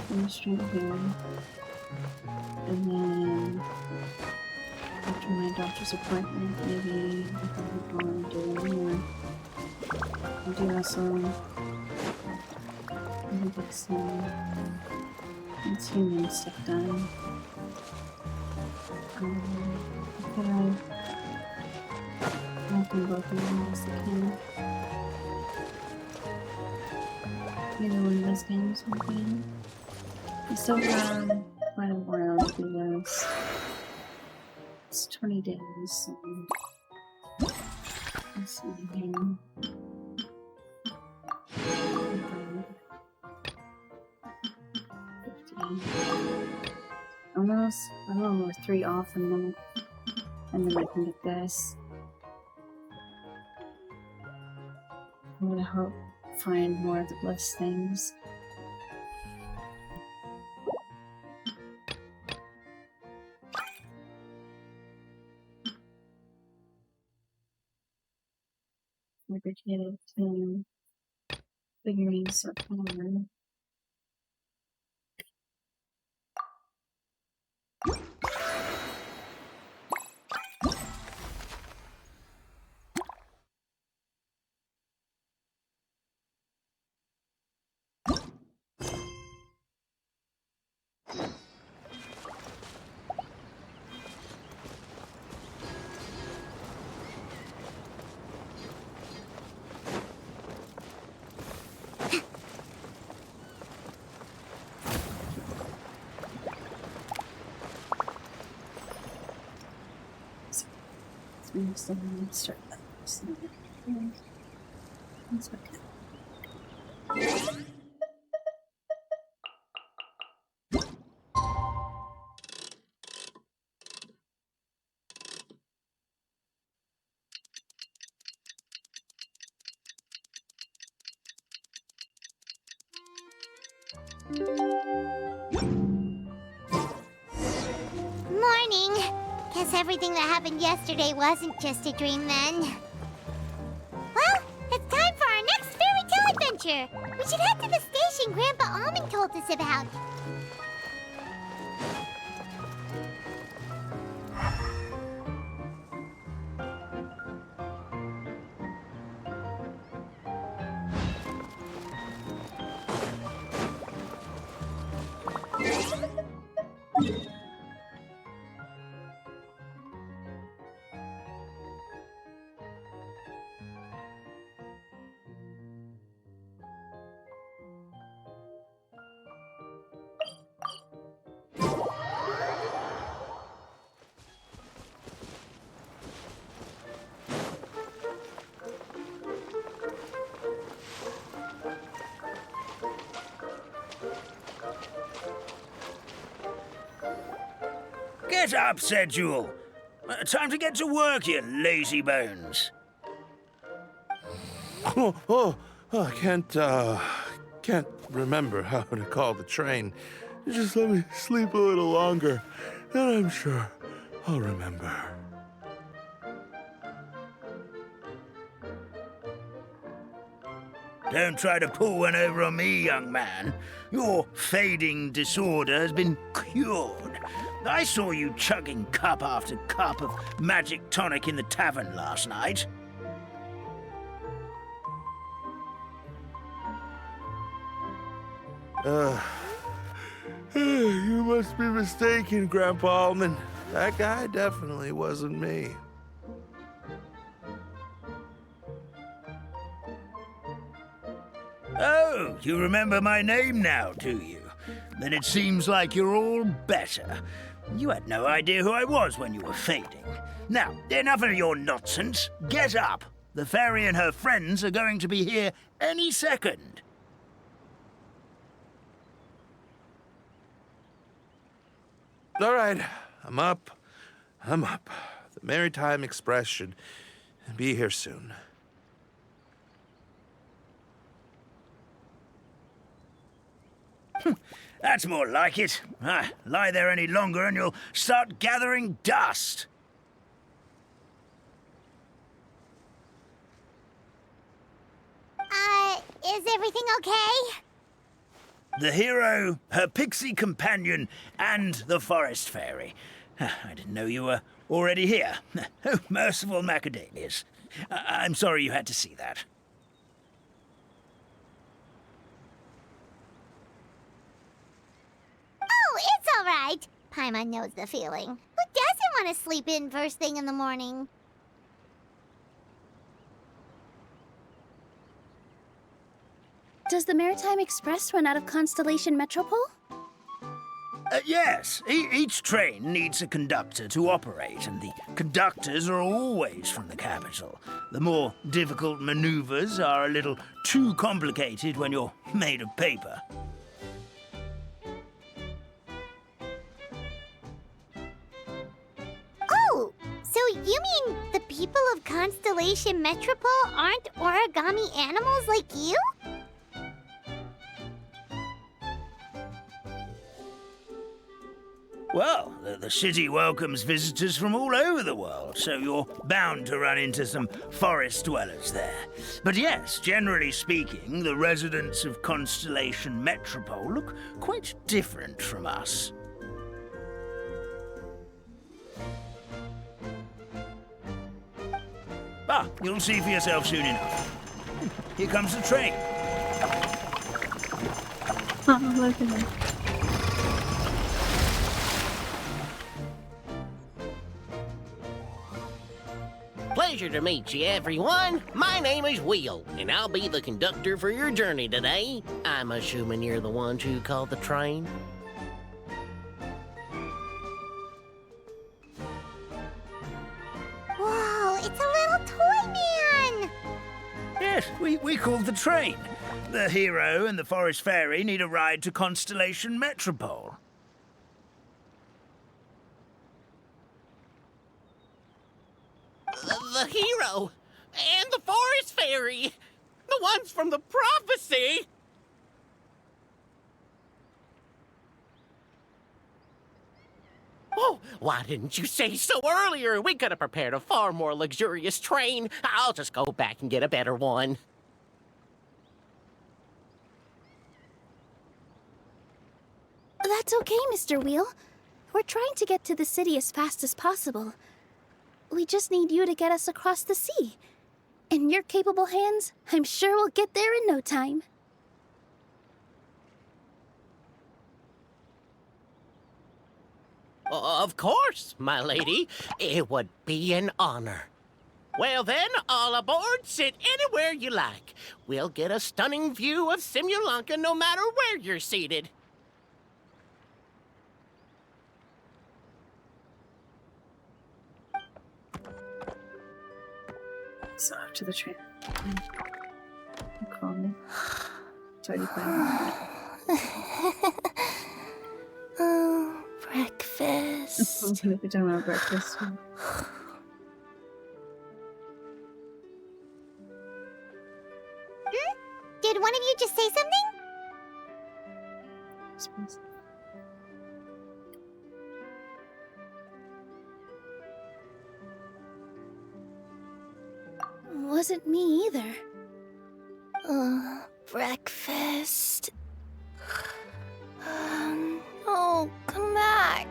finish right here. And then after my doctor's appointment, maybe I can go and do one more. I'll do also maybe get some human stuff done. I can both of them as I can. Either one of those games will be. We still have quite a while to do this. It's 20 days, so let's see here. Almost, oh, we're 3 off a minute, and then I can get this. I'm gonna hope find more of the bliss things. Fabricated figurines are common. Start that. That's okay. Morning. Guess everything that happened yesterday wasn't just a dream then. Well, it's time for our next fairy tale adventure. We should head to the station Grandpa Almond told us about. Get up, said Jewel. Time to get to work, you lazy bones. I can't remember how to call the train. Just let me sleep a little longer, then I'm sure I'll remember. Don't try to pull one over on me, young man. Your fading disorder has been cured. I saw you chugging cup after cup of magic tonic in the tavern last night. You must be mistaken, Grandpa Almond. That guy definitely wasn't me. Oh, you remember my name now, do you? Then it seems like you're all better. You had no idea who I was when you were fading. Now, enough of your nonsense. Get up. The fairy and her friends are going to be here any second. All right, I'm up. The Maritime Express should be here soon. That's more like it. Lie there any longer and you'll start gathering dust. Is everything okay? The hero, her pixie companion, and the forest fairy. I didn't know you were already here. Oh, merciful macadamias. I'm sorry you had to see that. Oh, it's all right. Paimon knows the feeling. Who doesn't want to sleep in first thing in the morning? Does the Maritime Express run out of Constellation Metropole? Yes, each train needs a conductor to operate, and the conductors are always from the capital. The more difficult maneuvers are a little too complicated when you're made of paper. Oh, so you mean the people of Constellation Metropole aren't origami animals like you? Well, the city welcomes visitors from all over the world, so you're bound to run into some forest dwellers there. But yes, generally speaking, the residents of Constellation Metropole look quite different from us. Ah, you'll see for yourself soon enough. Here comes the train. Oh, look at him. Pleasure to meet you, everyone. My name is Will, and I'll be the conductor for your journey today. I'm assuming you're the ones who called the train. Whoa, it's a little toy man! Yes, we called the train. The hero and the forest fairy need a ride to Constellation Metropole. The hero and the forest fairy, the ones from the prophecy. Oh, why didn't you say so earlier? We could have prepared a far more luxurious train. I'll just go back and get a better one. That's okay, Mr. Wheel. We're trying to get to the city as fast as possible. We just need you to get us across the sea. In your capable hands, I'm sure we'll get there in no time. Of course, my lady. It would be an honor. Well then, all aboard, sit anywhere you like. We'll get a stunning view of Simulanka no matter where you're seated. So to the train. Call me. It's already planned. Oh, breakfast. I'm gonna be talking about breakfast. Did one of you just say something? I suppose. Wasn't me either. Breakfast. Oh, come back.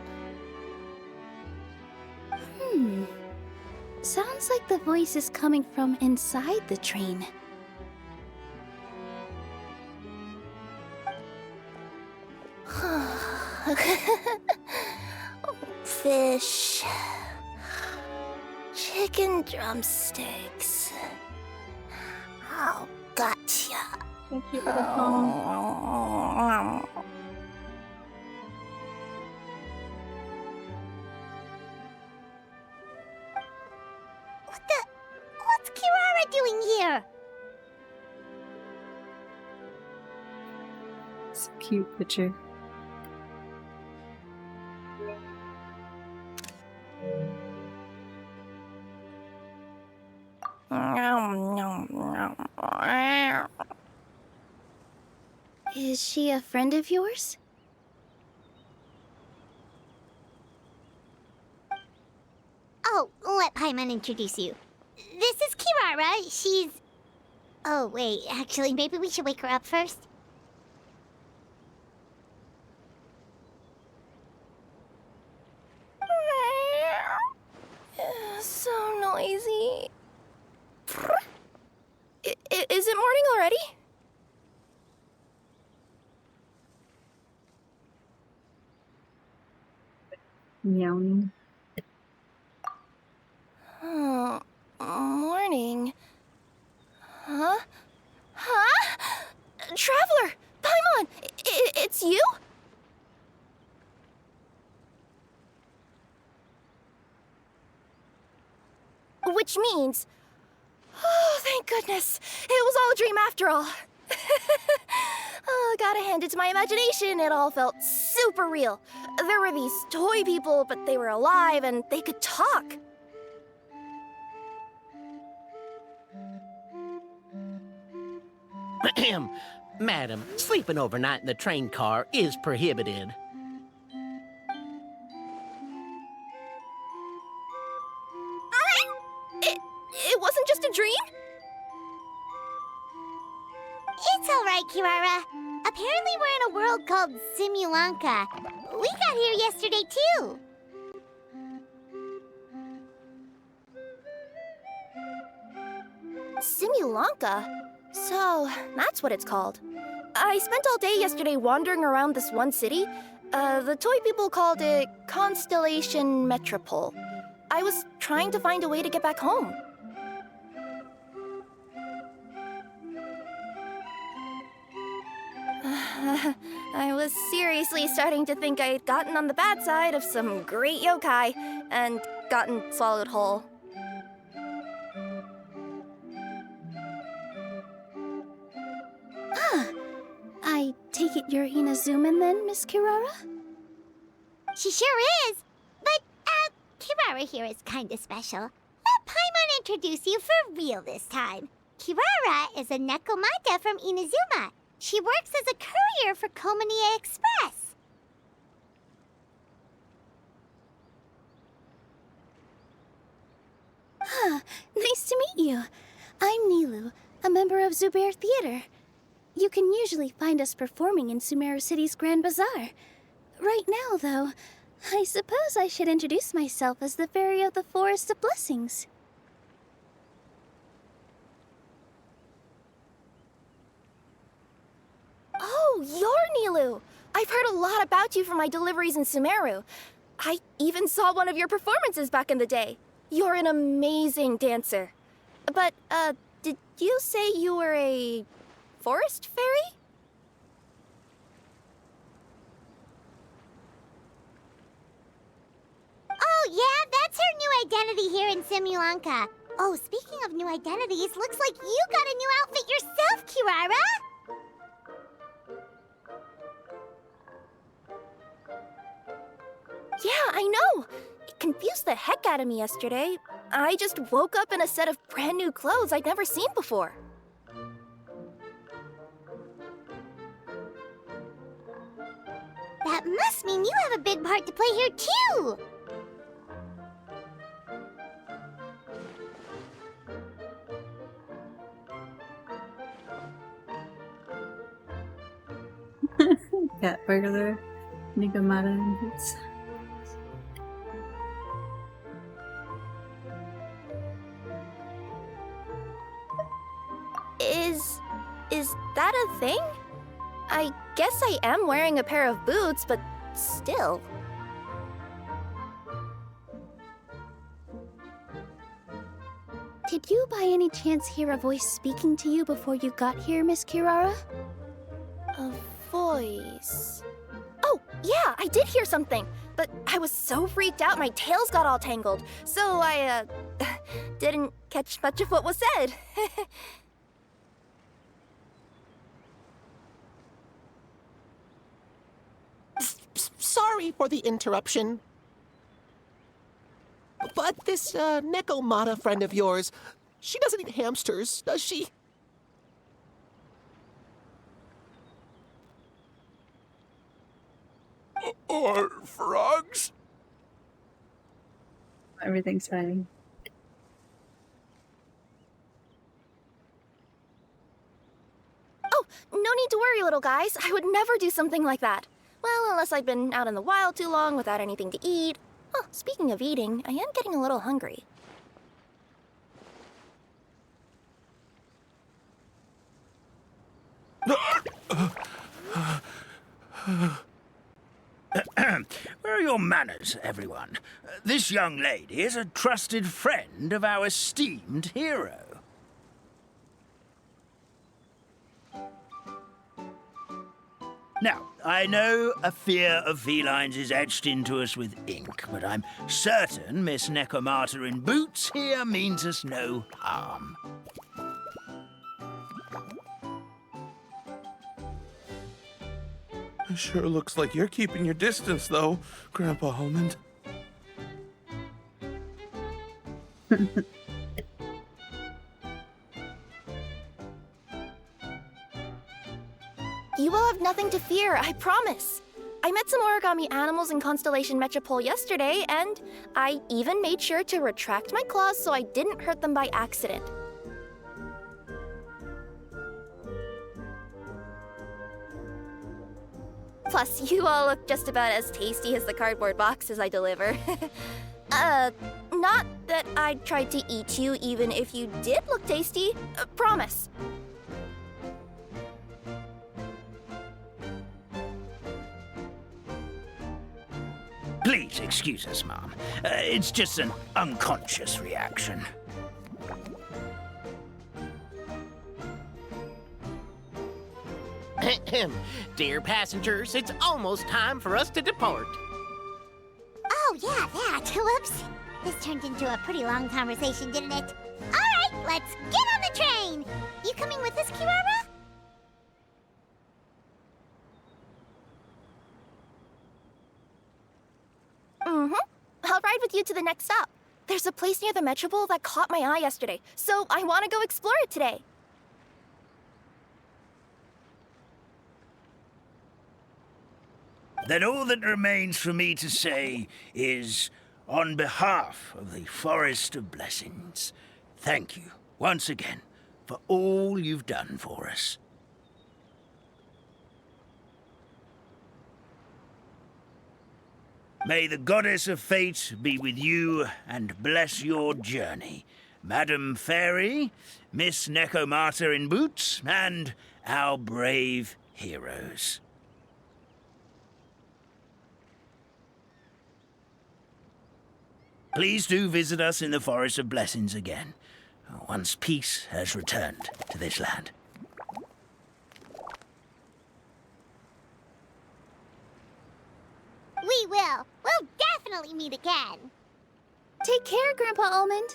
Sounds like the voice is coming from inside the train. Fish. Chicken drumsticks. Oh, gotcha. Thank you for the phone. What's Kirara doing here? It's a cute picture. Is she a friend of yours? Oh, let Paimon introduce you. This is Kirara. She's... Oh, wait. Actually, maybe we should wake her up first. So noisy. Is it morning already? Meowing. Oh, morning. Huh? Huh? Traveler! Paimon! It's you? Which means... Oh, thank goodness. It was all a dream after all. Oh, gotta hand it to my imagination. It all felt super real. There were these toy people, but they were alive and they could talk. Madam, sleeping overnight in the train car is prohibited. dream? It's all right, Kirara. Apparently we're in a world called Simulanka. We got here yesterday, too. Simulanka? So, that's what it's called. I spent all day yesterday wandering around this one city. The toy people called it Constellation Metropole. I was trying to find a way to get back home. I was seriously starting to think I had gotten on the bad side of some great yokai and gotten swallowed whole. I take it you're Inazuman then, Miss Kirara? She sure is. But, Kirara here is kinda special. Let Paimon introduce you for real this time. Kirara is a Nekomata from Inazuma. She works as a courier for Komanie Express. Nice to meet you. I'm Nilu, a member of Zubair Theater. You can usually find us performing in Sumeru City's Grand Bazaar. Right now, though, I suppose I should introduce myself as the Fairy of the Forest of Blessings. Oh, you're Nilu! I've heard a lot about you from my deliveries in Sumeru. I even saw one of your performances back in the day. You're an amazing dancer. But, did you say you were a forest fairy? Oh, yeah, that's her new identity here in Simulanka. Oh, speaking of new identities, looks like you got a new outfit yourself, Kirara! Yeah, I know! It confused the heck out of me yesterday. I just woke up in a set of brand new clothes I'd never seen before. That must mean you have a big part to play here, too! Got regular Nigamata and boots. Is that a thing? I guess I am wearing a pair of boots, but still. Did you by any chance hear a voice speaking to you before you got here, Miss Kirara? A voice... Oh, yeah, I did hear something, but I was so freaked out my tails got all tangled, so I, didn't catch much of what was said. Sorry for the interruption. But this, Nekomata friend of yours, she doesn't eat hamsters, does she? Or frogs? Everything's fine. Oh, no need to worry, little guys. I would never do something like that. Well, unless I'd been out in the wild too long without anything to eat. Oh, speaking of eating, I am getting a little hungry. Where are your manners, everyone? This young lady is a trusted friend of our esteemed hero. Now, I know a fear of felines is etched into us with ink, but I'm certain Miss Nekomata in boots here means us no harm. It sure looks like you're keeping your distance, though, Grandpa Almond. You will have nothing to fear, I promise. I met some origami animals in Constellation Metropole yesterday, and I even made sure to retract my claws so I didn't hurt them by accident. Plus, you all look just about as tasty as the cardboard boxes I deliver. Not that I'd try to eat you even if you did look tasty. Promise. Please excuse us, Mom. It's just an unconscious reaction. Dear passengers, it's almost time for us to depart. Oh, yeah, that. Whoops. This turned into a pretty long conversation, didn't it? All right, let's get on the train. You coming with us, Kirara? Mm-hmm. I'll ride with you to the next stop. There's a place near the Metro Bowl that caught my eye yesterday, so I want to go explore it today. Then all that remains for me to say is, on behalf of the Forest of Blessings, thank you once again for all you've done for us. May the Goddess of Fate be with you and bless your journey, Madam Fairy, Miss Nekomata in boots, and our brave heroes. Please do visit us in the Forest of Blessings again, once peace has returned to this land. We will. We'll definitely meet again. Take care, Grandpa Almond.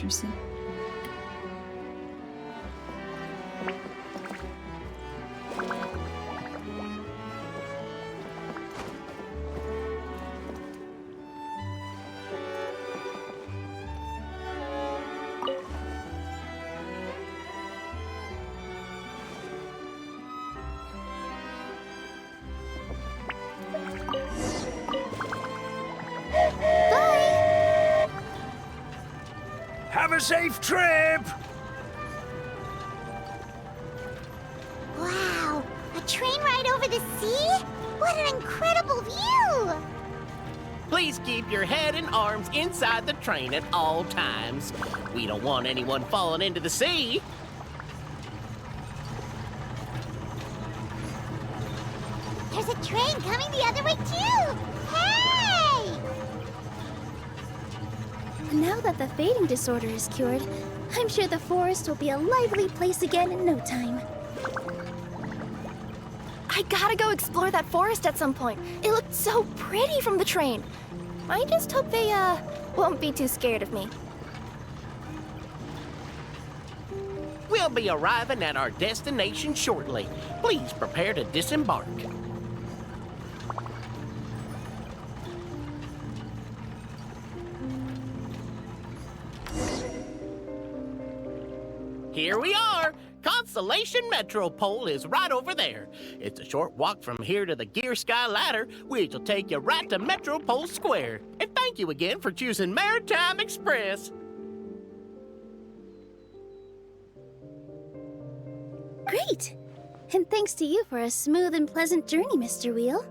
Interesting. Have a safe trip! Wow, a train ride over the sea? What an incredible view! Please keep your head and arms inside the train at all times. We don't want anyone falling into the sea. There's a train coming the other way, too! Hey! Now that the fading disorder is cured, I'm sure the forest will be a lively place again in no time. I gotta go explore that forest at some point. It looked so pretty from the train. I just hope they, won't be too scared of me. We'll be arriving at our destination shortly. Please prepare to disembark. Here we are! Constellation Metropole is right over there. It's a short walk from here to the Gear Sky Ladder, which will take you right to Metropole Square. And thank you again for choosing Maritime Express. Great! And thanks to you for a smooth and pleasant journey, Mr. Wheel.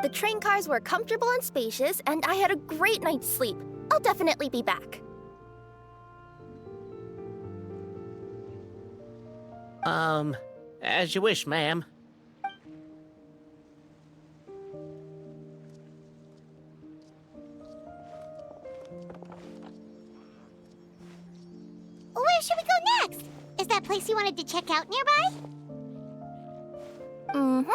The train cars were comfortable and spacious, and I had a great night's sleep. I'll definitely be back. As you wish, ma'am. Where should we go next? Is that place you wanted to check out nearby? Mm-hmm.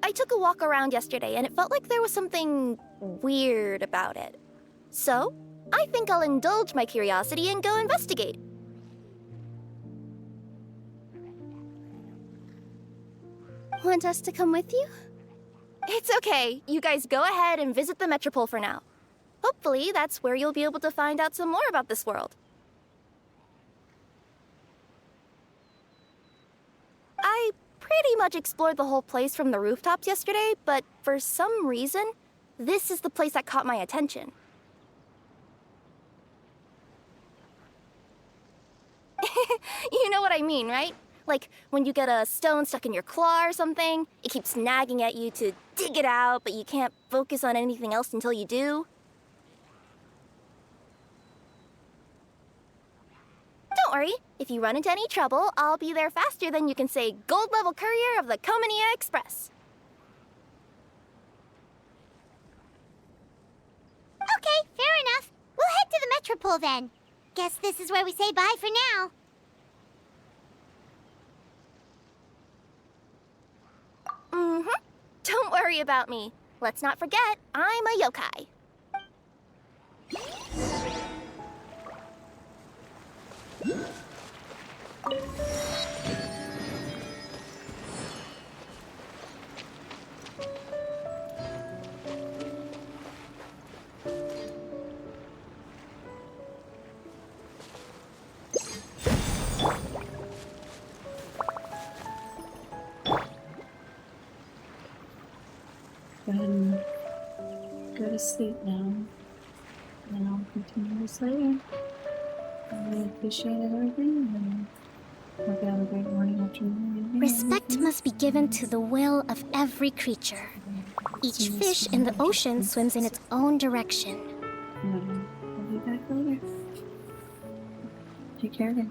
I I took a walk around yesterday and it felt like there was something weird about it. So, I think I'll indulge my curiosity and go investigate. Want us to come with you? It's okay. You guys go ahead and visit the Metropole for now. Hopefully, that's where you'll be able to find out some more about this world. I pretty much explored the whole place from the rooftops yesterday, but for some reason, this is the place that caught my attention. You know what I mean, right? Like, when you get a stone stuck in your claw or something, it keeps nagging at you to dig it out, but you can't focus on anything else until you do. Don't worry, if you run into any trouble, I'll be there faster than you can say gold-level courier of the Comania Express. Okay, fair enough. We'll head to the Metropole then. Guess this is where we say bye for now. Mm-hmm. Don't worry about me. Let's not forget, I'm a yokai. Go ahead and go to sleep now. And I'll continue this later. I really appreciate everything, and hope you have a great morning, afternoon, evening. Respect must be given to the will of every creature. Each fish in the ocean swims in its own direction. I'll be back later. Take care then.